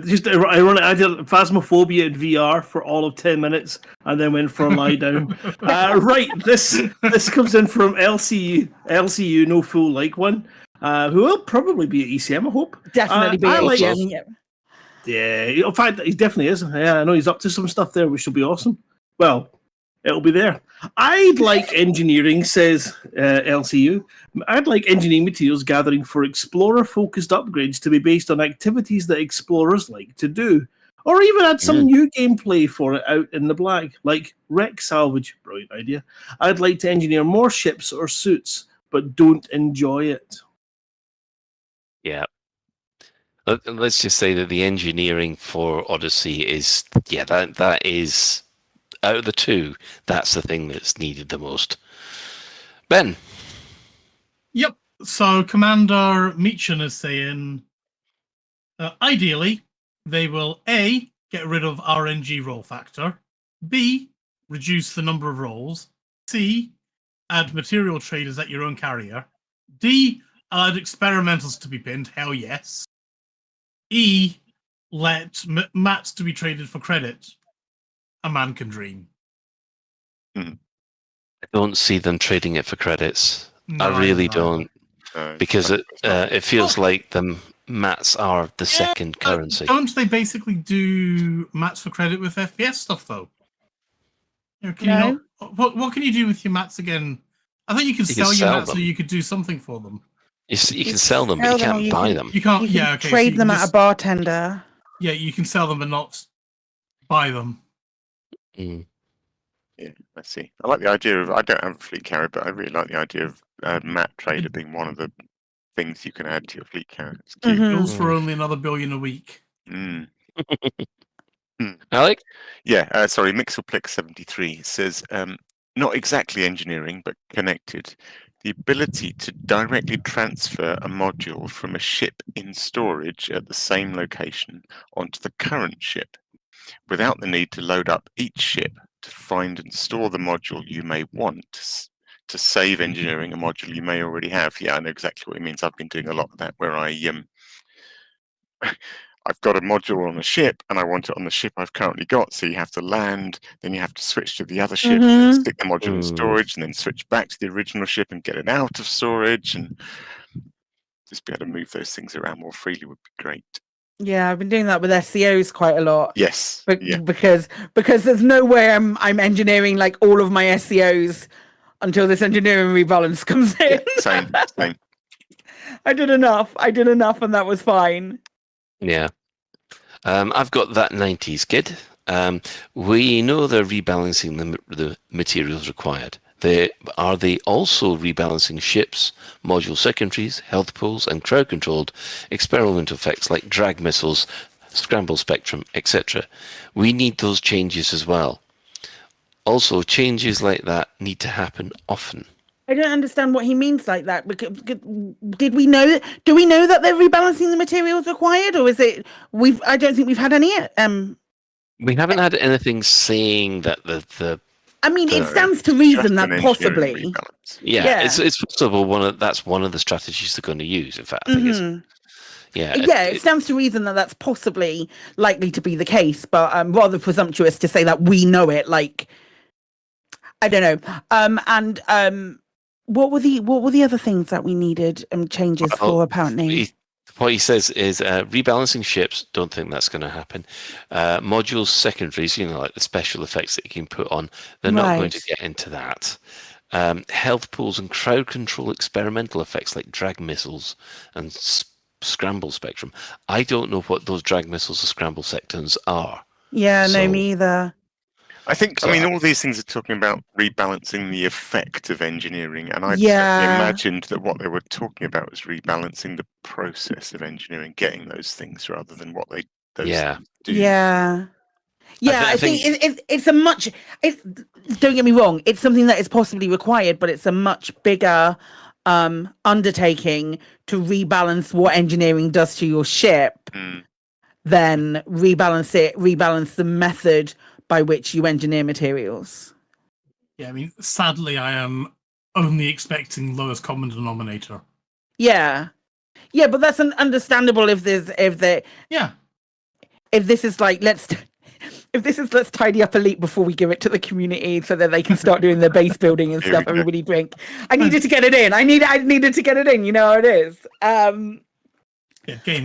just ironic. I did Phasmophobia in VR for all of 10 minutes and then went for a lie down. Right, this comes in from LCU, no fool like one, who will probably be at ECM, I hope. Definitely be at ECM. Yeah, in fact, he definitely is. Yeah, I know he's up to some stuff there, which will be awesome. Well, it'll be there. I'd like engineering, says LCU. I'd like engineering materials gathering for explorer-focused upgrades to be based on activities that explorers like to do. Or even add some new gameplay for it out in the black, like wreck salvage. Brilliant idea. I'd like to engineer more ships or suits, but don't enjoy it. Yeah. Let's just say that the engineering for Odyssey is, that is, out of the two, that's the thing that's needed the most. Ben? Yep. So Commander Meechan is saying, ideally, they will A, get rid of RNG roll factor, B, reduce the number of rolls, C, add material traders at your own carrier, D, add experimentals to be pinned, hell yes, E, let mats to be traded for credit. A man can dream. I don't see them trading it for credits. No, I really don't. Because it feels like the mats are the second currency. Don't they basically do mats for credit with FPS stuff, though? What can you do with your mats again? I think you can sell your mats, so you could do something for them. You can sell them, but you can't buy them. You can't. Trade them at a bartender. Yeah, you can sell them, but not buy them. Yeah, I see. I like the idea of. I don't have a fleet carrier, but I really like the idea of mat trader being one of the things you can add to your fleet carrier. It's cute. Bills for only another $1 billion a week. Alec? Yeah, sorry, Mixelplix73 says, not exactly engineering, but connected. The ability to directly transfer a module from a ship in storage at the same location onto the current ship without the need to load up each ship to find and store the module you may want to save engineering a module you may already have. Yeah, I know exactly what it means. I've been doing a lot of that where I've got a module on a ship and I want it on the ship I've currently got. So you have to land, then you have to switch to the other ship, and stick the module in storage, and then switch back to the original ship and get it out of storage, and just be able to move those things around more freely would be great. Yeah, I've been doing that with SEOs quite a lot. Yes. Because there's no way I'm engineering like all of my SEOs until this engineering rebalance comes in. Yeah, same. I did enough, and that was fine. Yeah. I've got that 90s kid. We know they're rebalancing the materials required. Are they also rebalancing ships, module secondaries, health pools, and crowd-controlled experimental effects like drag missiles, scramble spectrum, etc.? We need those changes as well. Also, changes like that need to happen often. I don't understand what he means like that. Do we know that they're rebalancing the materials required, or is it I don't think we've had any. We haven't had anything saying that the. I mean, it stands to reason that possibly. Yeah, it's possible. That's one of the strategies they're going to use. In fact, I think it's. Yeah, it stands to reason that that's possibly likely to be the case, but rather presumptuous to say that we know it. Like, I don't know. What were the other things that we needed changes for apparently? What he says is rebalancing ships. Don't think that's going to happen. Modules secondaries, like the special effects that you can put on. They're not going to get into that. Health pools and crowd control experimental effects like drag missiles and scramble spectrum. I don't know what those drag missiles or scramble sectors are. Yeah, no, me either. I think, all these things are talking about rebalancing the effect of engineering, and I imagined that what they were talking about was rebalancing the process of engineering, getting those things rather than what things do. Yeah. I think it's a much. Don't get me wrong. It's something that is possibly required, but it's a much bigger undertaking to rebalance what engineering does to your ship than rebalance the method by which you engineer materials. Yeah, sadly, I am only expecting lowest common denominator. Yeah, but that's understandable if this is like let's tidy up Elite before we give it to the community so that they can start doing their base building and stuff. Everybody drink. I needed to get it in. I needed to get it in. You know how it is. Game,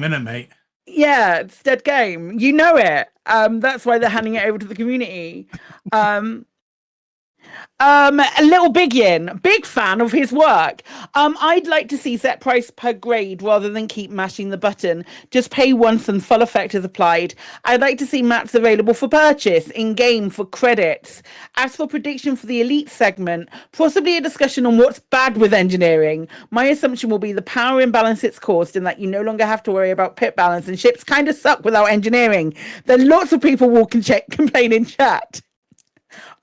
innit, mate? Yeah, it's dead game. You know it. That's why they're handing it over to the community. A little big fan of his work. I'd like to see set price per grade rather than keep mashing the button. Just pay once and full effect is applied. I'd like to see mats available for purchase in game for credits. As for prediction for the elite segment, possibly a discussion on what's bad with engineering. My assumption will be the power imbalance it's caused and that you no longer have to worry about pit balance and ships kind of suck without engineering. Then lots of people will complain in chat.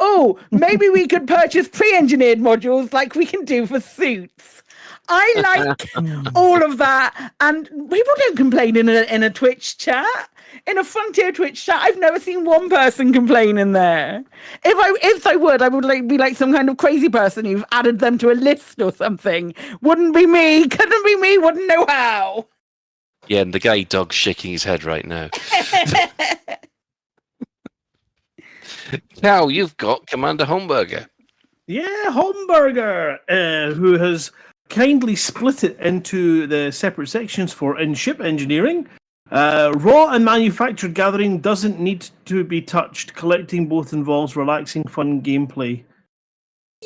Oh, maybe we could purchase pre-engineered modules like we can do for suits. I like all of that, and people don't complain in a Twitch chat. In a Frontier Twitch chat, I've never seen one person complain in there. If I would be like some kind of crazy person who've added them to a list or something. Wouldn't be me. Couldn't be me. Wouldn't know how. Yeah, and the guy dog's shaking his head right now. Now you've got Commander Homburger. Yeah, Homburger, who has kindly split it into the separate sections for in-ship engineering. Raw and manufactured gathering doesn't need to be touched. Collecting both involves relaxing, fun gameplay.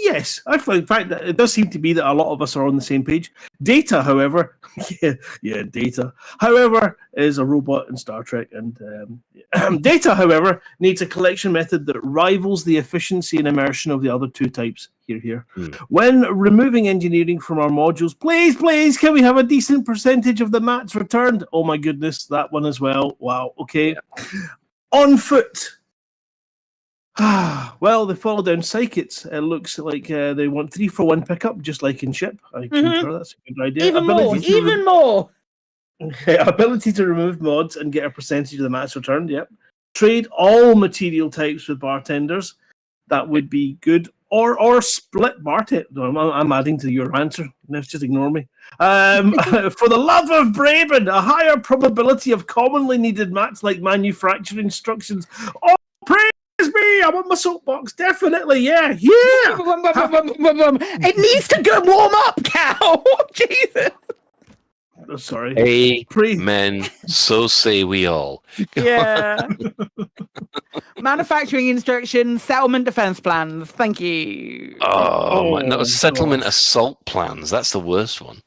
Yes, I find that it does seem to be that a lot of us are on the same page. Data, however, Data, however, is a robot in Star Trek, and Data, however, needs a collection method that rivals the efficiency and immersion of the other two types. Here. When removing engineering from our modules, please, can we have a decent percentage of the mats returned? Oh my goodness, that one as well. Wow, okay. On foot. Well, they follow down Psykits. It looks like they want 3-for-1 pickup, just like in ship. I concur, that's a good idea. Even more. Okay, ability to remove mods and get a percentage of the mats returned, yep. Trade all material types with bartenders. That would be good. Or split bartender. No, I'm adding to your answer. No, just ignore me. For the love of Braben, a higher probability of commonly needed mats like manufacturing instructions. Oh, praise me! I want my soapbox. Definitely, yeah. It needs to go warm up, Cal. Jesus. Oh, sorry. Amen. So say we all. Yeah. Manufacturing instructions, settlement defense plans. Thank you. No, settlement assault plans. That's the worst one.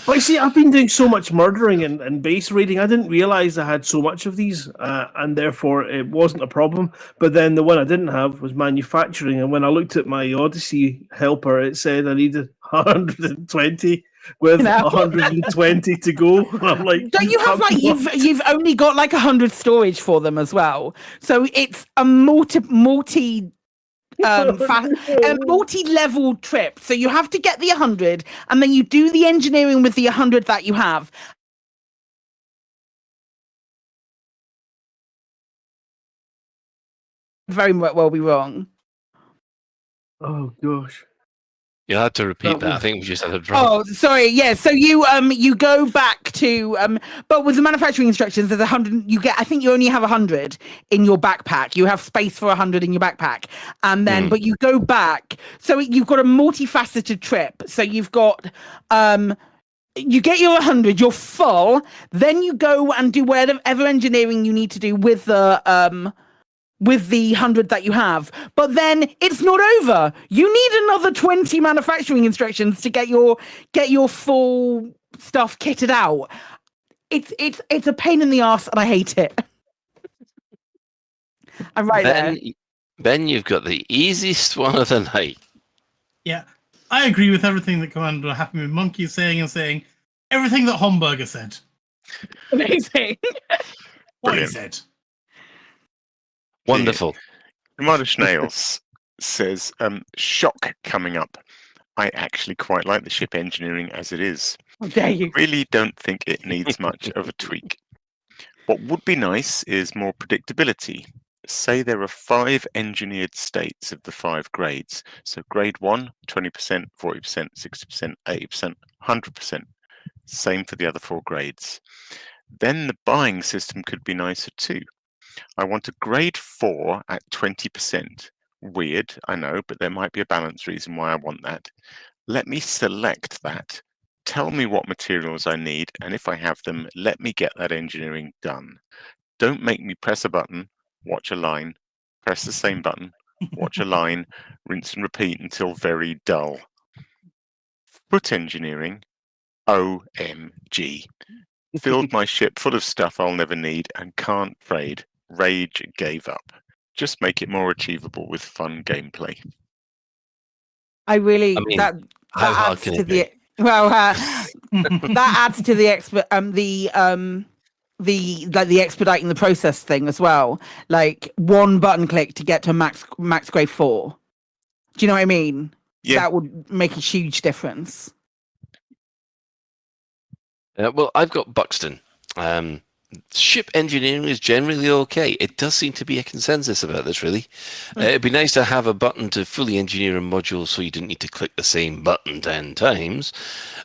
But you see, I've been doing so much murdering and base raiding, I didn't realize I had so much of these, and therefore it wasn't a problem. But then the one I didn't have was manufacturing, and when I looked at my Odyssey helper, it said I needed 120 with 120 to go. And I'm like, don't you have like you've only got like 100 storage for them as well? So it's a multi a multi-level trip. So you have to get the 100, and then you do the engineering with the 100 that you have. Very well be wrong. Oh gosh. You had to repeat that. I think we just had a drop. Oh, sorry. Yeah. So you go back to but with the manufacturing instructions, there's 100. You get. I think you only have 100 in your backpack. You have space for 100 in your backpack, and then but you go back. So you've got a multifaceted trip. So you've got you get your 100. You're full. Then you go and do whatever engineering you need to do with the 100 that you have, but then it's not over. You need another 20 manufacturing instructions to get your full stuff kitted out. It's a pain in the ass, and I hate it. I'm right there. Ben, you've got the easiest one of the night. Yeah, I agree with everything that Commander Happy Moon Monkey is saying, and saying everything that Homburger said. Amazing. What he said. Wonderful. Commander Snails says, shock coming up. I actually quite like the ship engineering as it is. How dare you? Really don't think it needs much of a tweak. What would be nice is more predictability. Say there are 5 engineered states of the 5 grades. So grade 1, 20%, 40%, 60%, 80%, 100%. Same for the other 4 grades. Then the buying system could be nicer too. I want a grade 4 at 20%. Weird, I know, but there might be a balance reason why I want that. Let me select that. Tell me what materials I need, and if I have them, let me get that engineering done. Don't make me press a button, watch a line, press the same button, watch a line, rinse and repeat until very dull. Foot engineering, OMG. Filled my ship full of stuff I'll never need and can't trade. Rage gave up. Just make it more achievable with fun gameplay. I really that adds to the that adds to the expediting the process thing as well. Like one button click to get to max grade 4. Do you know what I mean? Yeah. That would make a huge difference. Well, I've got Buxton. Ship engineering is generally okay. It does seem to be a consensus about this, really. It'd be nice to have a button to fully engineer a module so you didn't need to click the same button 10 times.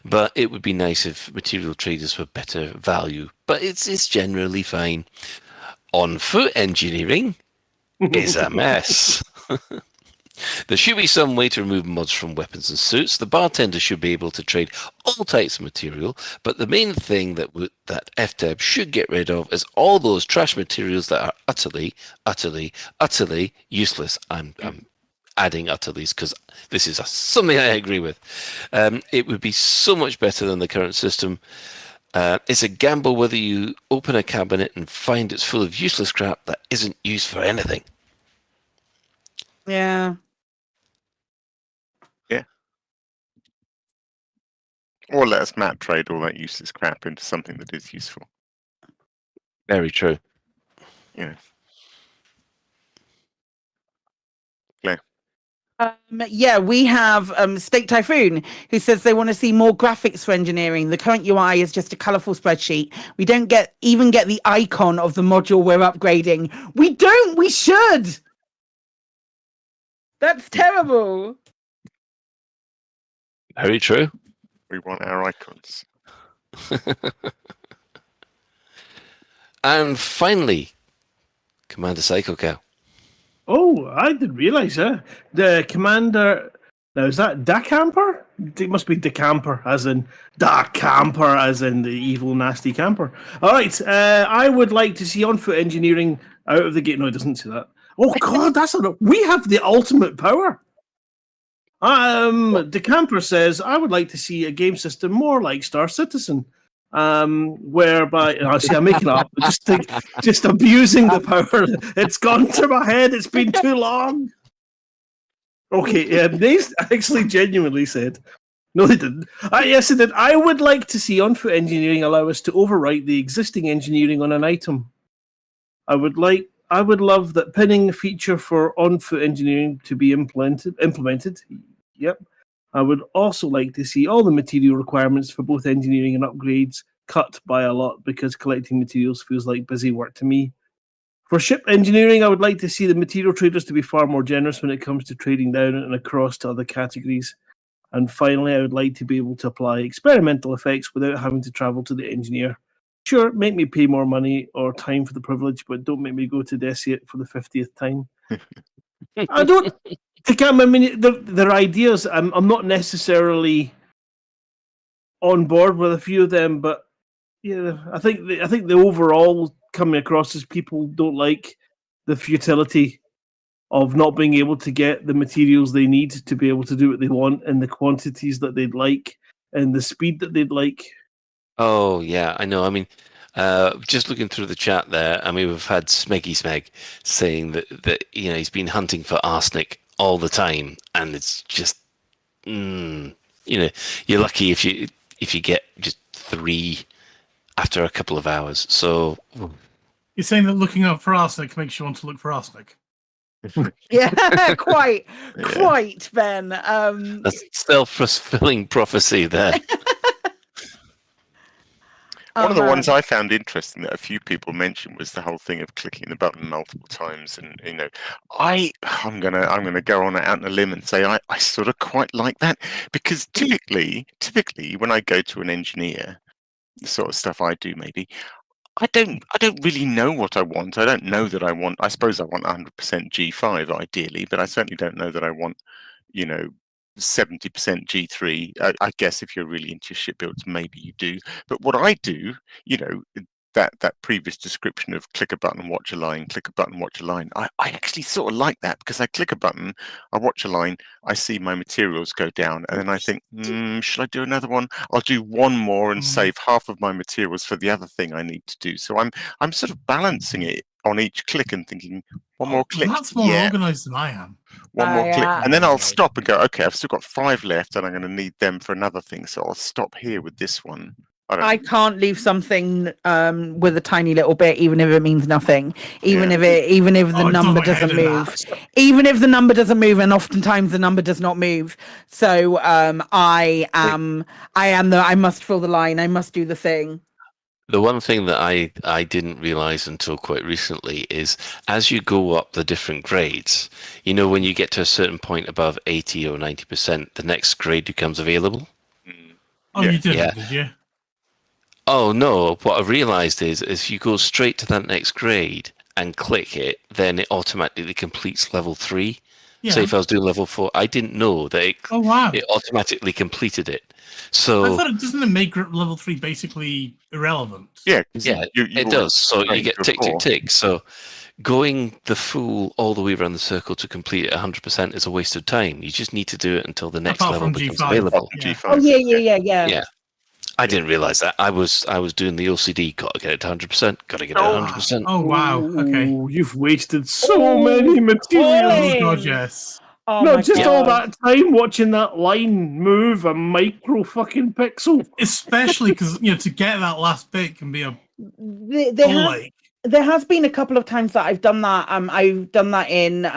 But it would be nice if material traders were better value. But it's generally fine. On foot engineering is a mess. There should be some way to remove mods from weapons and suits. The bartender should be able to trade all types of material, but the main thing that FTAB should get rid of is all those trash materials that are utterly, utterly, utterly useless. I'm adding utterlies because this is something I agree with. It would be so much better than the current system. It's a gamble whether you open a cabinet and find it's full of useless crap that isn't used for anything. Yeah. Or let us map trade all that useless crap into something that is useful. Very true. Yeah. Claire. Yeah, we have Steak Typhoon, who says they want to see more graphics for engineering. The current UI is just a colourful spreadsheet. We don't even get the icon of the module we're upgrading. We don't. We should. That's terrible. Very true. We want our icons. And finally, Commander Psykokow. Oh, I didn't realise that. The commander. Now, is that Decamper? It must be Decamper, as in Decamper, as in the evil, nasty camper. All right. I would like to see on foot engineering out of the gate. No, it doesn't say that. Oh, God, we have the ultimate power. Decamper says, I would like to see a game system more like Star Citizen, whereby I'm making it up, just abusing the power. It's gone to my head. It's been too long. Okay, they actually genuinely said, no, they didn't. Yes, they did. I would like to see on-foot engineering allow us to overwrite the existing engineering on an item. I would love that pinning feature for on-foot engineering to be implemented. Yep. I would also like to see all the material requirements for both engineering and upgrades cut by a lot because collecting materials feels like busy work to me. For ship engineering, I would like to see the material traders to be far more generous when it comes to trading down and across to other categories. And finally, I would like to be able to apply experimental effects without having to travel to the engineer. Sure, make me pay more money or time for the privilege, but don't make me go to Deciate for the 50th time. I mean, their ideas, I'm not necessarily on board with a few of them, but yeah, I think the overall coming across as people don't like the futility of not being able to get the materials they need to be able to do what they want in the quantities that they'd like and the speed that they'd like. Oh, yeah, I know. I mean, just looking through the chat there, I mean, we've had Smeggy Smeg saying that he's been hunting for arsenic all the time, and it's just, you're lucky if you get just 3 after a couple of hours. So you're saying that looking up for arsenic makes you want to look for arsenic? Yeah, quite, Ben. That's self-fulfilling prophecy there. One of the ones I found interesting that a few people mentioned was the whole thing of clicking the button multiple times, and I'm gonna go on out on a limb and say I sort of quite like that, because typically when I go to an engineer, the sort of stuff I do maybe, I don't really know what I want. I don't know that I want. I suppose I want 100% G5 ideally, but I certainly don't know that I want 70% G3. I guess if you're really into ship builds, maybe you do. But what I do, that previous description of click a button, watch a line, click a button, watch a line, I actually sort of like that, because I click a button, I watch a line, I see my materials go down, and then I think, should I do another one? I'll do one more and save half of my materials for the other thing I need to do. So I'm sort of balancing it on each click and thinking, one more click. That's more organised than I am. One more click, and then I'll stop and go, okay, I've still got 5 left, and I'm going to need them for another thing, so I'll stop here with this one. I can't leave something with a tiny little bit, even if it means nothing. Even if the number doesn't move. Even if the number doesn't move, and oftentimes the number does not move. So I must fill the line. I must do the thing. The one thing that I didn't realize until quite recently is, as you go up the different grades, when you get to a certain point above 80 or 90%, the next grade becomes available. Oh, you did you? Oh, no. What I realized is if you go straight to that next grade and click it, then it automatically completes level 3. Yeah. Say if I was doing level 4, I didn't know that it automatically completed it. So I thought doesn't it make level 3 basically irrelevant? Yeah, it does. So you get tick, tick, tick. So going the full all the way around the circle to complete it 100% is a waste of time. You just need to do it until the next level becomes available. Yeah. Oh yeah. I didn't realize that. I was doing the OCD. Got to get it to 100%. Got to get it to 100%. Oh wow! Okay, you've wasted so many materials. Oh God, yes. Oh, not just all that time watching that line move a micro fucking pixel. Especially because to get that last bit can be a there has been a couple of times that I've done that. I've done that in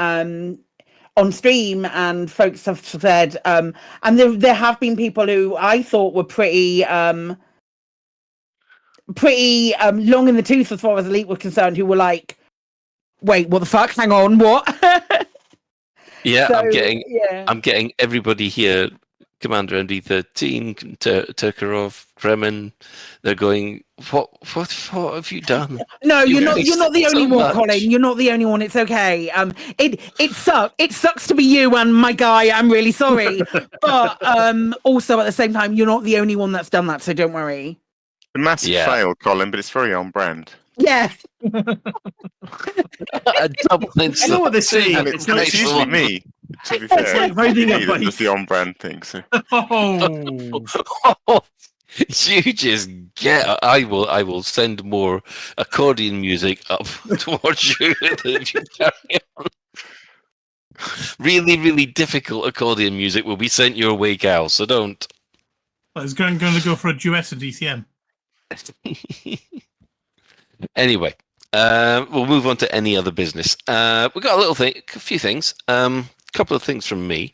on stream, and folks have said, and there have been people who I thought were pretty long in the tooth as far as Elite were concerned, who were like, "Wait, what the fuck? Hang on, what?" Yeah, so, I'm getting everybody here, Commander MD13, Turkarov, Kremen. They're going, what have you done? No, you're not the only one, Colin. You're not the only one. It's okay. It sucks to be you, and my guy, I'm really sorry. But also at the same time, you're not the only one that's done that, so don't worry. A massive fail, Colin, but it's very on brand. Yeah. A double I know what they say. It's usually me. To be fair, like riding a bike. It's the on-brand thing. So. You just get. I will send more accordion music up towards you if you carry on. Really, really difficult accordion music will be sent your way, Gal. So don't. I was going to go for a duet of DCM. Anyway, we'll move on to any other business. We've got a few things. Couple of things from me.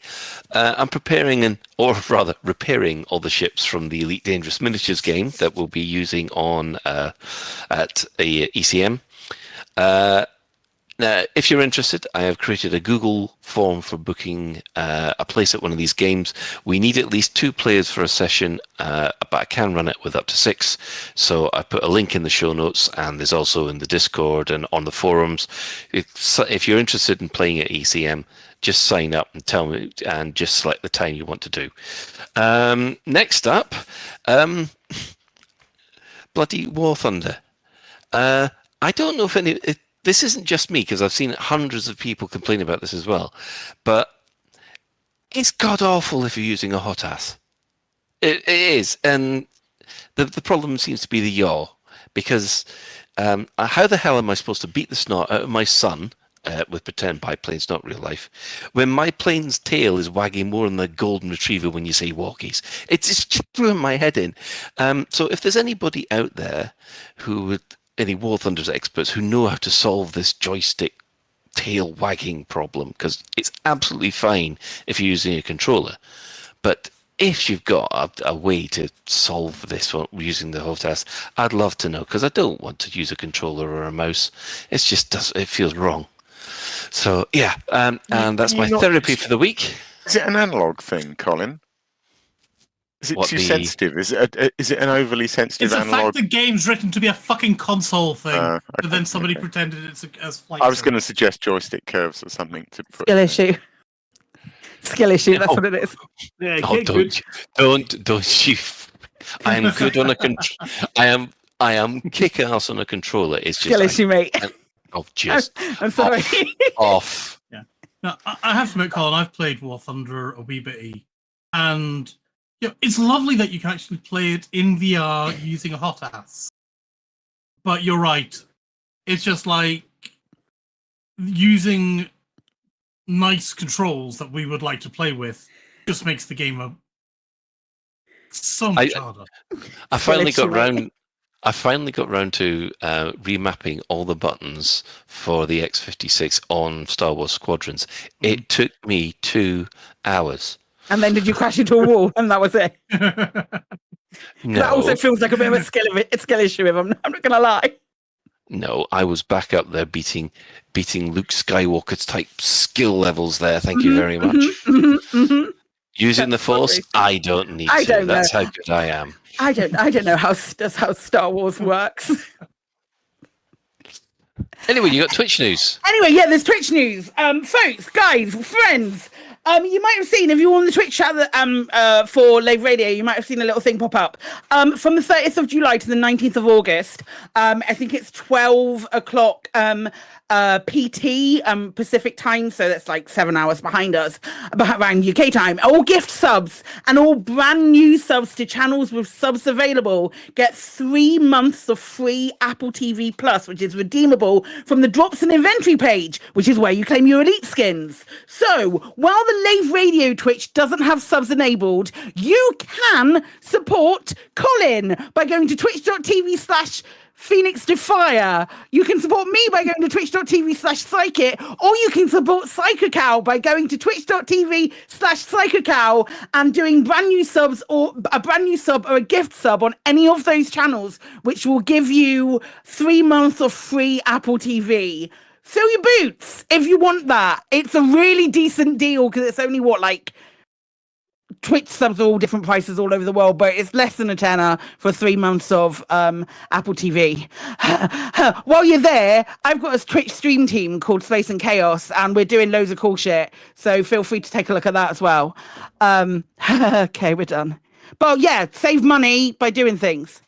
I'm repairing all the ships from the Elite Dangerous Miniatures game that we'll be using on at a ECM. if you're interested, I have created a Google form for booking a place at one of these games. We need at least 2 players for a session, but I can run it with up to 6. So I put a link in the show notes, and there's also in the Discord and on the forums. If you're interested in playing at ECM, just sign up and tell me, and just select the time you want to do. Next up, bloody War Thunder. I don't know if this isn't just me, because I've seen hundreds of people complain about this as well, but it's god awful if you're using a hot ass. It is, and the problem seems to be the yaw, because how the hell am I supposed to beat the snot out of my son with pretend biplanes, not real life, when my plane's tail is wagging more than the golden retriever when you say walkies? It's just throwing my head in. So if there's anybody out there who would, any War Thunders experts who know how to solve this joystick tail wagging problem, because it's absolutely fine if you're using a controller, but if you've got a way to solve this one using the HOTAS, I'd love to know, because I don't want to use a controller or a mouse. It feels wrong. So yeah, and that's my therapy for the week. Is it an analog thing, Colin? Is it too sensitive? Is it an overly sensitive It's analog? the fact the game's written to be a fucking console thing, but then somebody pretended it's as flight. I was going to suggest joystick curves or something to put. Skill issue. Skill issue. That's what it is. Yeah, don't you? I am good on a I am kick ass on a controller. It's just skill issue, mate. Just I'm sorry. Off. Yeah. Now, I have to admit, Colin, I've played War Thunder a wee bit, and it's lovely that you can actually play it in VR using a hot ass. But you're right. It's just like using nice controls that we would like to play with just makes the game so much harder. I finally got round to remapping all the buttons for the X-56 on Star Wars Squadrons. It took me 2 hours. And then did you crash into a wall, and that was it? No. That also feels like a bit of a skill issue. If I'm not going to lie. No, I was back up there beating Luke Skywalker's type skill levels there. Thank you very much. Using the Force, I don't need to. That's how good I am. I don't know how Star Wars works. Anyway, you got Twitch news. Anyway, yeah, there's Twitch news. Folks, guys, friends. You might have seen, if you're on the Twitch chat for Lave Radio, you might have seen a little thing pop up. From the 30th of July to the 19th of August, I think it's 12 o'clock PT Pacific time, so that's like 7 hours behind us, around UK time. All gift subs and all brand new subs to channels with subs available get 3 months of free Apple TV Plus, which is redeemable from the drops and inventory page, which is where you claim your elite skins. So while the Lave Radio Twitch doesn't have subs enabled, you can support Colin by going to twitch.tv/Phoenix Defier. You can support me by going to twitch.tv/Psykit, or you can support Psykokow by going to twitch.tv/Psykokow and doing brand new subs, or a brand new sub or a gift sub on any of those channels, which will give you 3 months of free Apple TV. Fill your boots if you want that. It's a really decent deal because it's only Twitch subs are all different prices all over the world, but it's less than a tenner for 3 months of Apple TV. While you're there, I've got a Twitch stream team called Space and Chaos, and we're doing loads of cool shit. So feel free to take a look at that as well. Okay, we're done. But yeah, save money by doing things.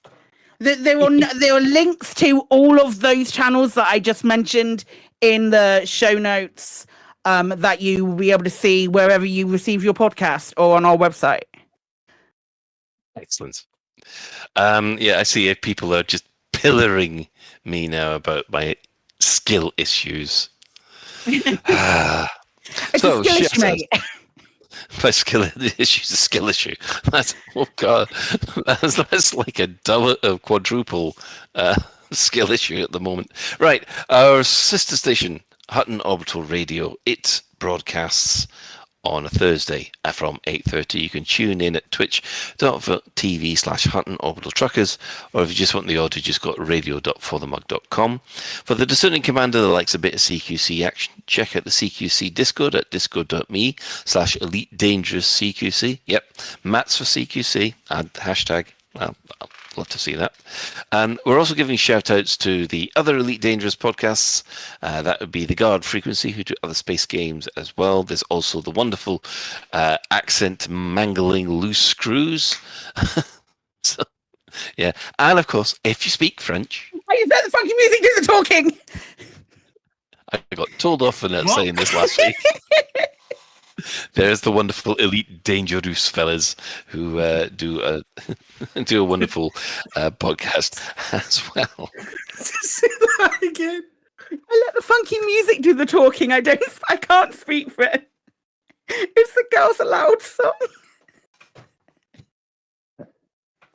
There are links to all of those channels that I just mentioned in the show notes. That you will be able to see wherever you receive your podcast or on our website. Excellent. I see people are just pillaring me now about my skill issues. It's a skill issue, mate. My skill issue is a skill issue. That's like a quadruple skill issue at the moment. Right, our sister station, Hutton Orbital Radio, it broadcasts on a Thursday from 8:30. You can tune in at twitch.tv/huntingorbitaltruckers, or if you just want the audio, just go to radio.forthemug.com. For the discerning commander that likes a bit of CQC action, check out the CQC Discord at discord.me/Elite Dangerous CQC. Yep, Matt's for CQC, and hashtag. Well, I'd love to see that. And we're also giving shout outs to the other Elite Dangerous podcasts. That would be the Guard Frequency, who do other space games as well. There's also the wonderful accent mangling loose screws. So, yeah. And of course, if you speak French. Is that the funky music do the talking? I got told off for not saying this last week. There's the wonderful Elite Dangerous fellas who do a wonderful podcast as well. Say that again. I let the funky music do the talking. I can't speak for it. It's the Girls Aloud song.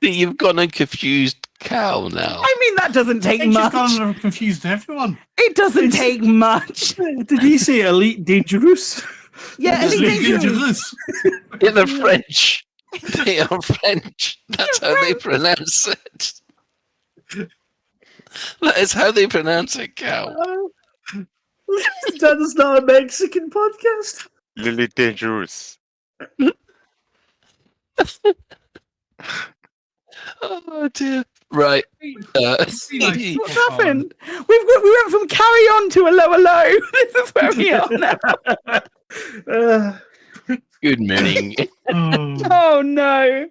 You've got a confused cow now. I mean, that doesn't take much. She's gone confused everyone. It doesn't take much. Did he say Elite Dangerous? Yeah, Elite Dangerous. Yeah, they're French. They are French. That's how they pronounce it. That is how they pronounce it, cow. That is not a Mexican podcast. Lily Dangerous. Oh dear. Right. What's happened? We went from carry on to a lower low. This is where we are now. Good morning. Oh no.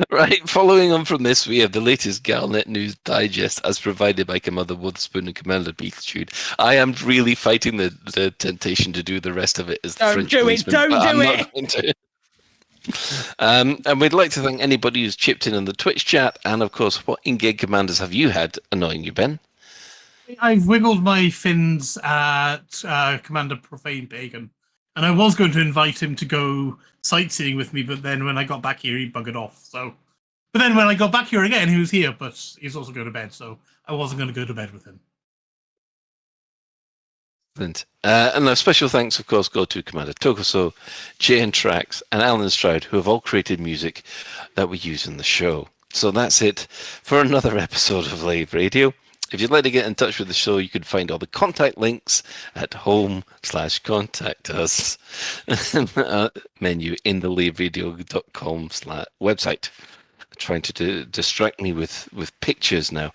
Right, following on from this, we have the latest Galnet News Digest as provided by Commander Witherspoon and Commander Beetlejude. I am really fighting the temptation to do the rest of it as the French policeman. Don't do I'm it. not going to. And we'd like to thank anybody who's chipped in the Twitch chat, and of course, what in-game commanders have you had annoying you, Ben? I've wiggled my fins at Commander Profane Pagan, and I was going to invite him to go sightseeing with me, but then when I got back here, he buggered off. But then when I got back here again, he was here, but he's also going to bed, so I wasn't going to go to bed with him. And a special thanks, of course, go to Commander Tokuso, Jane Trax, and Alan Stroud, who have all created music that we use in the show. So that's it for another episode of Lave Radio. If you'd like to get in touch with the show, you can find all the contact links at home/contact us menu in the laveradio.com website. Trying to distract me with pictures now.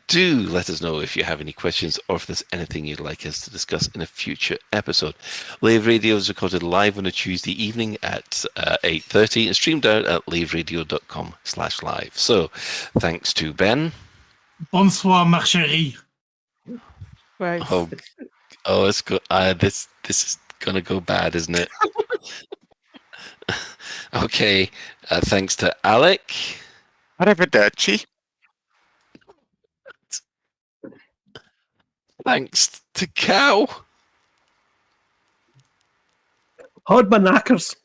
Do let us know if you have any questions or if there's anything you'd like us to discuss in a future episode. Lave Radio is recorded live on a Tuesday evening at 8:30 and streamed out at laveradio.com/live. So thanks to Ben. Bonsoir, ma chérie. Right. Oh, it's good. This is gonna go bad, isn't it? Okay. Thanks to Alec. Arrivederci. Thanks to Cow. Hard my knackers.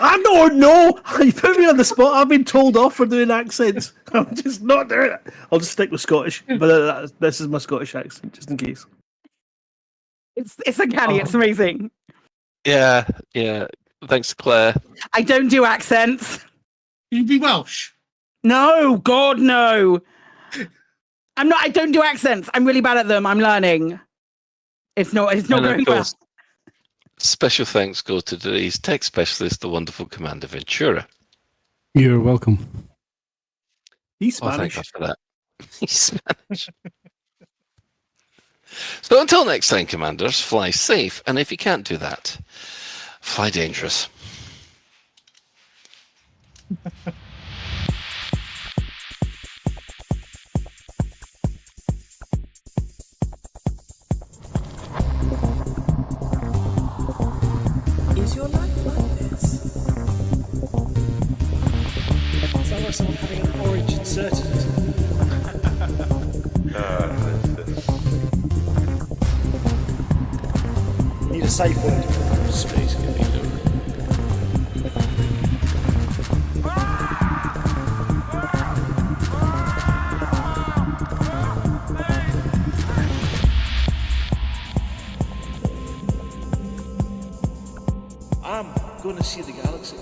I don't know. You put me on the spot. I've been told off for doing accents. I'm just not doing it. I'll just stick with Scottish. But this is my Scottish accent, just in case. It's uncanny. It's amazing. Yeah. Thanks to Claire. I don't do accents. You'd be Welsh. No, God, no. I'm not. I don't do accents. I'm really bad at them. I'm learning. It's not going well. Special thanks go to today's tech specialist, the wonderful Commander Ventura. You're welcome. He's Oh, thank Spanish. God for that. He's Spanish. So until next time, Commanders, fly safe, and if you can't do that, fly dangerous. Is your life like this? Sounds like someone having an orange inserted. Need a safe word. Space can be done. going to see the galaxy.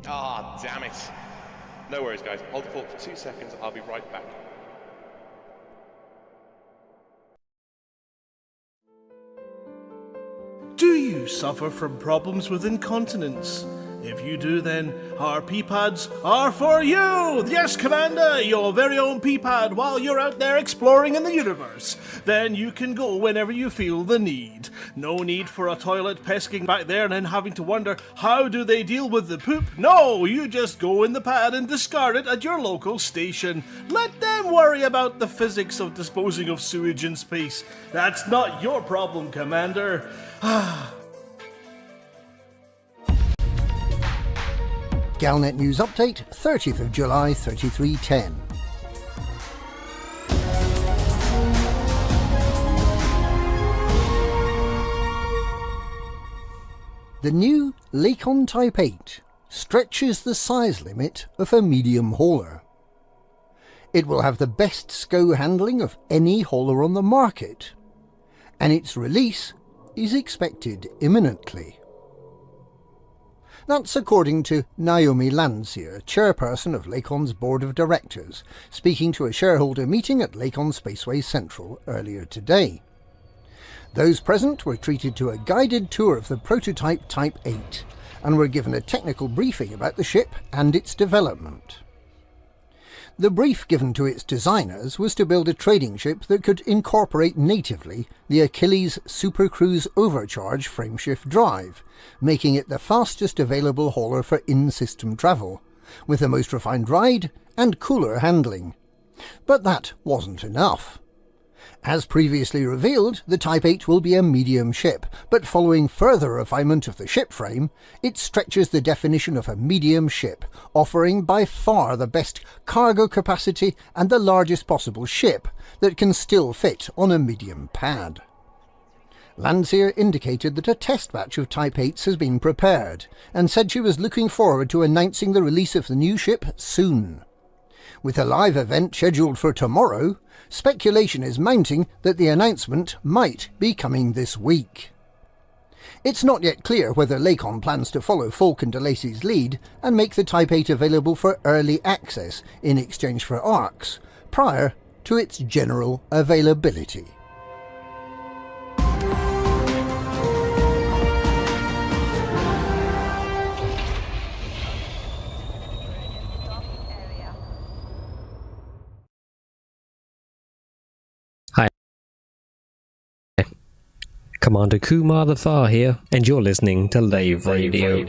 Ah, damn it. No worries, guys. Hold the fort for 2 seconds. I'll be right back. Do you suffer from problems with incontinence? If you do, then our pee-pads are for you! Yes, Commander, your very own pee-pad while you're out there exploring in the universe. Then you can go whenever you feel the need. No need for a toilet pesking back there and then having to wonder, how do they deal with the poop? No, you just go in the pad and discard it at your local station. Let them worry about the physics of disposing of sewage in space. That's not your problem, Commander. Galnet News Update, 30th of July, 3310. The new Lakon Type 8 stretches the size limit of a medium hauler. It will have the best SCO handling of any hauler on the market, and its release is expected imminently. That's according to Naomi Landseer, chairperson of Lakon's board of directors, speaking to a shareholder meeting at Lakon Spaceway Central earlier today. Those present were treated to a guided tour of the prototype Type 8 and were given a technical briefing about the ship and its development. The brief given to its designers was to build a trading ship that could incorporate natively the Achilles Supercruise Overcharge frameshift drive, making it the fastest available hauler for in-system travel, with the most refined ride and cooler handling. But that wasn't enough. As previously revealed, the Type 8 will be a medium ship, but following further refinement of the ship frame, it stretches the definition of a medium ship, offering by far the best cargo capacity and the largest possible ship that can still fit on a medium pad. Landseer indicated that a test batch of Type 8s has been prepared, and said she was looking forward to announcing the release of the new ship soon. With a live event scheduled for tomorrow, speculation is mounting that the announcement might be coming this week. It's not yet clear whether Lakon plans to follow Falk and DeLacy's lead and make the Type 8 available for early access in exchange for ARCs, prior to its general availability. Commander Kumar the Far here, and you're listening to Lave Radio.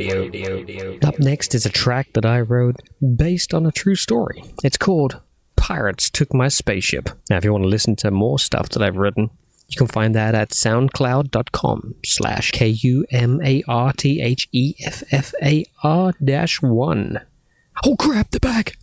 Up next is a track that I wrote based on a true story. It's called Pirates Took My Spaceship. Now, if you want to listen to more stuff that I've written, you can find that at soundcloud.com/KUMARTHEFFAR-1. Oh crap, the bag!